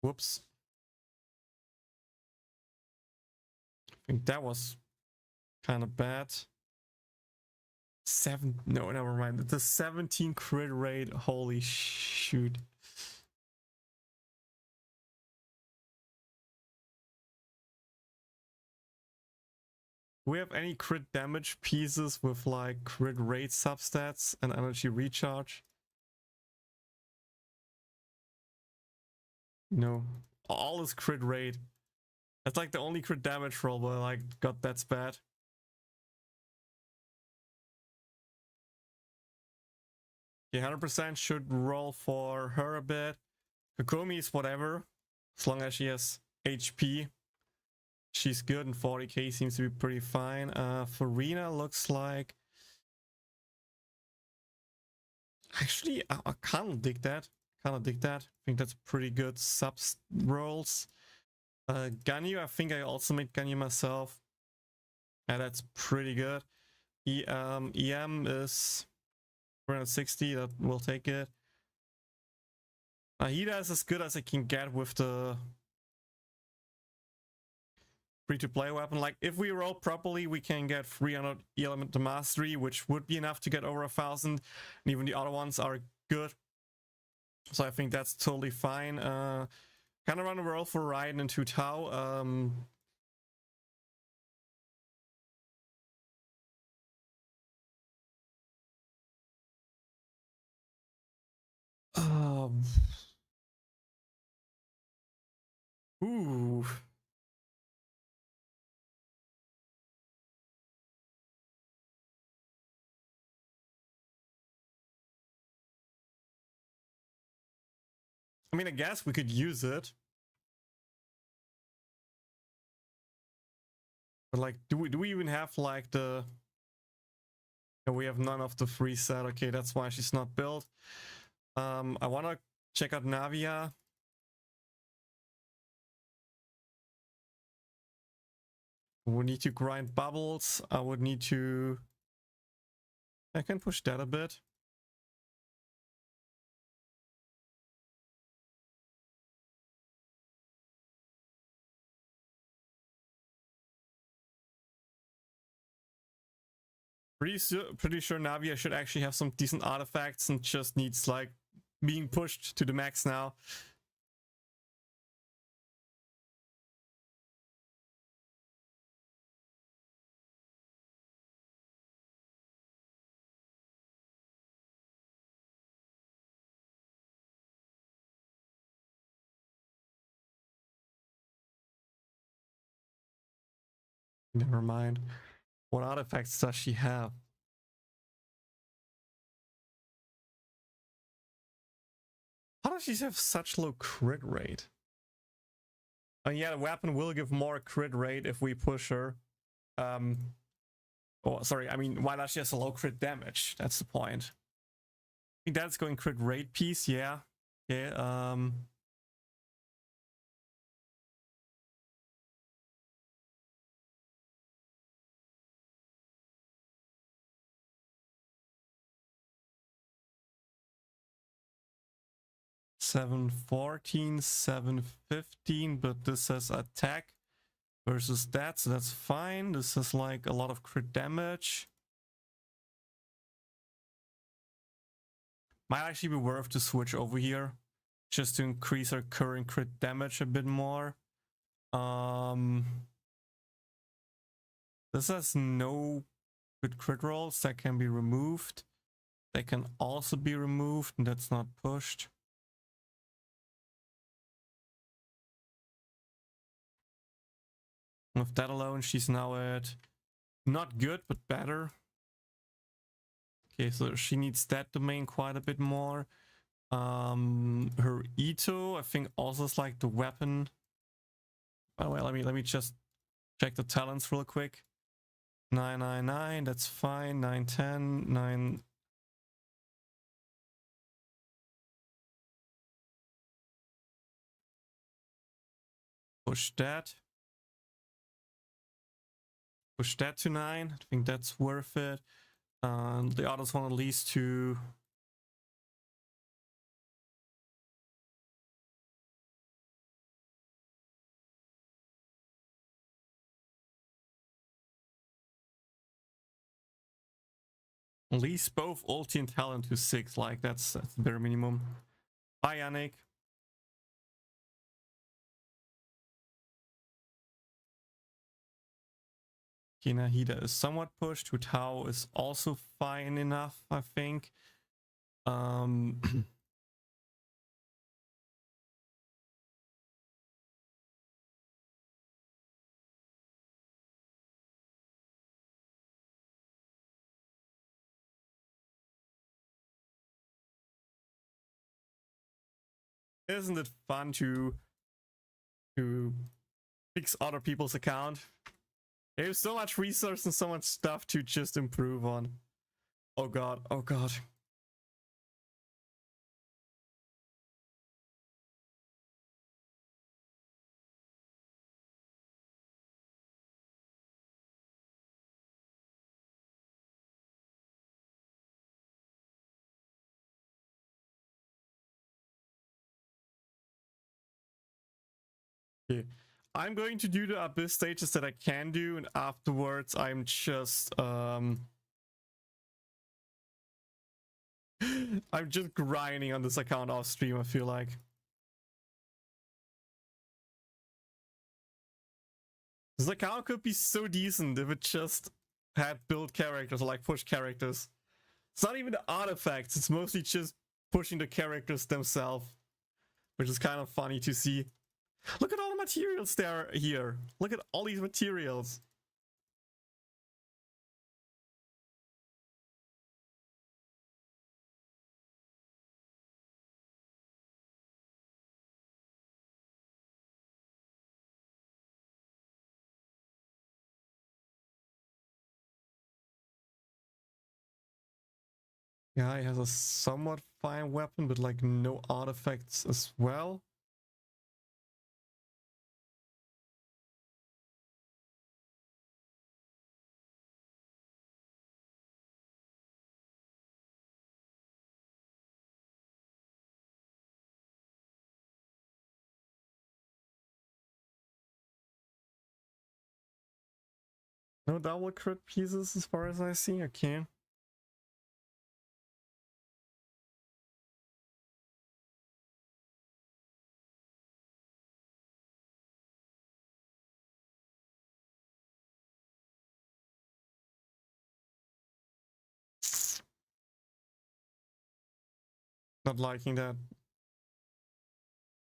Whoops. I think that was kind of bad. No, never mind. The 17 crit rate. Holy shoot. Do we have any crit damage pieces with like crit rate substats and energy recharge? No. All is crit rate. That's like the only crit damage roll where I like got that's bad. Okay, 100% should roll for her a bit. Kokomi is whatever, as long as she has HP. she's good, and 40k seems to be pretty fine. Farina looks like... Actually, I kind of dig that. I think that's pretty good subs rolls. Ganyu, I think I also made Ganyu myself. And that's pretty good. EM is 460, that will take it. Ahida is as good as I can get with the free-to-play weapon. Like, if we roll properly, we can get 300 element mastery, which would be enough to get over 1,000. And even the other ones are good. So I think that's totally fine. Kind of run a roll for Raiden and 2 Tau. Ooh. I mean, I guess we could use it. But like, do we even have like the... No, we have none of the free set. Okay, that's why she's not built. I want to check out Navia. We need to grind bubbles. I would need to... I can push that a bit. Pretty sure Navia should actually have some decent artifacts and just needs like being pushed to the max now. Never mind. What artifacts does she have? How does she have such low crit rate? Oh yeah, the weapon will give more crit rate if we push her. Oh, sorry, I mean, why does she have a low crit damage? That's the point. I think that's going crit rate piece, yeah. Yeah, $714, $715, but this says attack versus that, so that's fine. This is like a lot of crit damage. Might actually be worth to switch over here just to increase our current crit damage a bit more. This has no good crit rolls that can be removed. They can also be removed, and that's not pushed. With that alone, she's now at not good, but better. Okay, so she needs that domain quite a bit more. Her Ito, I think, also is like the weapon. By the way, let me just check the talents real quick. 999, that's fine. 910, 9. Push that. Push that to 9. I think that's worth it. The others want at least to... At least both ulti and talent to 6. Like, that's the bare minimum. Bye, Yannick. Nahida is somewhat pushed. Hutao is also fine enough, I think. Isn't it fun to fix other people's account. There's so much resource and so much stuff to just improve on. Oh god, oh god. Okay. I'm going to do the abyss stages that I can do, and afterwards I'm just I'm just grinding on this account off stream, I feel like. This account could be so decent if it just had build characters or like push characters. It's not even the artifacts, it's mostly just pushing the characters themselves, which is kind of funny to see. Look at all the materials there here. Look at all these materials. Yeah, he has a somewhat fine weapon, but like no artifacts as well. No double crit pieces as far as I see. Okay. Not liking that.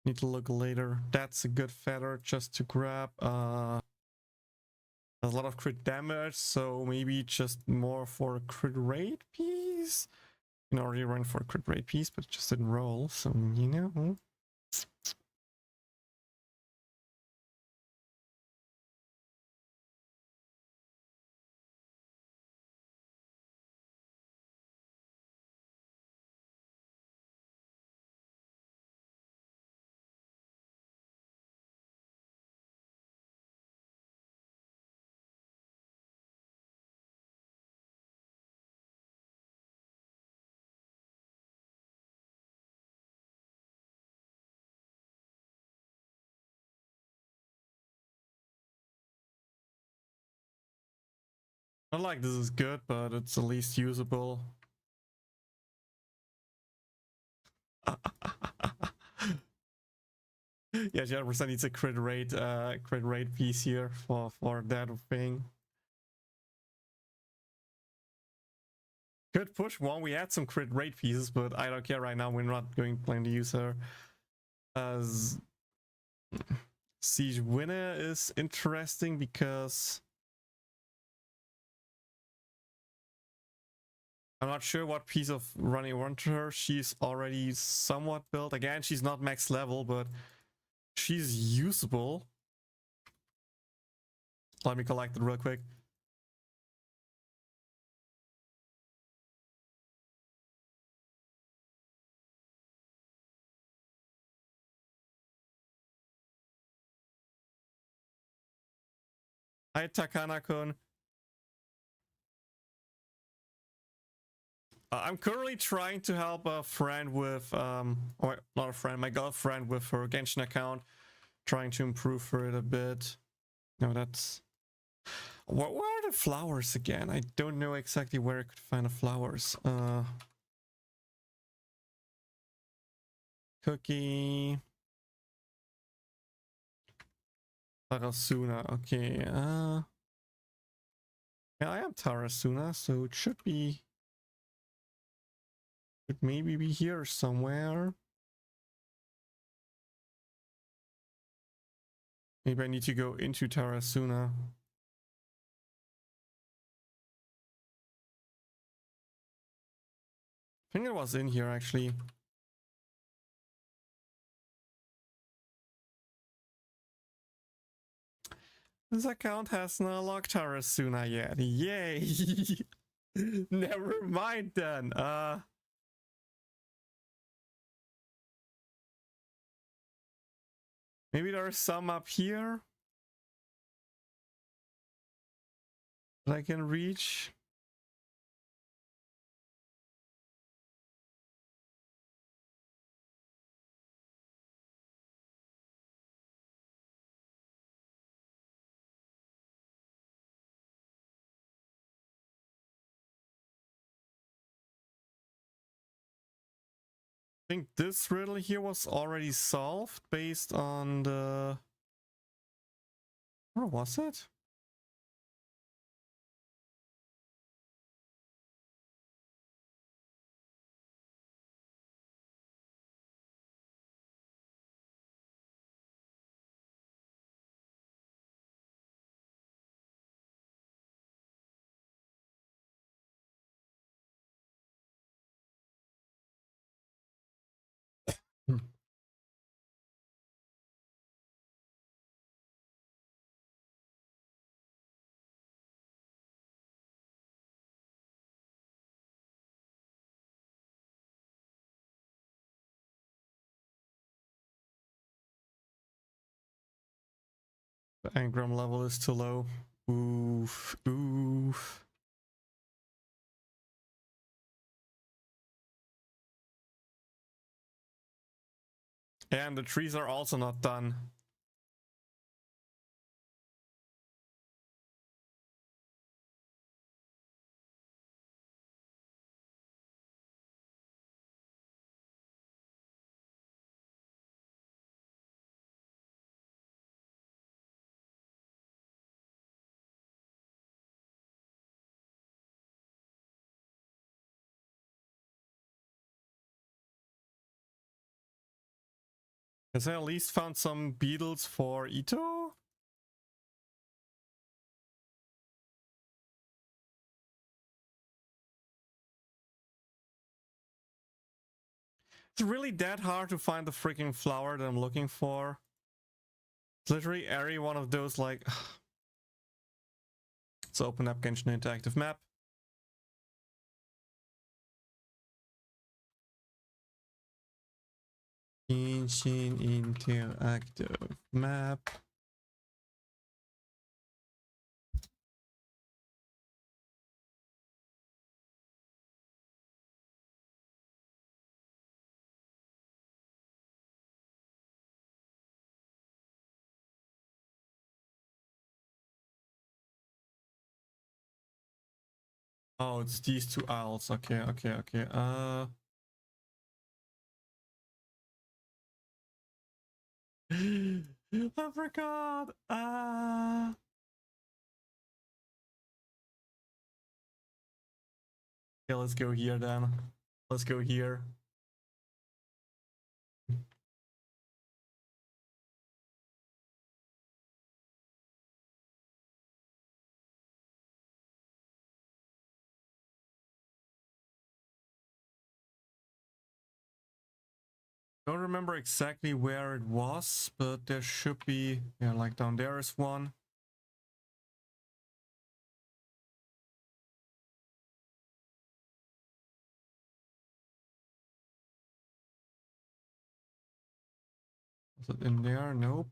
Need to look later. That's a good feather just to grab. There's a lot of crit damage, so maybe just more for a crit rate piece. You can already run for a crit rate piece, but just didn't roll, so you know. Not like this is good, but it's at least usable. Yeah, 0% needs a crit rate piece here for that thing. Good push one. We had some crit rate pieces, but I don't care right now. We're not going to plan to use her. As Siege Winner is interesting because I'm not sure what piece of running run to her. She's already somewhat built. Again, she's not max level, but she's usable. Let me collect it real quick. Hi, Takana-kun. I'm currently trying to help a friend with, or not a friend, my girlfriend with her Genshin account, trying to improve her it a bit. No, that's... Where are the flowers again? I don't know exactly where I could find the flowers. Cookie... Tarasuna, okay. Yeah, I am Tarasuna, so it should be... Should maybe be here somewhere. Maybe I need to go into Tarasuna. I think it was in here actually. This account has no locked Harasuna yet. Yay! Never mind then. Maybe there's some up here that I can reach. I think this riddle here was already solved based on the... Where was it? Hmm. The engram level is too low. Oof, oof. And the trees are also not done. Has I at least found some beetles for Ito? It's really that hard to find the freaking flower that I'm looking for. It's literally every one of those, like... Let's open up Genshin Interactive Map. Genshin Interactive Map. Oh, it's these two owls. Okay, okay, okay. I forgot. Okay, let's go here then. Let's go here. Don't remember exactly where it was, but there should be, yeah, like down there is one. Is it in there? Nope.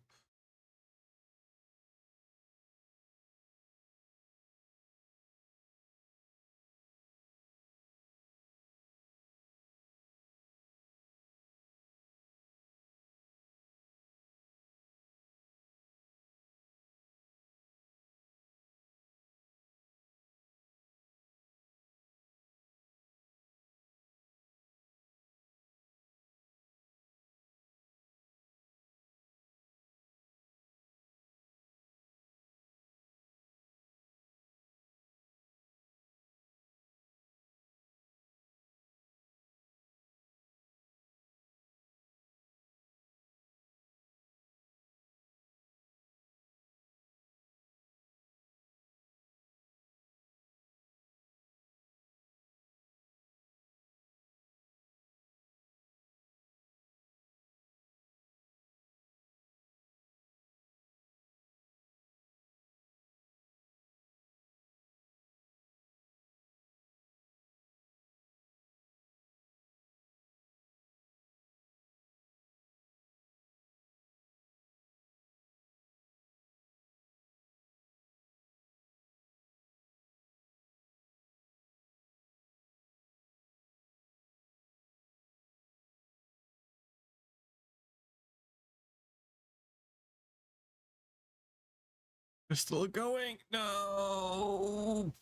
We're still going. No.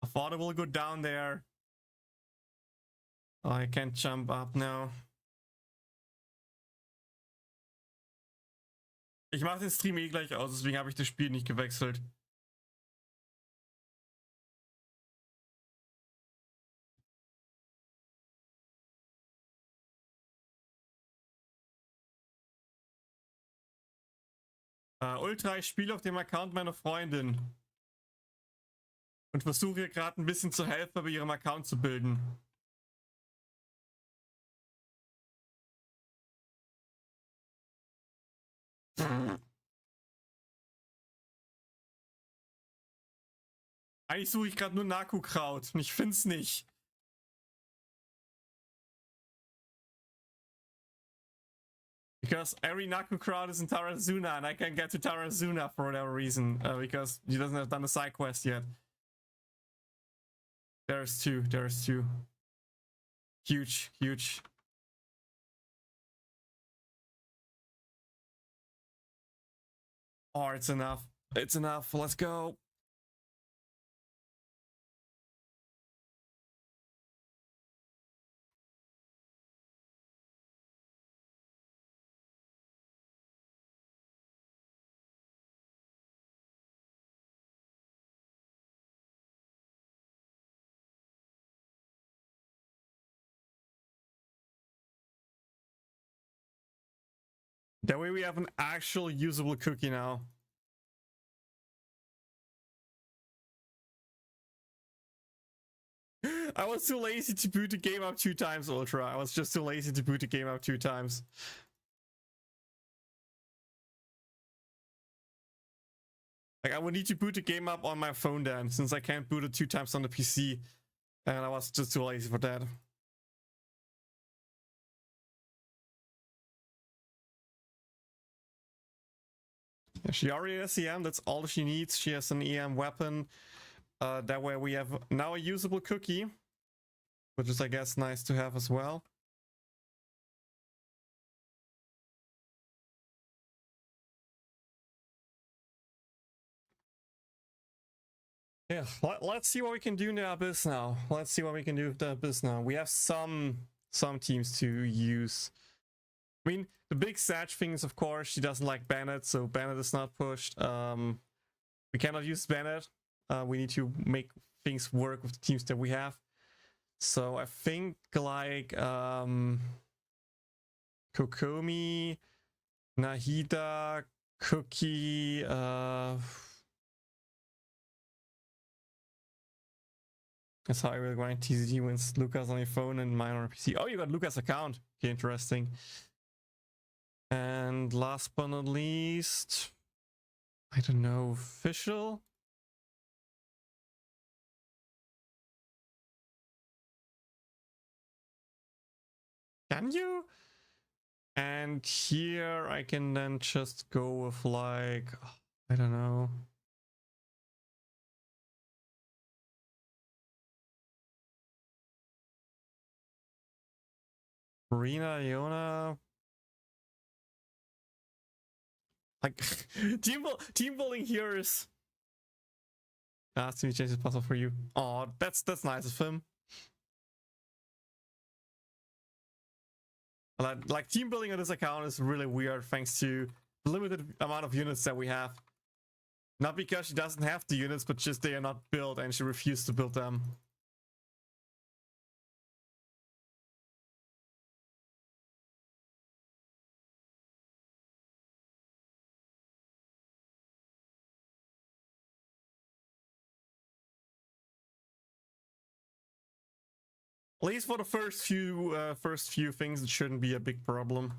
I thought it will go down there. Oh, I can't jump up now. Ich mache den Stream eh gleich aus, deswegen habe ich das Spiel nicht gewechselt. Ultra, ich spiele auf dem Account meiner Freundin. Und versuche ihr gerade ein bisschen zu helfen, bei ihrem Account zu bilden. Eigentlich suche ich gerade nur Naku-Kraut und ich find's nicht. Because every Naku-Kraut is in Tarazuna and I can't get to Tarazuna for whatever reason. Because he doesn't have done the side quest yet. There's two. Huge, huge. Oh, it's enough. It's enough. Let's go. That way we have an actual usable cookie now. I was too lazy to boot the game up 2 times, Ultra. I was just too lazy to boot the game up 2 times. Like, I would need to boot the game up on my phone then, since I can't boot it 2 times on the PC. And I was just too lazy for that. Yeah, she already has EM, that's all she needs. She has an EM weapon. That way we have now a usable cookie, which is, I guess, nice to have as well. Yeah, let's see what we can do in the Abyss now. Let's see what we can do with the Abyss now. We have some teams to use. I mean, the big Satch thing is, of course, she doesn't like Bennett, so Bennett is not pushed. We cannot use Bennett. We need to make things work with the teams that we have. So I think like Kokomi, Nahida, Cookie, that's how I will grind TCG wins Lucas on your phone and mine on a PC. Oh, you got Lucas' account. Okay, interesting. And last but not least, I don't know, official? Can you? And here I can then just go with like, I don't know. Marina, Iona. Like, team building here is... Ask me to change the puzzle for you. Oh, that's nice of him. Like team building on this account is really weird thanks to the limited amount of units that we have. Not because she doesn't have the units, but just they are not built and she refused to build them. At least for the first few things, it shouldn't be a big problem.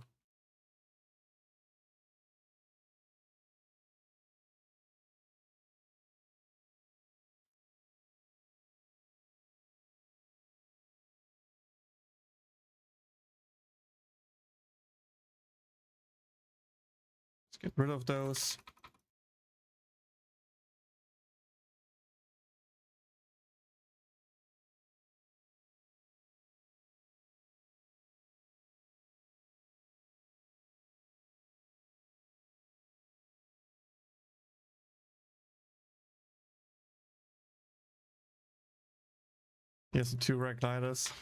Let's get rid of those. Here's the 2 rare gliders.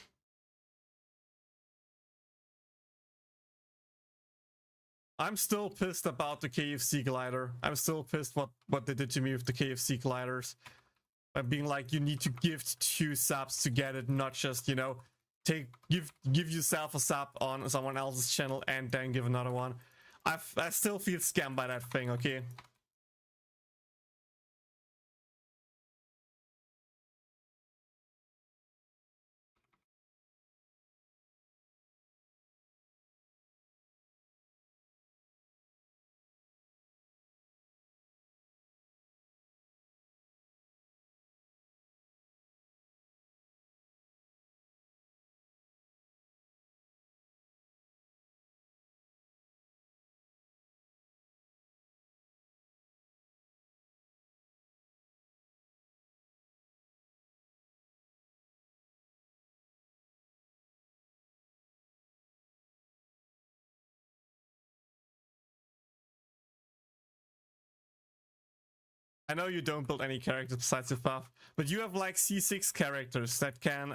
I'm still pissed about the KFC glider. I'm still pissed what they did to me with the KFC gliders. By being like, you need to gift 2 subs to get it, not just, you know, give yourself a sub on someone else's channel and then give another one. I still feel scammed by that thing, okay? I know you don't build any characters besides your buff, but you have like C6 characters that can,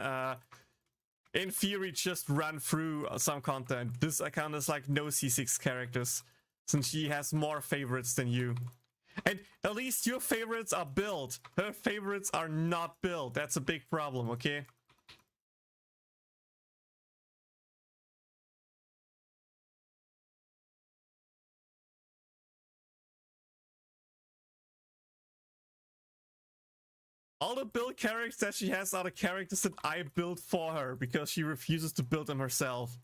in theory, just run through some content. This account is like no C6 characters, since she has more favorites than you. And at least your favorites are built. Her favorites are not built. That's a big problem, okay? All the build characters that she has are the characters that I built for her because she refuses to build them herself.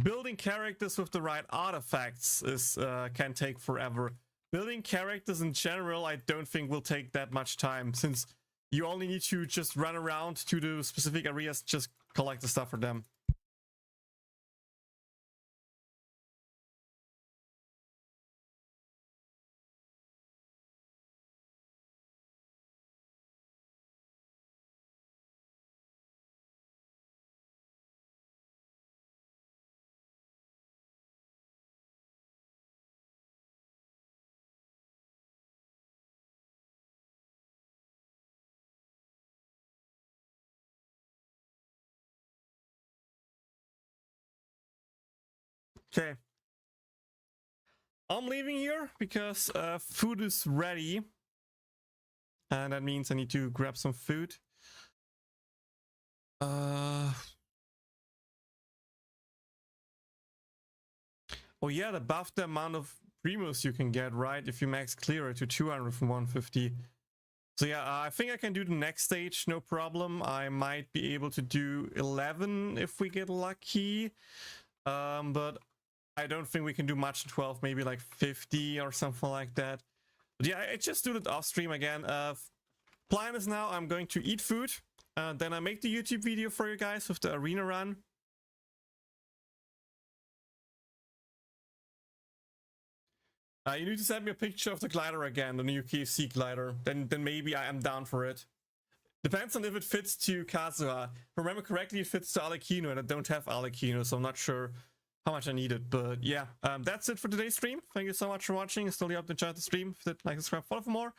Building characters with the right artifacts is can take forever. Building characters in general, I don't think will take that much time, since you only need to just run around to the specific areas, just collect the stuff for them. Okay. I'm leaving here because food is ready. And that means I need to grab some food. Oh yeah, they buffed the amount of primos you can get, right? If you max clear it to 200 from 150. So yeah, I think I can do the next stage, no problem. I might be able to do 11 if we get lucky. But I don't think we can do much in 12, maybe like 50 or something like that. But yeah, I just do it off stream again. Plan is now I'm going to eat food. Then I make the YouTube video for you guys with the arena run. You need to send me a picture of the glider again, the new KFC glider. Then maybe I am down for it. Depends on if it fits to Kazuha. If I remember correctly, it fits to Alekino, and I don't have Alekino, so I'm not sure how much I need it. But yeah, that's it for today's stream. Thank you so much for watching. Still hope you enjoyed the stream. If you did, like, subscribe, follow for more.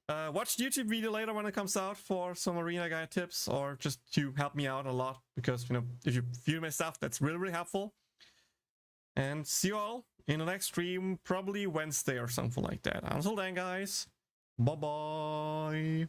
Watch the YouTube video later when it comes out for some arena guide tips, or just to help me out a lot, because, you know, if you view my stuff, that's really, really helpful. And see you all in the next stream, probably Wednesday or something like that. Until then, guys, Bye bye.